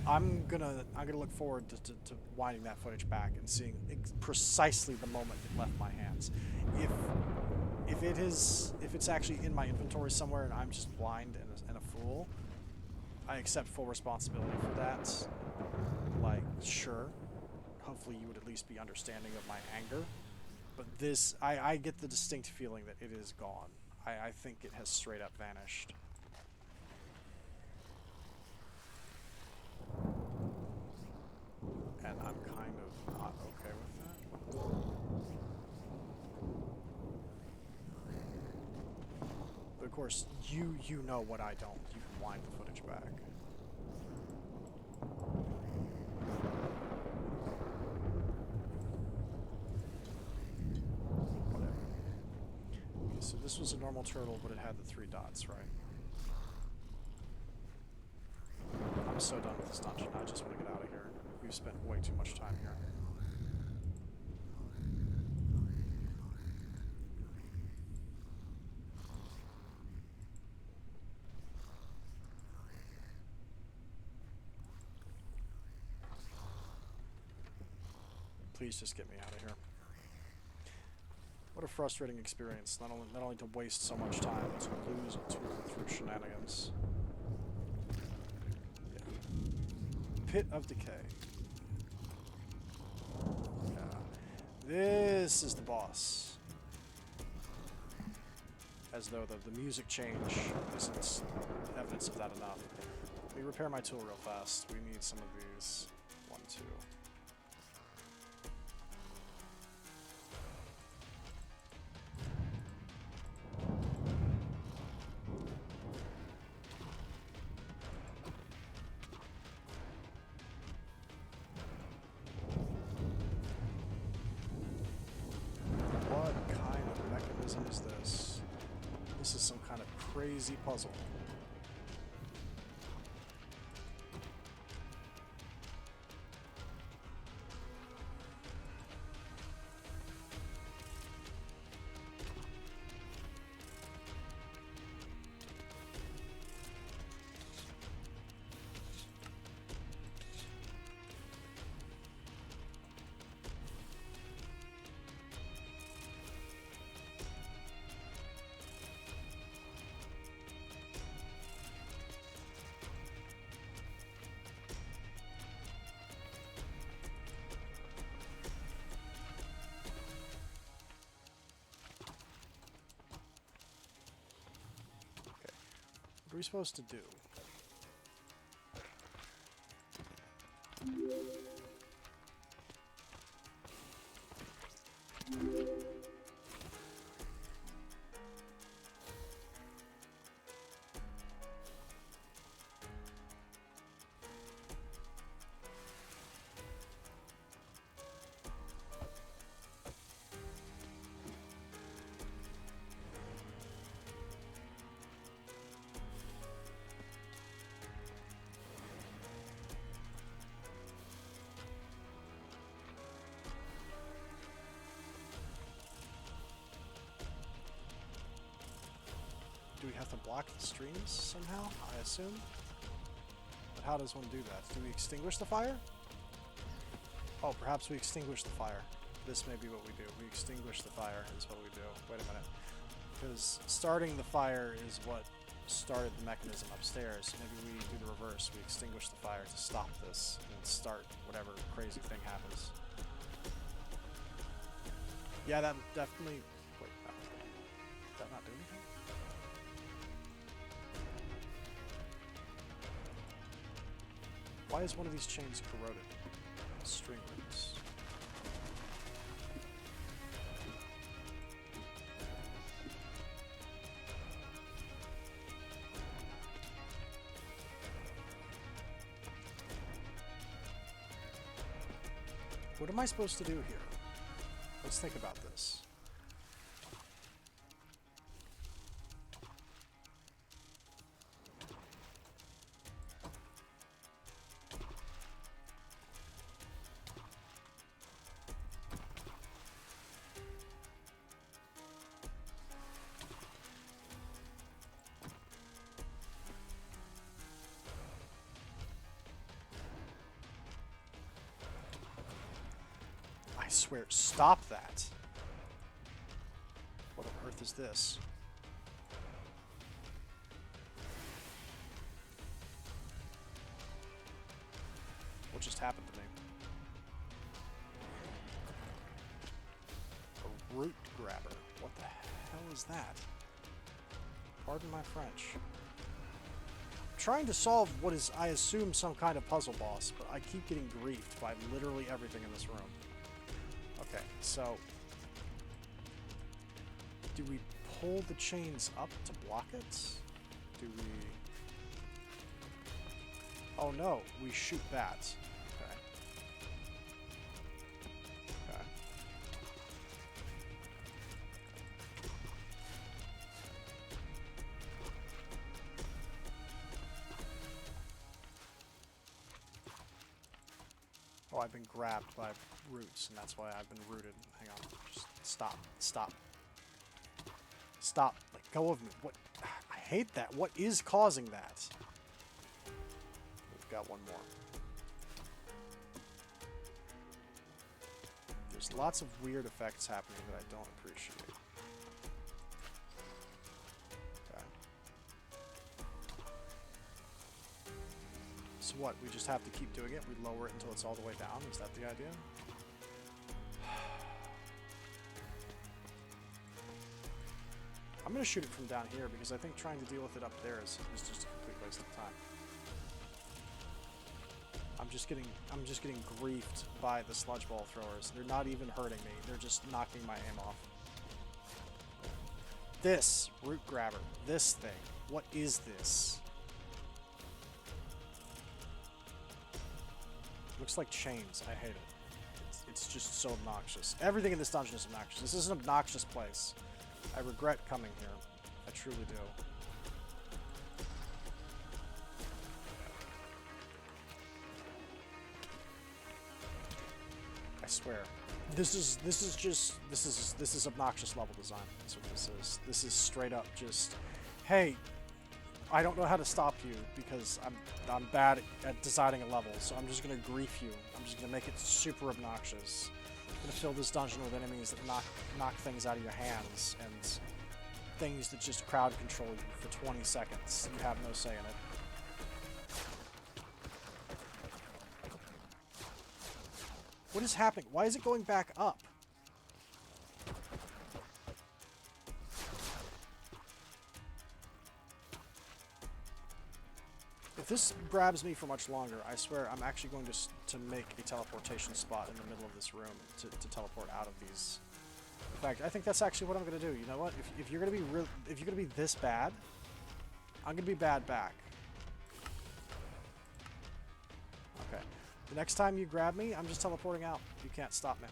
I'm gonna look forward to winding that footage back and seeing precisely the moment it left my hands. If it's actually in my inventory somewhere and I'm just blind and a fool, I accept full responsibility for that. Like, sure, hopefully you would at least be understanding of my anger. But this, I get the distinct feeling that it is gone. I think it has straight up vanished. And I'm kind of not okay with that. But of course, you know what I don't. You can wind the footage back. Whatever. Okay, so this was a normal turtle, but it had the 3 dots, right? I'm so done with this dungeon. I just want to get out of here. We've spent way too much time here. Please just get me out of here. What a frustrating experience. Not only to waste so much time, but to lose it through shenanigans. Yeah. Pit of Decay. Yeah. This is the boss. As though the music change isn't evidence of that enough. Let me repair my tool real fast. We need some of these. 1, 2. What kind of mechanism is this? This is some kind of crazy puzzle. What are we supposed to do? Do we have to block the streams somehow, I assume? But how does one do that? Do we extinguish the fire? Oh, perhaps we extinguish the fire. This may be what we do. We extinguish the fire is what we do. Wait a minute. Because starting the fire is what started the mechanism upstairs. Maybe we do the reverse. We extinguish the fire to stop this and start whatever crazy thing happens. Yeah, that definitely... Wait, no. Did that not do anything? Why is one of these chains corroded? String roots. What am I supposed to do here? Let's think about this. I swear, stop that. What on earth is this? What just happened to me? A root grabber. What the hell is that? Pardon my French. I'm trying to solve what is, I assume, some kind of puzzle boss, but I keep getting griefed by literally everything in this room. Okay, so do we pull the chains up to block it? Do we... Oh no, we shoot that. Okay. Okay. I've been grabbed by roots, and that's why I've been rooted. Hang on. Just stop. Stop. Stop. Let go of me. What? I hate that. What is causing that? We've got one more. There's lots of weird effects happening that I don't appreciate. Okay. So what? We just have to keep doing it? We lower it until it's all the way down? Is that the idea? I'm going to shoot it from down here because I think trying to deal with it up there is just a complete waste of time. I'm just getting griefed by the sludge ball throwers. They're not even hurting me. They're just knocking my aim off. This root grabber. This thing. What is this? Looks like chains. I hate it. It's just so obnoxious. Everything in this dungeon is obnoxious. This is an obnoxious place. I regret coming here. I truly do. I swear. This is obnoxious level design. That's what this is. This is straight up just, hey, I don't know how to stop you because I'm bad at designing a level, so I'm just gonna grief you. I'm just gonna make it super obnoxious. I'm gonna fill this dungeon with enemies that knock things out of your hands and things that just crowd control you for 20 seconds. You have no say in it. What is happening? Why is it going back up? If this grabs me for much longer, I swear I'm actually going to make a teleportation spot in the middle of this room to teleport out of these. In fact, I think that's actually what I'm going to do. You know what? If you're going to be this bad, I'm going to be bad back. Okay. The next time you grab me, I'm just teleporting out. You can't stop me.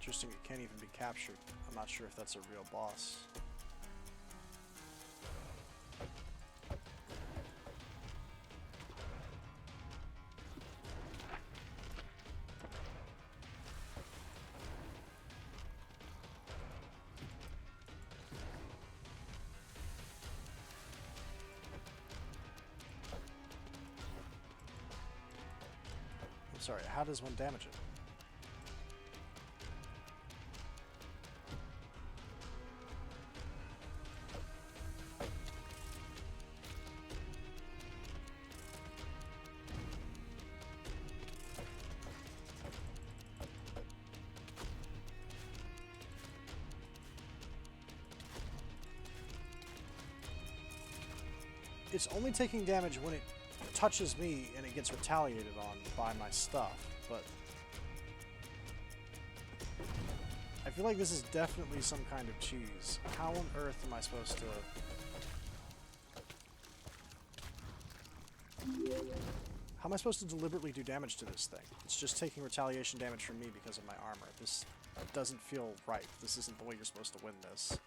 Interesting, it can't even be captured. I'm not sure if that's a real boss. I'm sorry, how does one damage it? It's only taking damage when it touches me and it gets retaliated on by my stuff, but feel like this is definitely some kind of cheese. How on earth am I supposed to... How am I supposed to deliberately do damage to this thing? It's just taking retaliation damage from me because of my armor. This doesn't feel right. This isn't the way you're supposed to win this.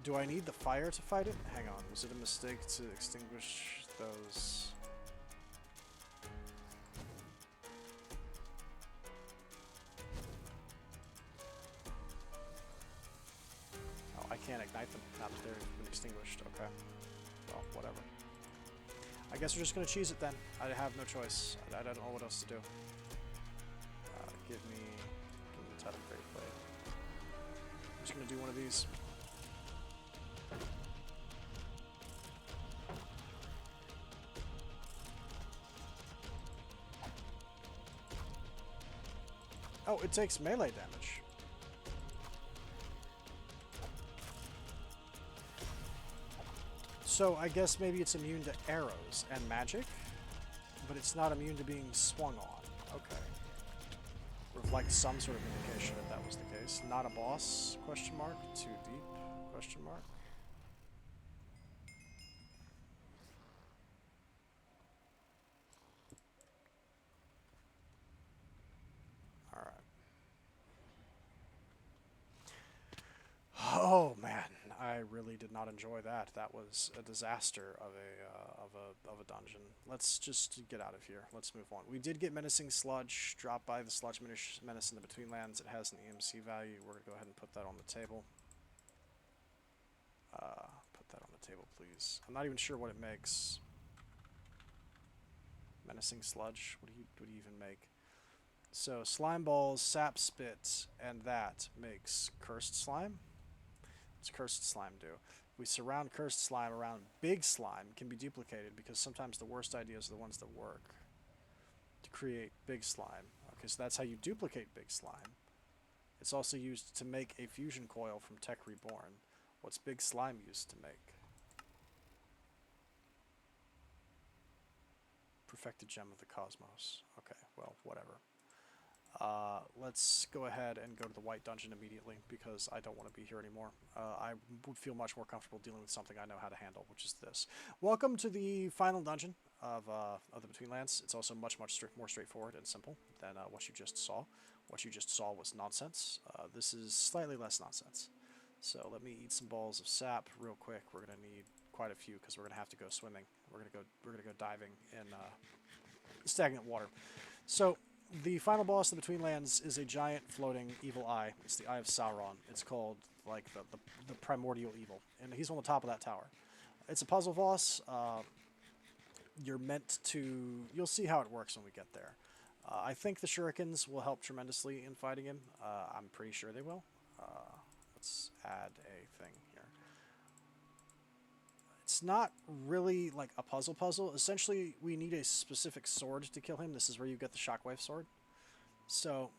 Do I need the fire to fight it? Hang on. Was it a mistake to extinguish those... Oh, I can't ignite them now that they've been extinguished. Okay. Well, whatever. I guess we're just going to cheese it then. I have no choice. I don't know what else to do. Give me the Titan Great Blade. I'm just going to do one of these. Oh, it takes melee damage. So I guess maybe it's immune to arrows and magic, but it's not immune to being swung on. Okay. Reflect some sort of indication if that was the case. Not a boss? Question mark. Too deep? Question mark. Alright. Oh man, I really did not enjoy that. That was a disaster of a dungeon. Let's just get out of here. Let's move on. We did get Menacing Sludge. Drop by the Sludge Menace in the Betweenlands. It has an EMC value. We're going to go ahead and put that on the table. Put that on the table, please. I'm not even sure what it makes. Menacing Sludge. What do you even make? So, Slime Balls, Sap Spit, and that makes Cursed Slime. What's Cursed Slime do? We surround Cursed Slime around Big Slime, can be duplicated because sometimes the worst ideas are the ones that work. To create Big Slime. Okay, so that's how you duplicate Big Slime. It's also used to make a fusion coil from Tech Reborn. What's Big Slime used to make? Perfected Gem of the Cosmos. Okay, well, whatever. Let's go ahead and go to the White Dungeon immediately because I don't want to be here anymore. I would feel much more comfortable dealing with something I know how to handle, which is this. Welcome to the final dungeon of the Betweenlands. It's also much more straightforward and simple than what you just saw. What you just saw was nonsense. This is slightly less nonsense. So let me eat some balls of sap real quick. We're gonna need quite a few because we're gonna have to go swimming. We're gonna go diving in stagnant water. So. The final boss of the Betweenlands is a giant floating evil eye. It's the Eye of Sauron. It's called, like, the primordial evil. And he's on the top of that tower. It's a puzzle boss. You're meant to... You'll see how it works when we get there. I think the shurikens will help tremendously in fighting him. I'm pretty sure they will. Let's add a thing here. It's not really like a puzzle. Essentially, we need a specific sword to kill him. This is where you get the shockwave sword. So,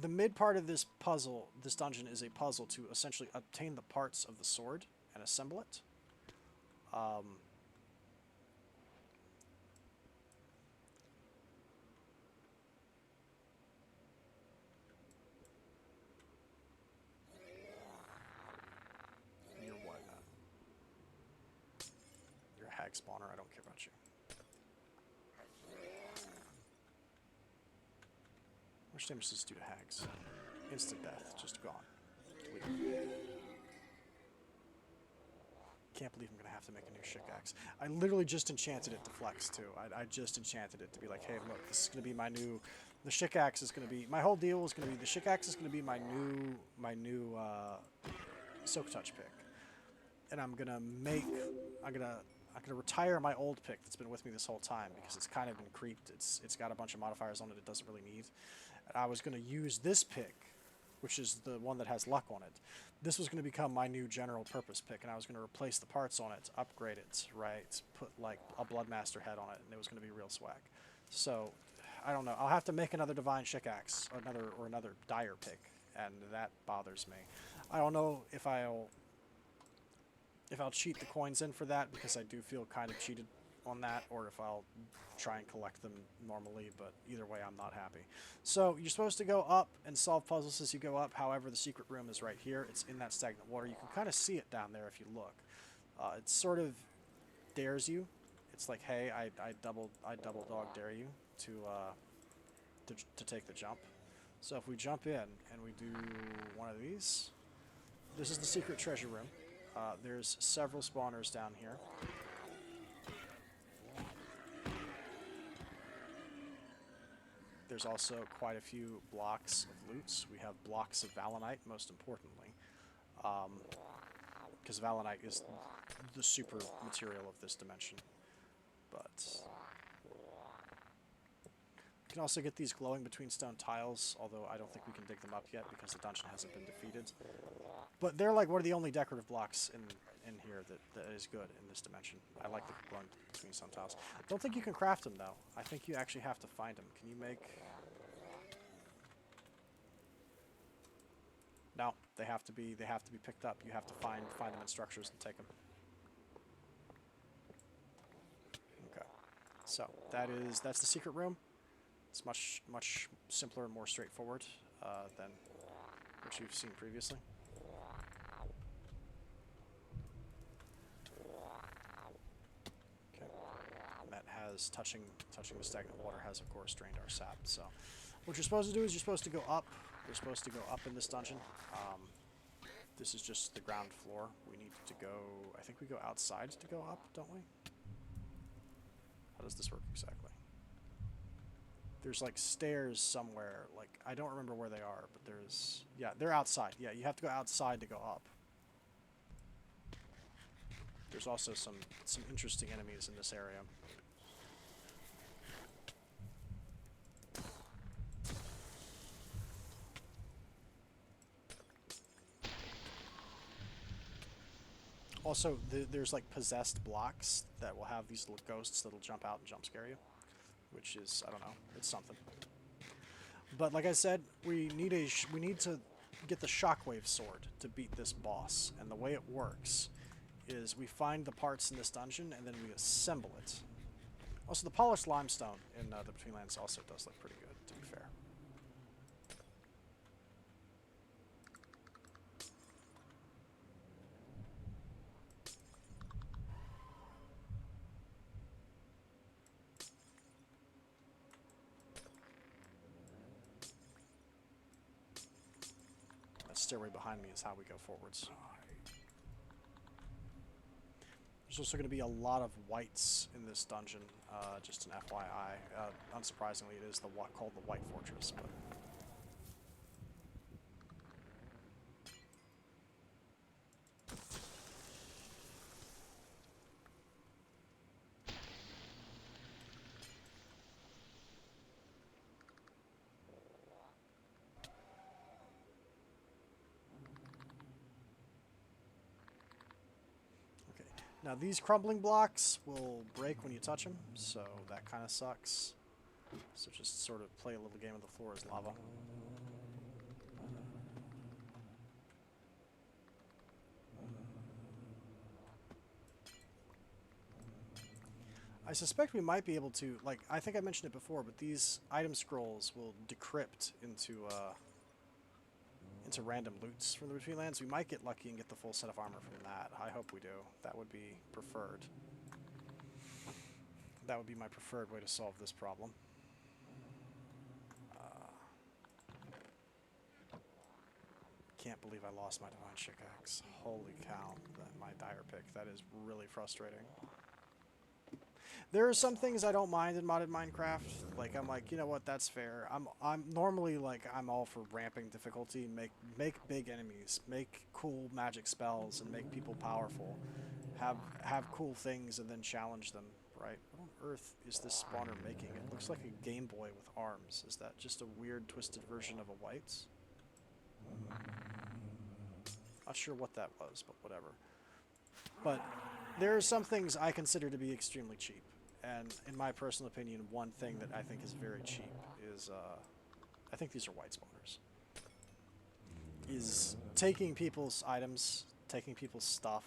the mid part of this puzzle, this dungeon, is a puzzle to essentially obtain the parts of the sword and assemble it. Hag spawner, I don't care about you. How much damage does this do to hags? Instant death, just gone. Delete. Can't believe I'm gonna have to make a new shikaxe. I literally just enchanted it to flex too. I just enchanted it to be like, hey, look, this is gonna be my new. The shikaxe is gonna be my whole deal. Is gonna be the shikaxe is gonna be my new Soak Touch pick, and I'm gonna retire my old pick that's been with me this whole time because it's kind of been creeped. It's got a bunch of modifiers on it it doesn't really need. And I was going to use this pick, which is the one that has luck on it. This was going to become my new general purpose pick, and I was going to replace the parts on it, upgrade it, right, put like a Bloodmaster head on it, and it was going to be real swag. So, I don't know. I'll have to make another Divine Shikaxe, or another Dire pick, and that bothers me. I don't know if I'll cheat the coins in for that, because I do feel kind of cheated on that or if I'll try and collect them normally, but either way I'm not happy. So you're supposed to go up and solve puzzles as you go up. However, the secret room is right here. It's in that stagnant water. You can kind of see it down there if you look. It sort of dares you. It's like, hey, I double dog dare you to take the jump. So if we jump in and we do one of these, this is the secret treasure room. There's several spawners down here. There's also quite a few blocks of loots. We have blocks of Valenite, most importantly, because Valenite is the super material of this dimension. But you can also get these glowing between stone tiles, although I don't think we can dig them up yet because the dungeon hasn't been defeated. But they're like one of the only decorative blocks in here that is good in this dimension. I like the glowing between stone tiles. I don't think you can craft them though. I think you actually have to find them. Can you make... No, they have to be picked up. You have to find them in structures and take them. Okay. So that's the secret room. It's much simpler and more straightforward than what you've seen previously. Okay. And that has touching the stagnant water has of course drained our sap. So what you're supposed to do is you're supposed to go up. You're supposed to go up in this dungeon. This is just the ground floor. We need to go... I think we go outside to go up, don't we? How does this work exactly? There's like stairs somewhere. Like, I don't remember where they are, but there's... Yeah, they're outside. Yeah, you have to go outside to go up. There's also some interesting enemies in this area. Also, there's like possessed blocks that will have these little ghosts that'll jump out and jump scare you, which is, I don't know, it's something. But like I said, we need to get the shockwave sword to beat this boss, and the way it works is we find the parts in this dungeon and then we assemble it. Also, the polished limestone in the Betweenlands also does look pretty good, to be fair. Stairway behind me is how we go forwards. There's also going to be a lot of whites in this dungeon, just an FYI. Unsurprisingly, it is called the White Fortress. But now, these crumbling blocks will break when you touch them, so that kind of sucks. So just sort of play a little game of the floor as lava. I suspect we might be able to, like, I think I mentioned it before, but these item scrolls will decrypt into random loots from the Betweenlands. We might get lucky and get the full set of armor from that. I hope we do. That would be preferred. That would be my preferred way to solve this problem. Can't believe I lost my Divine Pickaxe. Holy cow. My dire pick. That is really frustrating. There are some things I don't mind in modded Minecraft. Like, I'm like, you know what, that's fair. I'm normally like, I'm all for ramping difficulty, make big enemies, make cool magic spells, and make people powerful. Have cool things and then challenge them, right? What on earth is this spawner making? It looks like a Game Boy with arms. Is that just a weird, twisted version of a whites? Not sure what that was, but whatever. But there are some things I consider to be extremely cheap. And in my personal opinion, one thing that I think is very cheap is, I think these are white spawners, is taking people's items, taking people's stuff,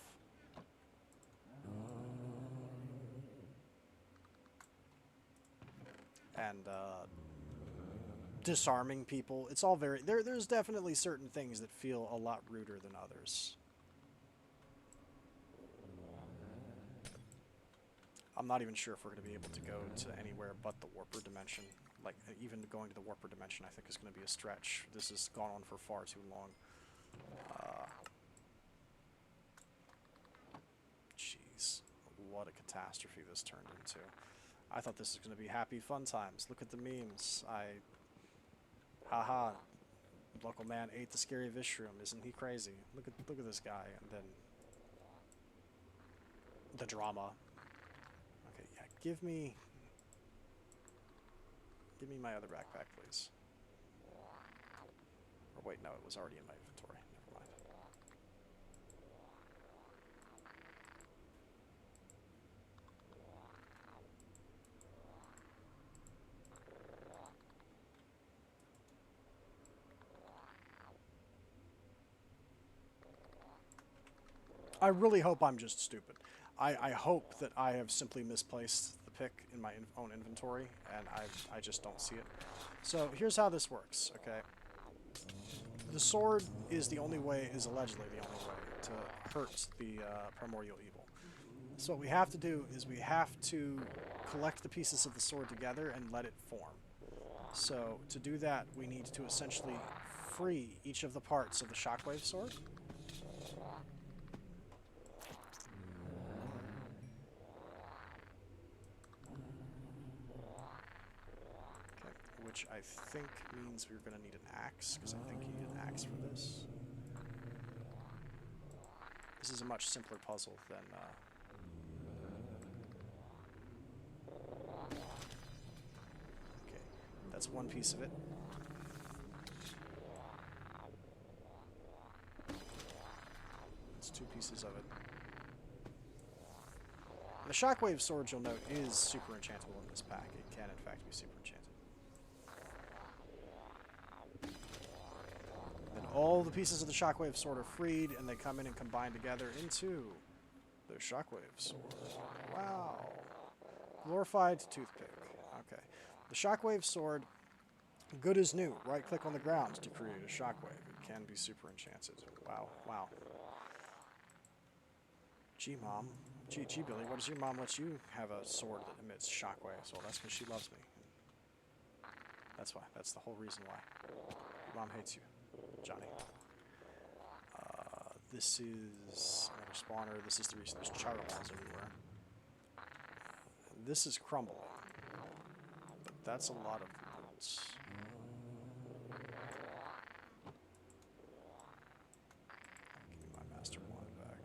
and disarming people. It's all very... There's definitely certain things that feel a lot ruder than others. I'm not even sure if we're going to be able to go to anywhere but the Warper Dimension. Like, even going to the Warper Dimension, I think, is going to be a stretch. This has gone on for far too long. Jeez. What a catastrophe this turned into. I thought this was going to be happy fun times. Look at the memes. Haha. Local man ate the scary Vishroom. Isn't he crazy? Look at this guy. And then... the drama. Okay, yeah, give me my other backpack, please. Or wait, no, it was already in my inventory. Never mind. I really hope I'm just stupid. I hope that I have simply misplaced the pick in my own inventory, and I just don't see it. So here's how this works, okay? The sword is allegedly the only way to hurt the primordial evil. So what we have to do is we have to collect the pieces of the sword together and let it form. So to do that, we need to essentially free each of the parts of the shockwave sword. Which I think means we're going to need an axe, because I think you need an axe for this. This is a much simpler puzzle than... Okay, that's one piece of it. That's two pieces of it. The shockwave sword, you'll note, is super enchantable in this pack. It can, in fact, be super enchanted. All the pieces of the shockwave sword are freed, and they come in and combine together into the shockwave sword. Wow. Glorified toothpick. Okay. The shockwave sword, good as new. Right-click on the ground to create a shockwave. It can be super enchanted. Wow. Wow. Gee, Mom. Gee, Billy, what does your mom let you have a sword that emits shockwaves? Well, that's because she loves me. That's why. That's the whole reason why. Your mom hates you, Johnny. This is another spawner. This is the reason there's charter balls everywhere. This is crumbling. But that's a lot of roots. Give me my master wand back.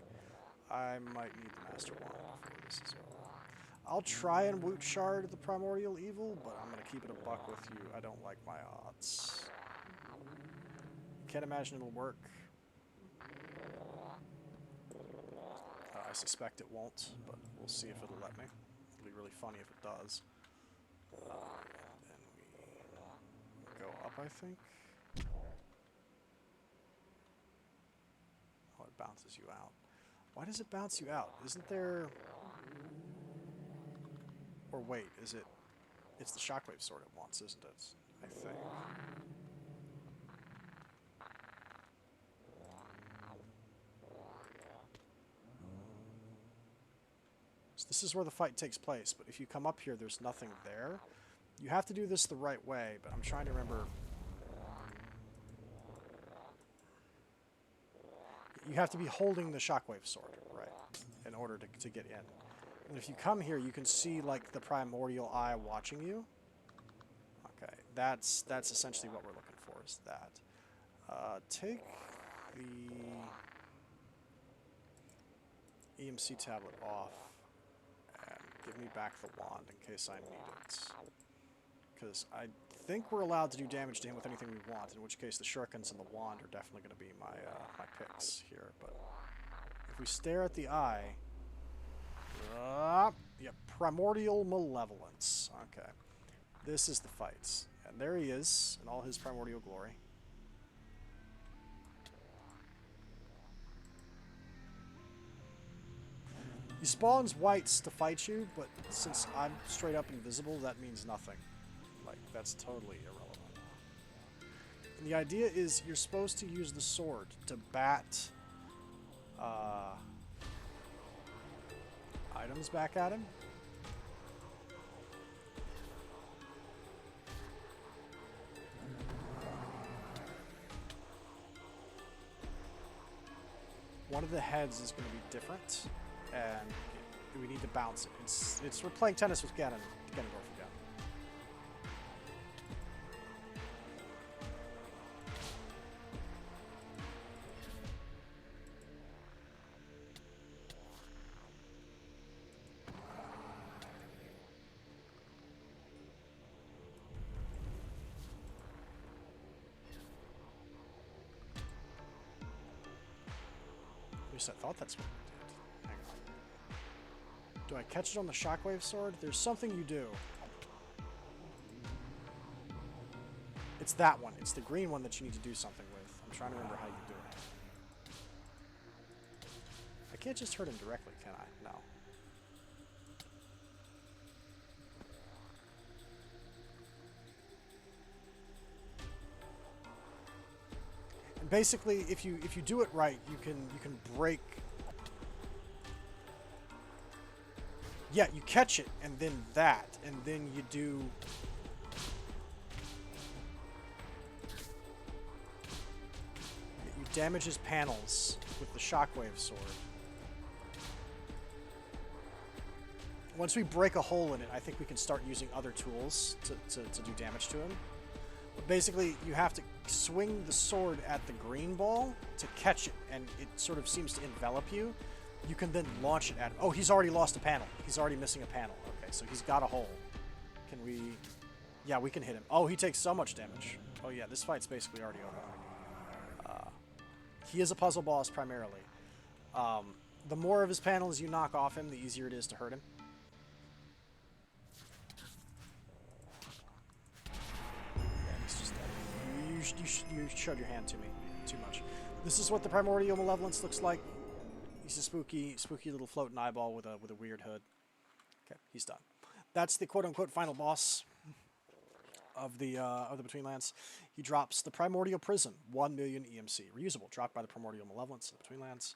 I might need the master wand before this is over. I'll try and woot shard the primordial evil, but I'm going to keep it a buck with you. I don't like my odds. Can't imagine it'll work. I suspect it won't, but we'll see if it'll let me. It'll be really funny if it does. Then we go up, I think. Oh, it bounces you out. Why does it bounce you out? Isn't there... Or wait, is it... It's the shockwave sword it wants, isn't it? I think. So this is where the fight takes place, but if you come up here, there's nothing there. You have to do this the right way, but I'm trying to remember... You have to be holding the shockwave sword, right, in order to get in. And if you come here, you can see, like, the primordial eye watching you. Okay, that's essentially what we're looking for, is that. Take the EMC tablet off and give me back the wand in case I need it. Because I think we're allowed to do damage to him with anything we want, in which case the shurikens and the wand are definitely going to be my picks here. But if we stare at the eye... yeah, primordial malevolence. Okay. This is the fight. And there he is, in all his primordial glory. He spawns whites to fight you, but since I'm straight up invisible, that means nothing. that's totally irrelevant. And the idea is you're supposed to use the sword to bat items back at him. One of the heads is going to be different, and we need to bounce it. We're playing tennis with Ganondorf again. At least I thought that's what we did. Hang on. Do I catch it on the shockwave sword? There's something you do. It's that one. It's the green one that you need to do something with. I'm trying to remember how you do it. I can't just hurt him directly, can I? No. And basically, if you do it right, you can break. Yeah, you catch it, and then that, and then you do. You damage his panels with the shockwave sword. Once we break a hole in it, I think we can start using other tools to do damage to him. But basically, you have to swing the sword at the green ball to catch it, and it sort of seems to envelop you. You can then launch it at him. Oh, he's already lost a panel. He's already missing a panel. Okay, so he's got a hole. Can we... Yeah, we can hit him. Oh, he takes so much damage. Oh yeah, this fight's basically already over. He is a puzzle boss primarily. The more of his panels you knock off him, the easier it is to hurt him. You showed your hand to me too much. This is what the Primordial Malevolence looks like. He's a spooky little floating eyeball with a weird hood. Okay, he's done. That's the quote-unquote final boss of the Betweenlands. He drops the Primordial Prism, 1 million EMC, reusable, dropped by the Primordial Malevolence of the Betweenlands.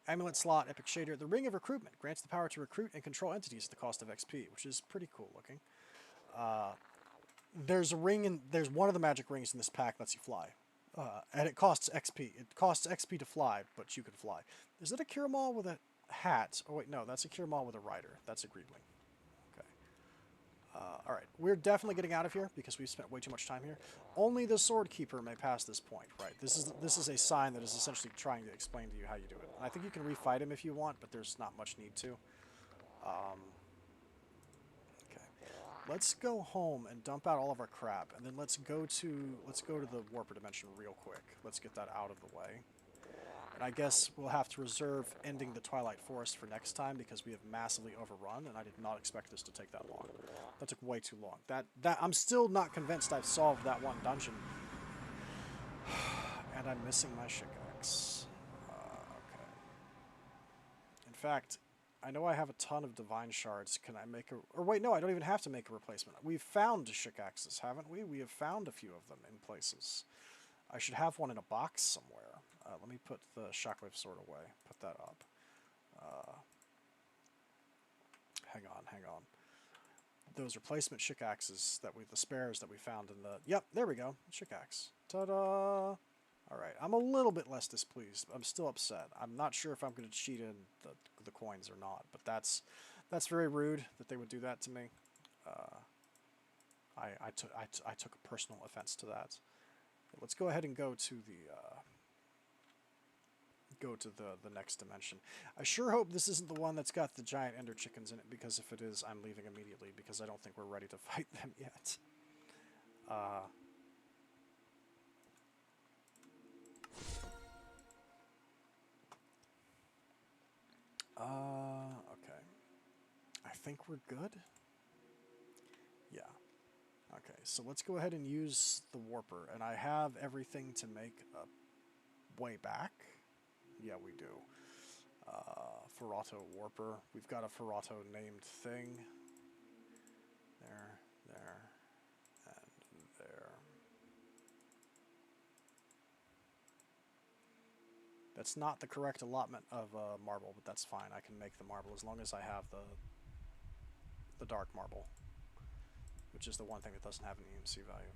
Amulet slot, Epic Shader. The Ring of Recruitment grants the power to recruit and control entities at the cost of XP, which is pretty cool looking. There's a ring, and there's one of the magic rings in this pack lets you fly. And it costs XP. It costs XP to fly, but you can fly. Is it a Kiramal with a hat? Oh wait, no, that's a Kiramal with a rider. That's a Greebling. Okay. Alright, we're definitely getting out of here because we've spent way too much time here. Only the Sword Keeper may pass this point, right? This is a sign that is essentially trying to explain to you how you do it. And I think you can refight him if you want, but there's not much need to. Let's go home and dump out all of our crap, and then let's go to the Warper Dimension real quick. Let's get that out of the way. And I guess we'll have to reserve ending the Twilight Forest for next time because we have massively overrun, and I did not expect this to take that long. That took way too long. That I'm still not convinced I've solved that one dungeon. And I'm missing my Shikax. Okay. In fact, I know I have a ton of Divine Shards. Can I make a... Or wait, no, I don't even have to make a replacement. We've found Shikaxes, haven't we? We have found a few of them in places. I should have one in a box somewhere. Let me put the Shockwave Sword away. Put that up. Hang on. Those replacement Shikaxes that the spares that we found in the... Yep, there we go. Shikax. Ta-da! Alright, I'm a little bit less displeased. I'm still upset. I'm not sure if I'm going to cheat in the coins or not, but that's very rude that they would do that to me. I took a personal offense to that. Let's go ahead and go to the next dimension. I sure hope this isn't the one that's got the giant ender chickens in it, because if it is, I'm leaving immediately because I don't think we're ready to fight them yet. Okay. I think we're good. Yeah. Okay, so let's go ahead and use the Warper, and I have everything to make a way back. Yeah, we do. Ferrato Warper. We've got a Ferrato named thing. There, and That's not the correct allotment of marble, but that's fine. I can make the marble as long as I have the dark marble, which is the one thing that doesn't have an EMC value.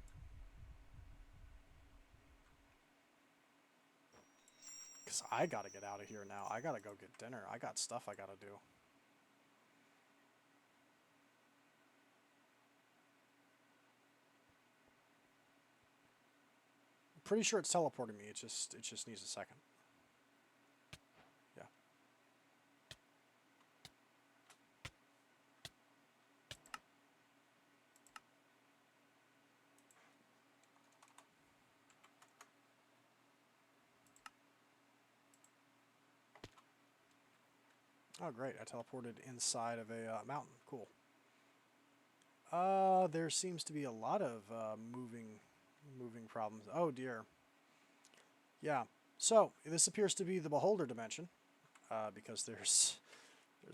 Because I gotta get out of here now. I gotta go get dinner. I got stuff I gotta do. I'm pretty sure it's teleporting me. It just needs a second. Yeah. Oh, great. I teleported inside of a mountain. Cool. There seems to be a lot of moving problems. Oh, dear. Yeah. So, this appears to be the Beholder dimension, because there's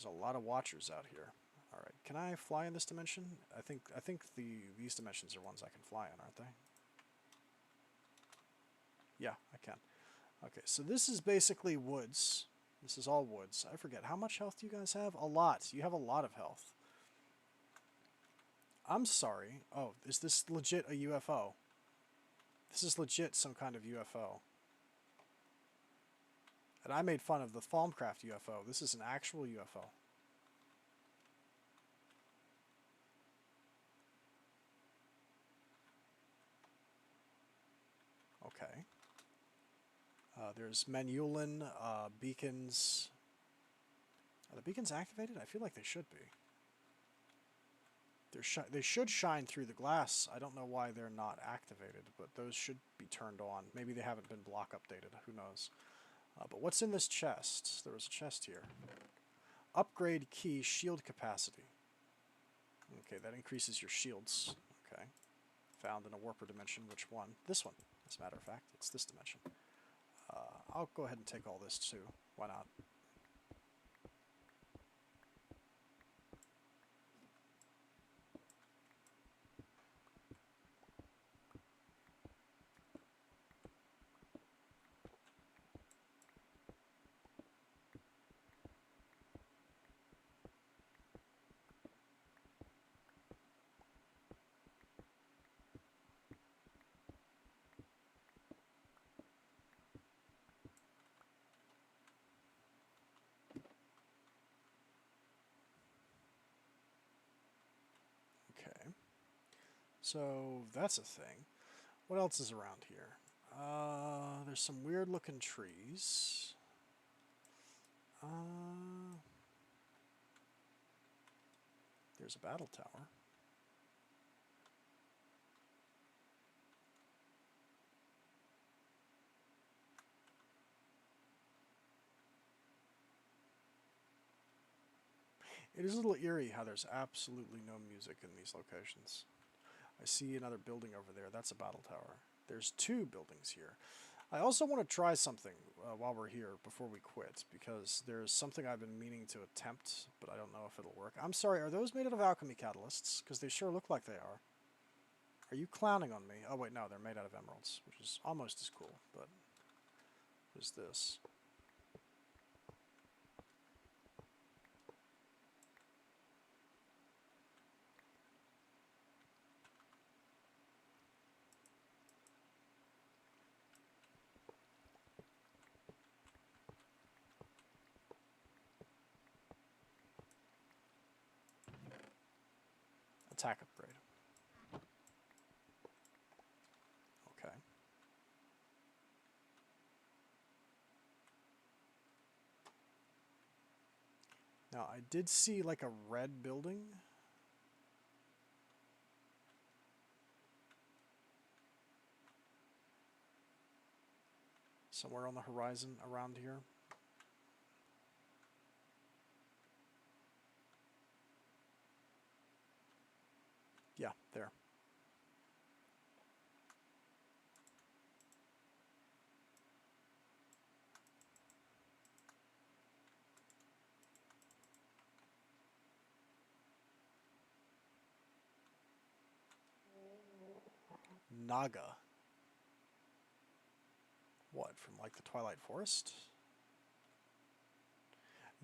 a lot of watchers out here. All right. Can I fly in this dimension? I think these dimensions are ones I can fly in, aren't they? Yeah, I can. Okay, so this is basically woods. This is all woods. I forget. How much health do you guys have? A lot. You have a lot of health. I'm sorry. Oh, is this legit a UFO? This is legit some kind of UFO. And I made fun of the Thalmcraft UFO. This is an actual UFO. Okay. There's Manulin, beacons. Are the beacons activated? I feel like they should be. They should shine through the glass. I don't know why they're not activated, but those should be turned on. Maybe they haven't been block updated. Who knows? But what's in this chest? There was a chest here. Upgrade key shield capacity. Okay, that increases your shields. Okay. Found in a warper dimension. Which one? This one, as a matter of fact. It's this dimension. I'll go ahead and take all this too. Why not? Okay. So that's a thing. What else is around here? There's some weird looking trees. There's a battle tower. It is a little eerie how there's absolutely no music in these locations. I see another building over there. That's a battle tower. There's two buildings here. I also want to try something while we're here before we quit, because there's something I've been meaning to attempt, but I don't know if it'll work. I'm sorry, are those made out of alchemy catalysts? Because they sure look like they are. Are you clowning on me? Oh wait, no, they're made out of emeralds, which is almost as cool, but what is this? Attack upgrade. Okay. Now, I did see like a red building. Somewhere on the horizon around here. Yeah, there. Naga. What, from like the Twilight Forest?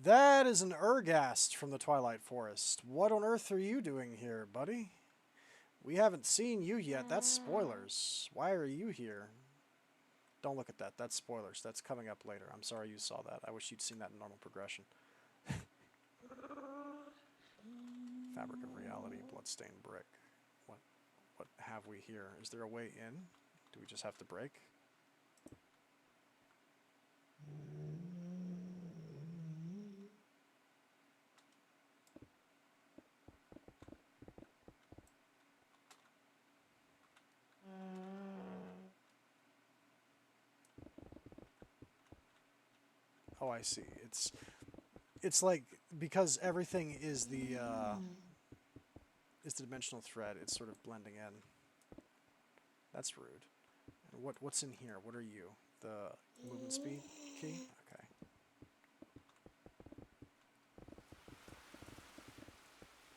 That is an Urgast from the Twilight Forest. What on earth are you doing here, buddy? We haven't seen you yet. That's spoilers. Why are you here? Don't look at that. That's spoilers. That's coming up later. I'm sorry you saw that. I wish you'd seen that in normal progression. Fabric of Reality, Bloodstained Brick. What have we here? Is there a way in? Do we just have to break? Oh, I see. It's like, because everything is the dimensional thread, it's sort of blending in. That's rude. And what's in here? What are you? The movement speed key? Okay.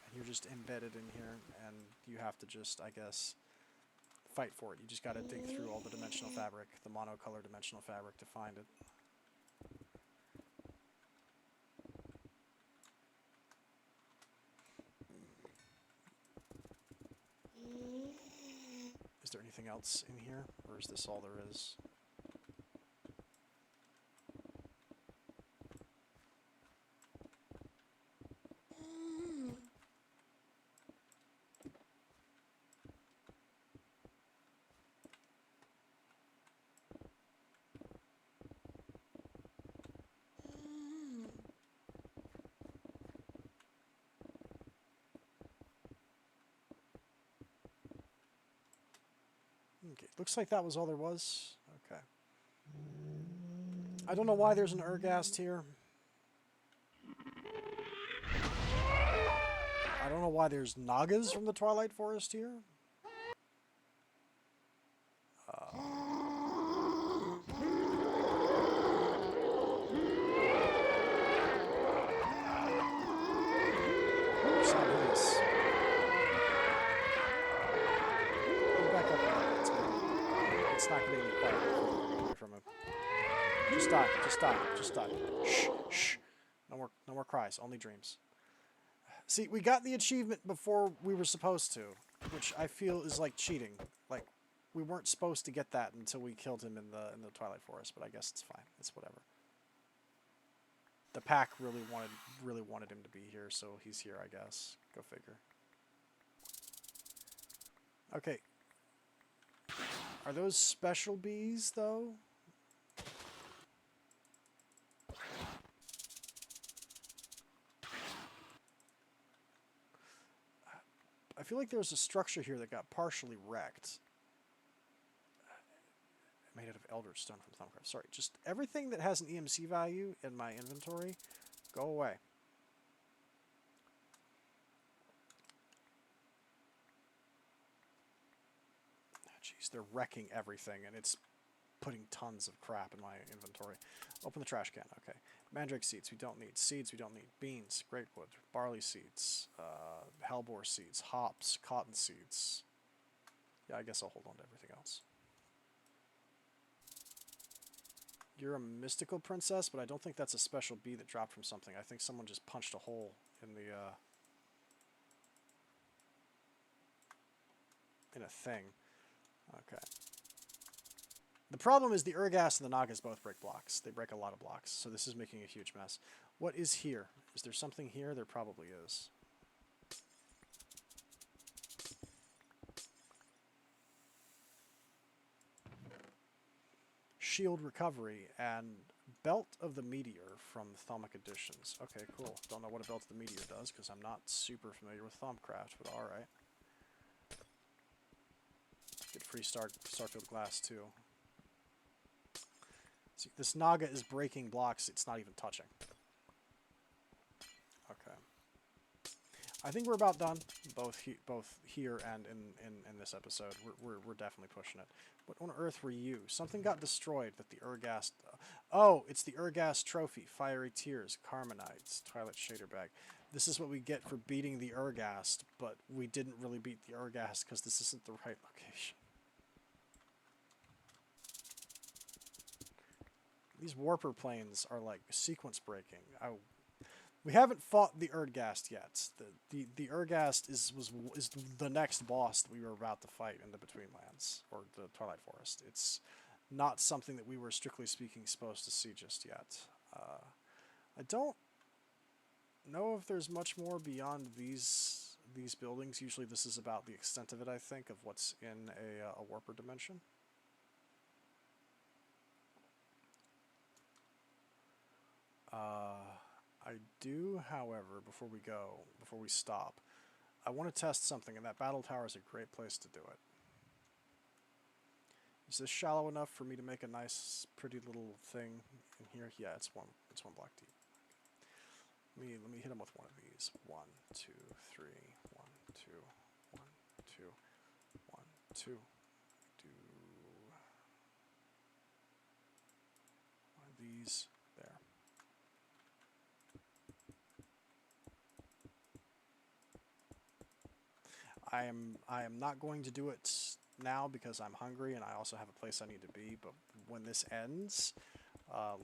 And you're just embedded in here, and you have to just, I guess, fight for it. You just gotta dig through all the dimensional fabric, the monocolor dimensional fabric, to find it. Is there anything else in here, or is this all there is? Okay, looks like that was all there was. Okay. I don't know why there's an Urgast here. I don't know why there's Nagas from the Twilight Forest here. Sound hideous. Go back up a little bit. It's not getting any quiet before we get away from it. Just stop. Just stop. Just stop. Shh. Shh. No more cries. Only dreams. See, we got the achievement before we were supposed to, which I feel is like cheating. Like, we weren't supposed to get that until we killed him in the Twilight Forest, but I guess it's fine. It's whatever. The pack really wanted him to be here, so he's here, I guess. Go figure. Okay. Are those special bees, though? I feel like there's a structure here that got partially wrecked. Made out of elder stone from Thumbcraft. Sorry, just everything that has an EMC value in my inventory, go away. Jeez, they're wrecking everything, and it's putting tons of crap in my inventory. Open the trash can. Okay. Mandrake seeds we don't need. Seeds we don't need. Beans, grapewood, barley seeds, hellebore seeds, hops, cotton seeds. Yeah, I guess I'll hold on to everything else. You're a mystical princess, but I don't think that's a special bee that dropped from something. I think someone just punched a hole in the in a thing. Okay. The problem is the Urgast and the Nagas both break blocks. They break a lot of blocks, so this is making a huge mess. What is here? Is there something here? There probably is. Shield recovery and Belt of the Meteor from Thaumic Editions. Okay, cool. Don't know what a Belt of the Meteor does because I'm not super familiar with Thaumcraft, but alright. Get free Starfield Glass too. See, this Naga is breaking blocks it's not even touching. Okay. I think we're about done, both here and in this episode. We're definitely pushing it. What on earth were you? Something got destroyed that the Urgast... oh, it's the Urgast trophy. Fiery Tears, Carmenites, Twilight Shader Bag. This is what we get for beating the Urgast, but we didn't really beat the Urgast because this isn't the right location. These warper planes are like sequence breaking. Oh, We haven't fought the Erdgast yet. The Erdgast is the next boss that we were about to fight in the Betweenlands, or the Twilight Forest. It's not something that we were strictly speaking supposed to see just yet. I don't know if there's much more beyond these buildings. Usually this is about the extent of it, I think, of what's in a warper dimension. I do, however, before we stop, I want to test something, and that battle tower is a great place to do it. Is this shallow enough for me to make a nice, pretty little thing in here? Yeah, it's one block deep. Let me hit him with one of these. 1, 2, 3. 1, 2, 1, 2, 1, 2. Do one of these there. I am not going to do it now because I'm hungry and I also have a place I need to be, but when this ends,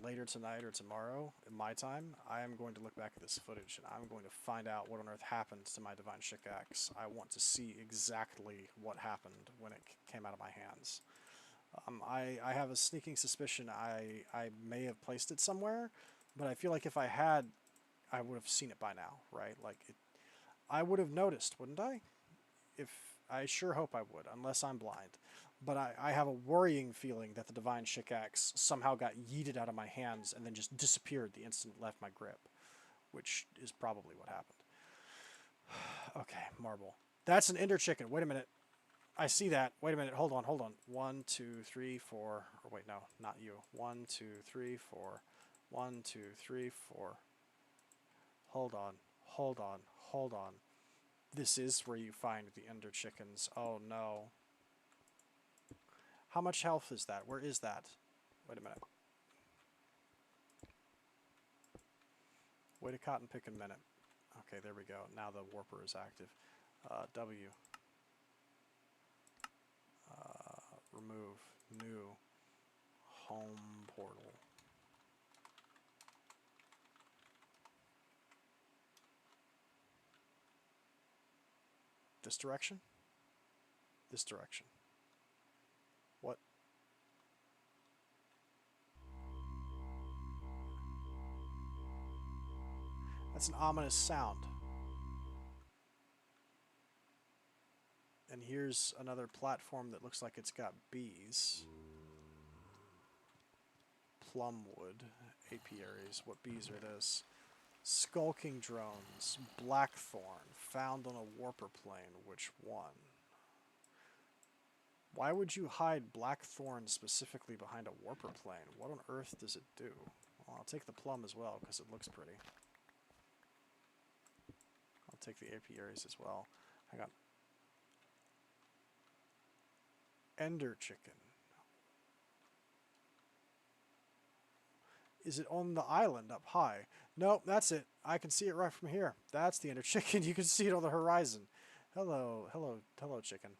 later tonight or tomorrow in my time, I am going to look back at this footage and I'm going to find out what on earth happened to my Divine Shikaxe. I want to see exactly what happened when it came out of my hands. I have a sneaking suspicion I may have placed it somewhere, but I feel like if I had, I would have seen it by now, right? Like, I would have noticed, wouldn't I? I sure hope I would, unless I'm blind. But I have a worrying feeling that the Divine Shikaxe somehow got yeeted out of my hands and then just disappeared the instant it left my grip, which is probably what happened. Okay, marble. That's an ender chicken. Wait a minute. I see that. Wait a minute. Hold on. 1, 2, 3, 4. Or wait, no, not you. 1, 2, 3, 4. 1, 2, 3, 4. Hold on. This is where you find the ender chickens. Oh no. How much health is that? Where is that? Wait a minute. Wait a cotton picking minute. Okay, there we go. Now the warper is active. W. Remove. New. Home portal. This direction? This direction. What? That's an ominous sound. And here's another platform that looks like it's got bees. Plumwood, apiaries. What bees are this? Skulking drones, blackthorn, found on a warper plane. Which one? Why would you hide blackthorn specifically behind a warper plane? What on earth does it do? Well, I'll take the plum as well because it looks pretty. I'll take the apiaries as well. Hang on. Ender chicken. Is it on the island up high? Nope, that's it. I can see it right from here. That's the ender chicken. You can see it on the horizon. Hello, chicken.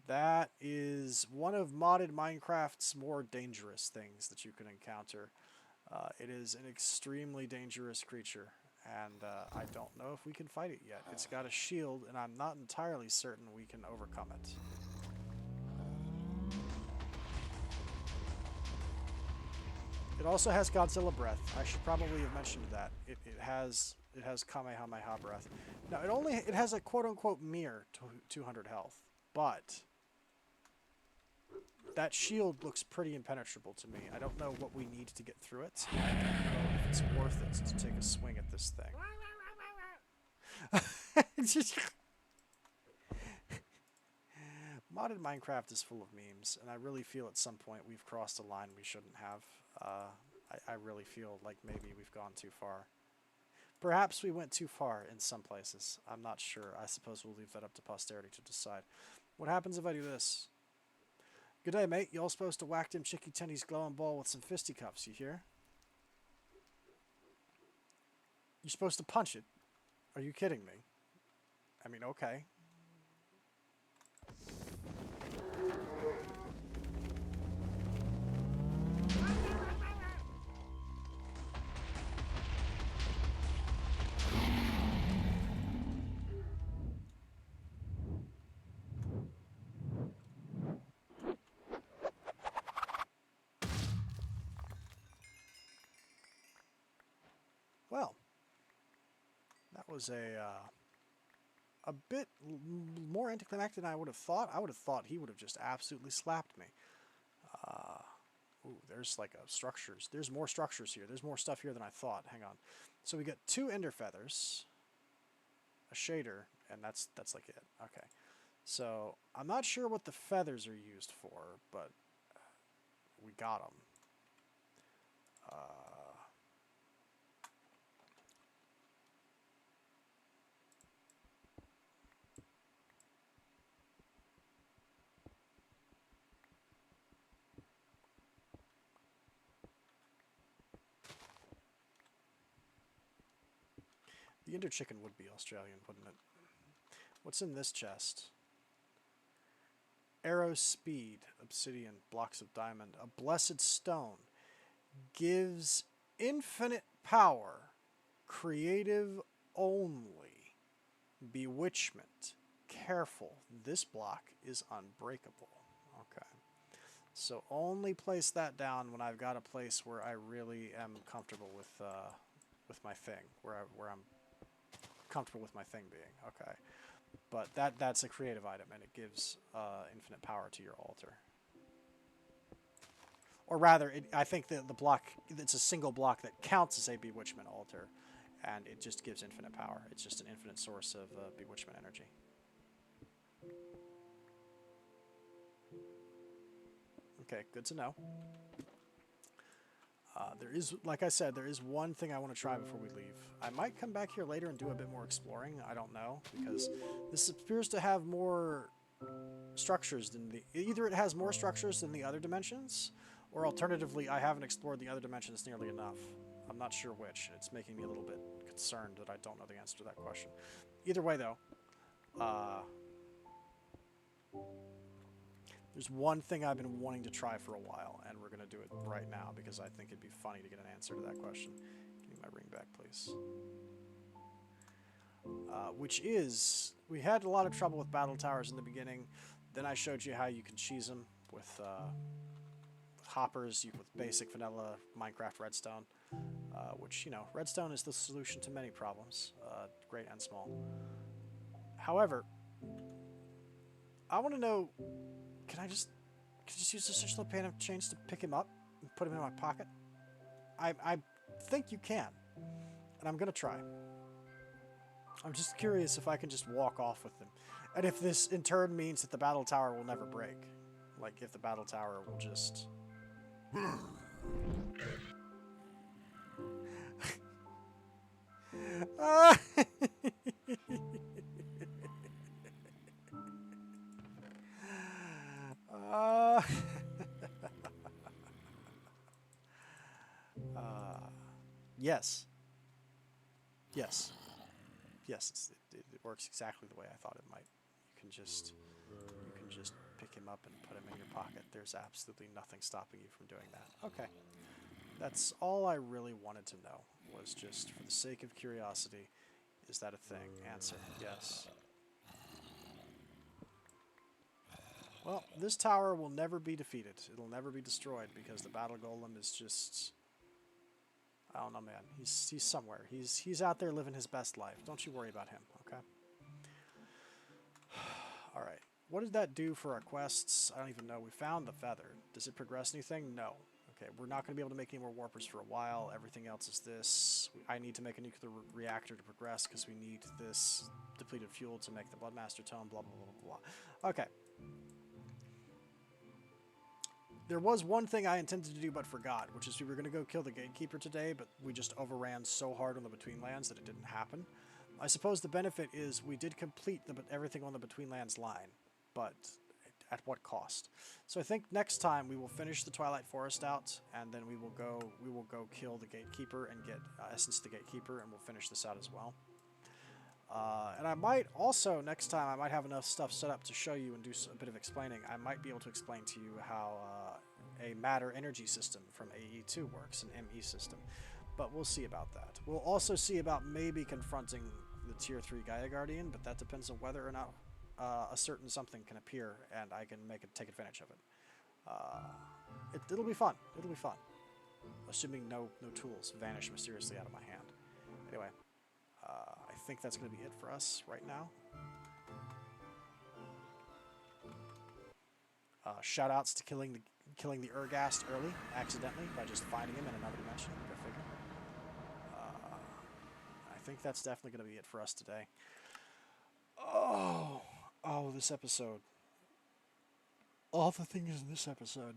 That is one of modded Minecraft's more dangerous things that you can encounter. It is an extremely dangerous creature, and I don't know if we can fight it yet. It's got a shield, and I'm not entirely certain we can overcome it. It also has Godzilla breath. I should probably have mentioned that. It has Kamehameha breath. Now it has a quote unquote mere 200 health, but that shield looks pretty impenetrable to me. I don't know what we need to get through it. I don't know if it's worth it to take a swing at this thing. Modded Minecraft is full of memes, and I really feel at some point we've crossed a line we shouldn't have. I really feel like maybe we've gone too far. Perhaps we went too far in some places. I'm not sure. I suppose we'll leave that up to posterity to decide. What happens if I do this? Good day, mate. Y'all supposed to whack them Chicky Tenny's glowing ball with some fisticuffs, you hear? You're supposed to punch it. Are you kidding me? I mean, okay. was a bit more anticlimactic than I would have thought. I would have thought he would have just absolutely slapped me. Ooh, there's like structures. There's more structures here. There's more stuff here than I thought. Hang on. So we got 2 ender feathers, a shader, and that's like it. Okay. So I'm not sure what the feathers are used for, but we got them. The Ender Chicken would be Australian, wouldn't it? What's in this chest? Arrow speed, obsidian, blocks of diamond, a blessed stone. Gives infinite power, creative only. Bewitchment, careful. This block is unbreakable. Okay. So only place that down when I've got a place where I really am comfortable with my thing, where I'm comfortable with my thing being. Okay. But that's a creative item, and it gives infinite power to your altar. Or rather, I think the block, it's a single block that counts as a bewitchment altar, and it just gives infinite power. It's just an infinite source of bewitchment energy. Okay, good to know. There is, like I said, there is one thing I want to try before we leave. I might come back here later and do a bit more exploring. I don't know, because this appears to have more structures than either it has more structures than the other dimensions, or alternatively, I haven't explored the other dimensions nearly enough. I'm not sure which. It's making me a little bit concerned that I don't know the answer to that question. Either way, though, there's one thing I've been wanting to try for a while, and we're going to do it right now because I think it'd be funny to get an answer to that question. Give me my ring back, please. Which is, we had a lot of trouble with battle towers in the beginning. Then I showed you how you can cheese them with hoppers, with basic vanilla Minecraft redstone, which, you know, redstone is the solution to many problems, great and small. However, I want to know, can I just use the essential pane of chains to pick him up and put him in my pocket? I think you can, and I'm going to try. I'm just curious if I can just walk off with them. And if this in turn means that the battle tower will never break. Like if the battle tower will just... Yes. Yes. Yes, it works exactly the way I thought it might. You can just pick him up and put him in your pocket. There's absolutely nothing stopping you from doing that. Okay. That's all I really wanted to know, was just for the sake of curiosity, is that a thing? Answer, yes. Well, this tower will never be defeated. It'll never be destroyed because the battle golem is just... I don't know, man. He's somewhere. He's out there living his best life. Don't you worry about him, okay? Alright. What did that do for our quests? I don't even know. We found the feather. Does it progress anything? No. Okay, we're not going to be able to make any more warpers for a while. Everything else is this. I need to make a nuclear reactor to progress because we need this depleted fuel to make the Bloodmaster Tome, blah, blah, blah, blah, blah. Okay. There was one thing I intended to do but forgot, which is we were going to go kill the Gatekeeper today, but we just overran so hard on the Betweenlands that it didn't happen. I suppose the benefit is we did complete everything on the Betweenlands line, but at what cost? So I think next time we will finish the Twilight Forest out, and then we will go kill the Gatekeeper and get Essence to the Gatekeeper, and we'll finish this out as well. And I might also, next time, I might have enough stuff set up to show you and do a bit of explaining. I might be able to explain to you how a matter energy system from AE2 works, an ME system. But we'll see about that. We'll also see about maybe confronting the Tier 3 Gaia Guardian, but that depends on whether or not a certain something can appear and I can take advantage of it. It'll be fun. It'll be fun. Assuming no tools vanish mysteriously out of my hand. Anyway. I think that's going to be it for us right now. Shout outs to killing the Urghast early, accidentally, by just finding him in another dimension. Go figure. I think that's definitely going to be it for us today. Oh, this episode. All the things in this episode.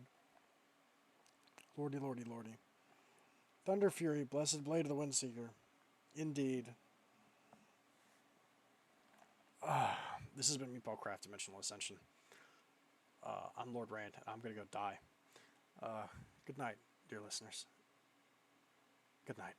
Lordy, lordy, lordy. Thunder Fury, Blessed Blade of the Windseeker. Indeed. This has been Meatballcraft Dimensional Ascension. I'm Lord Rand, and I'm going to go die. Good night, dear listeners. Good night.